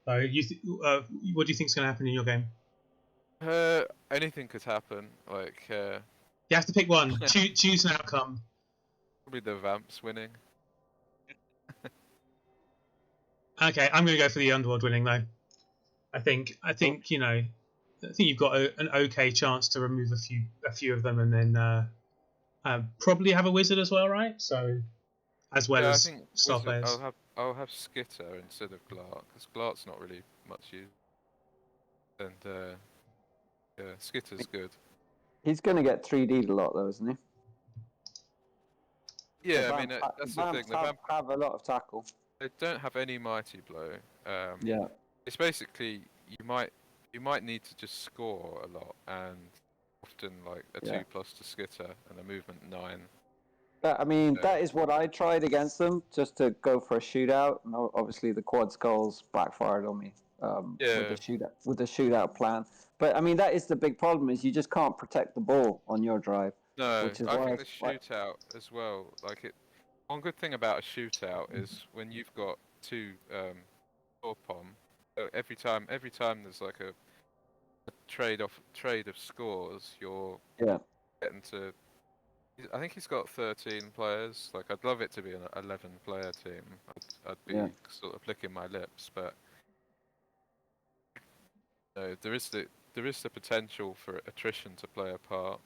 A: What do you think is going to happen in your game?
C: Anything could happen. Like
A: you have to pick one. Choose an outcome.
C: Probably the Vamps winning.
A: Okay, I'm going to go for the Underworld winning though. I think you've got an okay chance to remove a few of them, and then probably have a wizard as well, right? So, as well as star players.
C: I'll have Skitter instead of Glart, because Glart's not really much use. And Skitter's good.
B: He's going to get 3D'd a lot though, isn't he?
C: Yeah, I mean that's the thing.
B: The Vamps have a lot of tackle.
C: They don't have any mighty blow. It's basically you might need to just score a lot, and often like a 2+ to Skitter and a movement 9.
B: I mean, that is what I tried against them, just to go for a shootout. And obviously, the quad skulls backfired on me with the shootout plan. But I mean, that is the big problem: is you just can't protect the ball on your drive.
C: No, I think the shootout as well. Like one good thing about a shootout is when you've got 2 pom. Every time there's like a trade of scores, you're getting to. I think he's got 13 players. Like, I'd love it to be an 11-player team. I'd be sort of licking my lips, but there is the potential for attrition to play a part.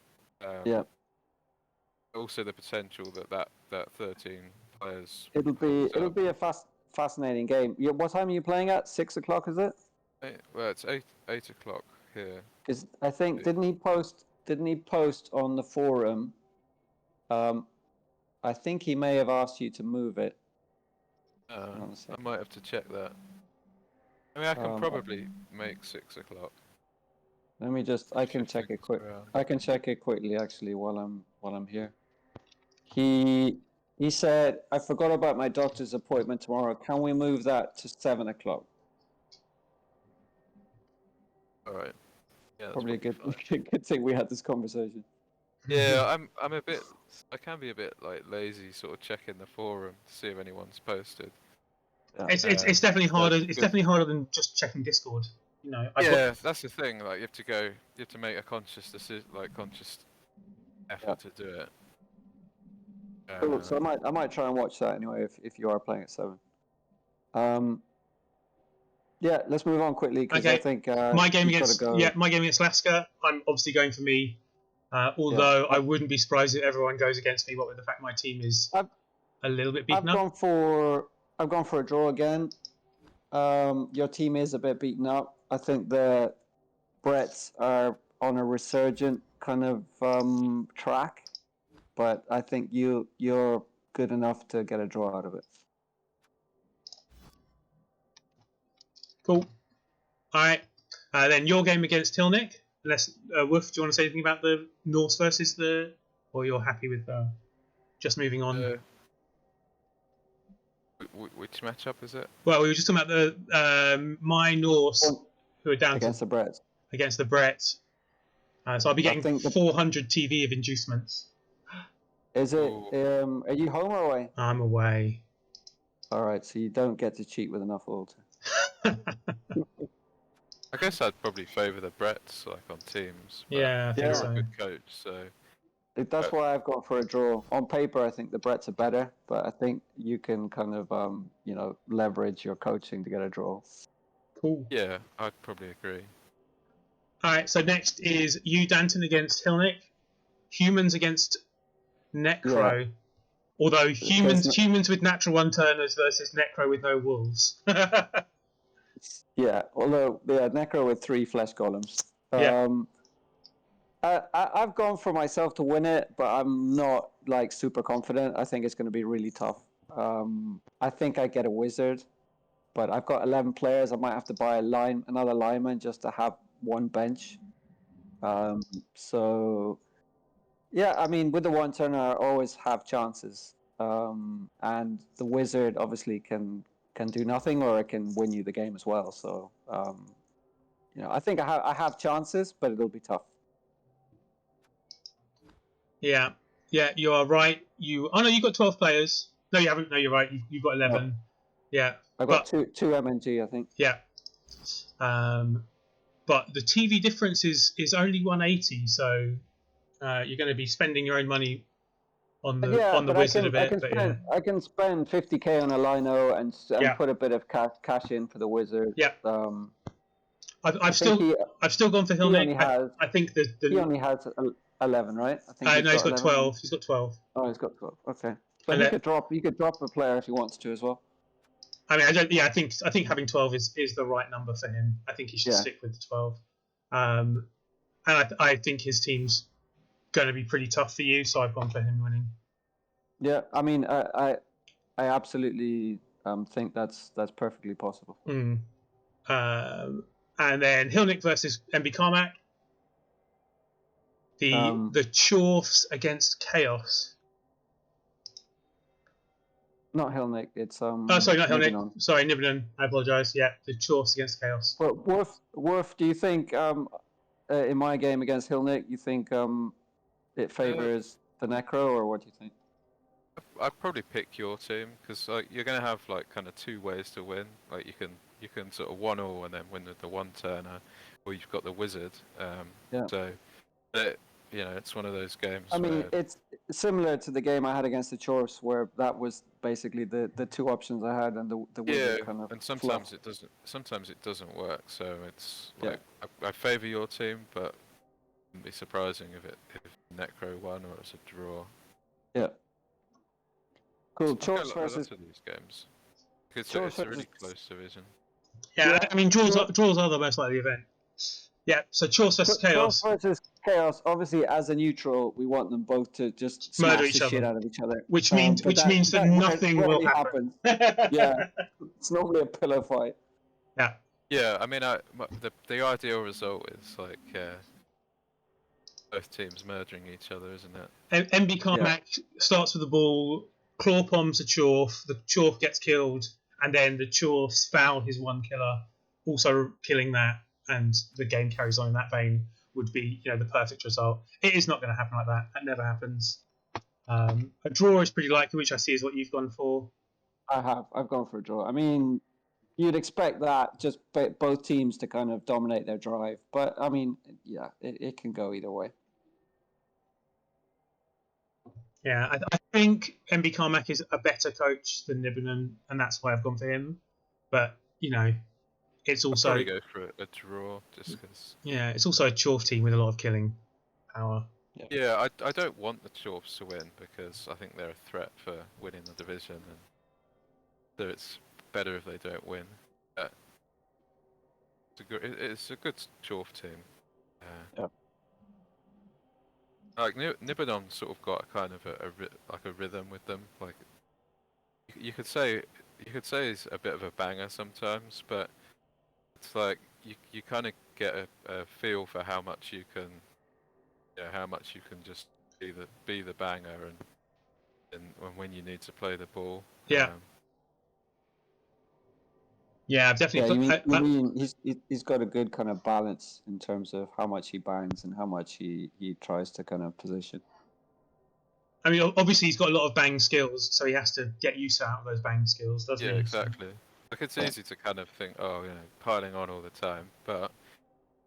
C: Also, the potential that 13 players.
B: It'll be a fascinating game. What time are you playing at? 6 o'clock, is it?
C: Well, it's 8 o'clock here.
B: Because I think didn't he post on the forum? I think he may have asked you to move it.
C: I might have to check that. I mean, I can probably make 6 o'clock.
B: Let me just. I can check it quick. I can check it quickly actually while I'm here. He said, I forgot about my doctor's appointment tomorrow. Can we move that to 7 o'clock?
C: All right. Yeah, that's
B: Probably a good
C: fine.
B: good thing we had this conversation.
C: Yeah, I'm a bit. I can be a bit like lazy, sort of checking the forum to see if anyone's posted.
B: Yeah.
A: It's definitely harder. It's definitely harder than just checking Discord. You know.
C: That's the thing. Like you have to make a conscious decision, like conscious effort to do it.
B: Cool. So I might try and watch that anyway if you are playing at 7. Yeah, let's move on quickly because I think
A: my game against
B: go.
A: my game against Lasker, I'm obviously going for me. Although I wouldn't be surprised if everyone goes against me, what with the fact my team is a little bit beaten up.
B: I've gone for a draw again. Your team is a bit beaten up. I think the Bretts are on a resurgent kind of track, but I think you're good enough to get a draw out of it.
A: Cool. All right. Then your game against Tilnick. Unless Woof, do you want to say anything about the Norse versus or you're happy with just moving on?
C: Which matchup is it?
A: Well, we were just talking about the my Norse who are down
B: against the Bretts.
A: Against the Bretts. So I'll be getting 400 TV of inducements.
B: Is it? Are you home or away?
A: I'm away.
B: All right, so you don't get to cheat with enough altar.
C: I guess I'd probably favour the Bretts like on teams.
A: Yeah, I think so.
C: A good coach, so.
B: That's why I've gone for a draw. On paper, I think the Bretts are better, but I think you can kind of leverage your coaching to get a draw.
A: Cool.
C: Yeah, I'd probably agree.
A: All right, so next is you, Danton, against Hilnick. Humans against Necro. Yeah. Although humans with natural one-turners versus Necro with no wolves.
B: Yeah, Necro with 3 flesh golems. I've gone for myself to win it, but I'm not like super confident. I think it's going to be really tough. I think I get a wizard, but I've got 11 players. I might have to buy another lineman just to have one bench. So, yeah, I mean, with the one turner, I always have chances. And the wizard obviously can do nothing, or it can win you the game as well. So, I think I have chances, but it'll be tough.
A: Yeah, you are right. You got 12 players. No, you haven't. No, you're right. You've got 11. No. Yeah,
B: I got two MNG, I think.
A: Yeah. But the TV difference is only 180, so you're going to be spending your own money on the wizard a bit.
B: I can spend 50k on a lino and put a bit of cash in for the wizard.
A: Yeah. I've still gone for Hilnick. I think
B: he only has 11, right? I think
A: he's got 12. He's got 12.
B: Oh, he's got 12. Okay. But he could drop a player if he wants to as well.
A: I mean, I think having 12 is the right number for him. I think he should stick with the 12. And I think his team's going to be pretty tough for you, so I've gone for him winning.
B: Yeah, I mean, I absolutely think that's perfectly possible.
A: And then Hilnick versus MB Carmack. The Chorfs against Chaos.
B: Not Hilnick, it's
A: sorry, not Hilnick. Sorry, Nibenon. I apologise. Yeah, the Chorfs against Chaos.
B: But Worf, do you think in my game against Hilnick, you think it favours the Necro, or what do you think?
C: I'd probably pick your team because you're going to have kind of 2 ways to win. Like you can sort of 1-1 and then win with the one turner, or you've got the wizard. So. It's one of those games.
B: I mean, it's similar to the game I had against the Chorfs, where that was basically the 2 options I had, and the wizard kind of.
C: And sometimes it doesn't. Sometimes it doesn't work. So it's I favour your team, but it wouldn't be surprising if Necro won or it's a draw.
B: Yeah. Cool. Chorfs versus
C: these games. It's a really close division.
A: Yeah, I mean draws are the most likely event. Yeah, so Chorfs versus Chaos.
B: Chorfs versus Chaos. Obviously, as a neutral, we want them both to just smash the shit out of each other.
A: Which means that nothing will happen.
B: Yeah, it's normally a pillow fight.
A: Yeah.
C: Yeah, I mean, the ideal result is like both teams merging each other, isn't it?
A: MB Carmack starts with the ball, claw poms a Chorf, the Chorf gets killed, and then the Chorfs foul his one killer, also killing that, and the game carries on in that vein. Would be the perfect result. It is not going to happen like that. That never happens. A draw is pretty likely, which I see is what you've gone for.
B: I've gone for a draw. I mean, you'd expect that just both teams to kind of dominate their drive, but I mean, yeah, it can go either way.
A: Yeah, I think MB Carmack is a better coach than Nibbinen, and that's why I've gone for him. But it's also
C: I'll probably go for a draw just because.
A: Yeah, it's also a Chorf team with a lot of killing power.
C: Yeah, I don't want the Chorfs to win because I think they're a threat for winning the division, and so it's better if they don't win. It's a good Chorf team. Like Nibbidon sort of got a kind of a rhythm with them. Like you could say he's a bit of a banger sometimes, but it's like you kind of get a feel for how much you can just be the banger and when you need to play the ball.
A: Yeah. Yeah, I've definitely.
B: You mean he's got a good kind of balance in terms of how much he bangs and how much he tries to kind of position.
A: I mean, obviously he's got a lot of bang skills, so he has to get use out of those bang skills, doesn't he?
C: Yeah, exactly. Like it's easy to kind of think, piling on all the time, but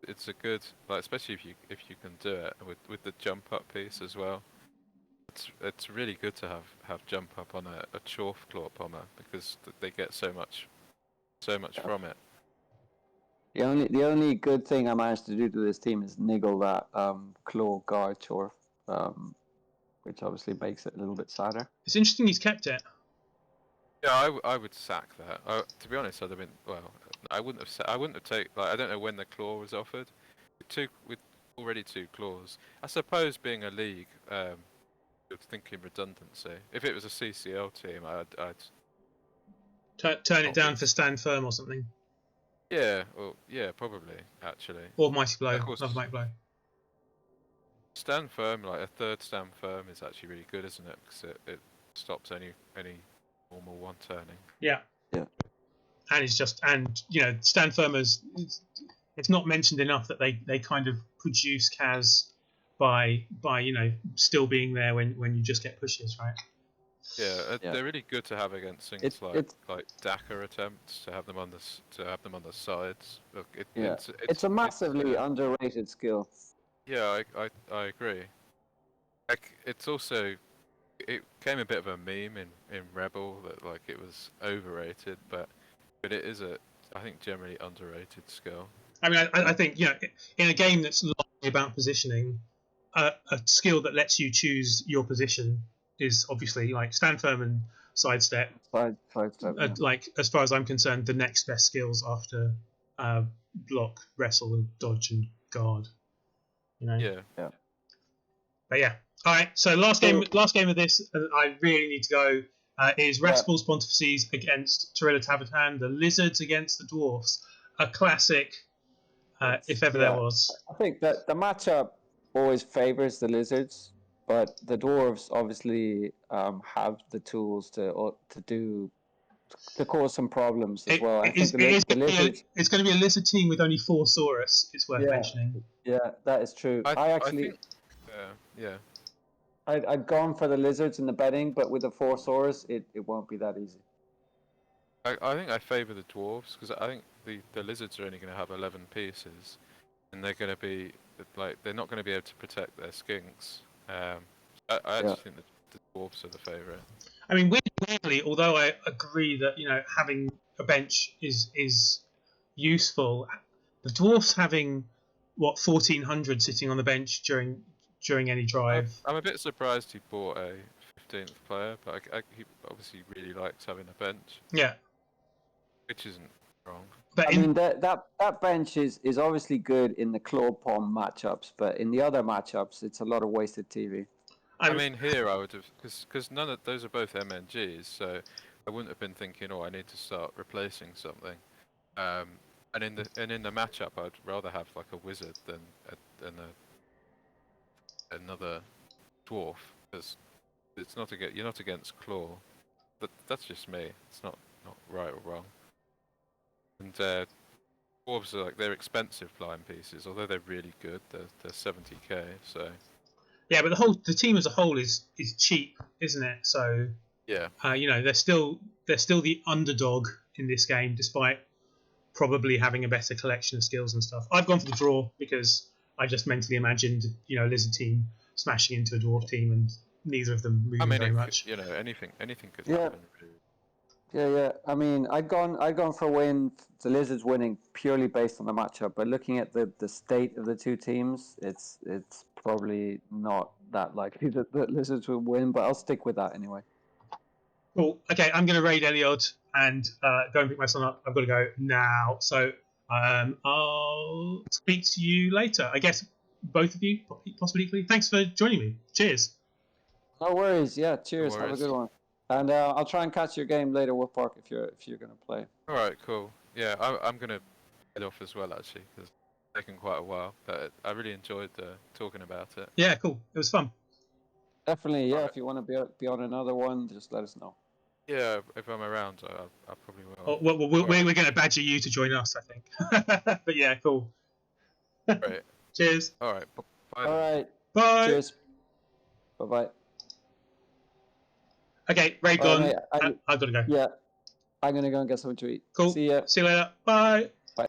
C: it's a good, like especially if you can do it with the jump up piece as well. It's really good to have jump up on a Chorf claw pommer because they get so much from it.
B: The only good thing I managed to do to this team is niggle that claw guard Chorf, which obviously makes it a little bit sadder.
A: It's interesting he's kept it.
C: Yeah, I would sack that. To be honest, I'd have been I wouldn't have taken. Like, I don't know when the claw was offered. With already 2 claws. I suppose being a league, you're thinking redundancy. If it was a CCL team, I'd
A: turn it down for Stand Firm or something.
C: Yeah, probably actually.
A: Or Mighty Blow, another Mighty Blow.
C: Stand Firm, like a third Stand Firm, is actually really good, isn't it? Because it stops any normal one turning.
A: Yeah. And it's just Stand Firm it's not mentioned enough that they kind of produce Kaz by still being there when you just get pushes, right?
C: Yeah, they're really good to have against things like Dakar attempts, to have them on the sides. Look,
B: it's a massively underrated skill.
C: Yeah, I agree. Like it's also it became a bit of a meme in Rebel that like it was overrated, but it is I think generally underrated skill.
A: I mean, I think in a game that's largely about positioning, a skill that lets you choose your position is obviously like Stand Firm and Sidestep.
B: Sidestep.
A: Like as far as I'm concerned, the next best skills after block, wrestle, and dodge and guard.
C: Yeah.
A: But yeah. All right. So last game of this, I really need to go. Is Raspel's Pontifices against Torilla Tabatan, the Lizards against the Dwarfs. A classic, if ever there was.
B: I think that the matchup always favors the Lizards, but the Dwarves obviously have the tools to cause some problems as well.
A: It's going to be a Lizard team with only 4 Saurus. It's worth mentioning.
B: Yeah, that is true. I think, I'd gone for the Lizards in the betting, but with the 4 Saurus, it won't be that easy.
C: I think I favour the Dwarves because I think the Lizards are only going to have 11 pieces, and they're going to be they're not going to be able to protect their skinks. I actually think the Dwarves are the favourite.
A: I mean, weirdly, although I agree that having a bench is useful, the Dwarfs having 1,400 sitting on the bench during any drive.
C: I'm a bit surprised he bought a 15th player, but he obviously really likes having a bench.
A: Yeah,
C: which isn't wrong.
B: But I mean that bench is obviously good in the claw pom matchups, but in the other matchups, it's a lot of wasted TV.
C: I mean, here I would have because none of those are both MNGs, so I wouldn't have been thinking, I need to start replacing something. And in the matchup, I'd rather have like a wizard than another dwarf, because it's not you're not against claw. But that's just me. It's not right or wrong. And dwarves are they're expensive flying pieces, although they're really good. They're 70k. So
A: yeah, but the team as a whole is cheap, isn't it? So
C: yeah,
A: they're still the underdog in this game, despite probably having a better collection of skills and stuff. I've gone for the draw because I just mentally imagined lizard team smashing into a dwarf team and neither of them moving very much.
C: Anything could happen.
B: Yeah. I mean, I'd gone for the Lizards winning purely based on the matchup. But looking at the state of the two teams, it's probably not that likely that the Lizards will win. But I'll stick with that anyway.
A: Cool. Okay, I'm going to raid Eliod and go and pick my son up. I've got to go now. So I'll speak to you later. I guess both of you, possibly equally. Thanks for joining me. Cheers.
B: No worries. Yeah. Cheers.
C: No
B: Have a
C: worries.
B: good one. And I'll try and catch your game later, Woofbark, if you're going to play.
C: All right, cool. Yeah, I'm gonna head off as well actually, because it's taken quite a while, but I really enjoyed talking about it.
A: Yeah, cool. It was fun.
B: Definitely. Yeah.
C: Right.
B: If you want to be on another one, just let us know.
C: Yeah, if I'm around, I probably will.
A: We're going to badger you to join us, I think. But yeah, cool.
C: Great.
A: Cheers.
C: All right. Bye.
B: All right.
A: Bye.
B: Cheers. Bye-bye.
A: Okay, raid gone.
B: Mate,
A: I've got to go.
B: Yeah. I'm going to go and get something to eat.
A: Cool.
B: See ya.
A: See you later. Bye.
B: Bye.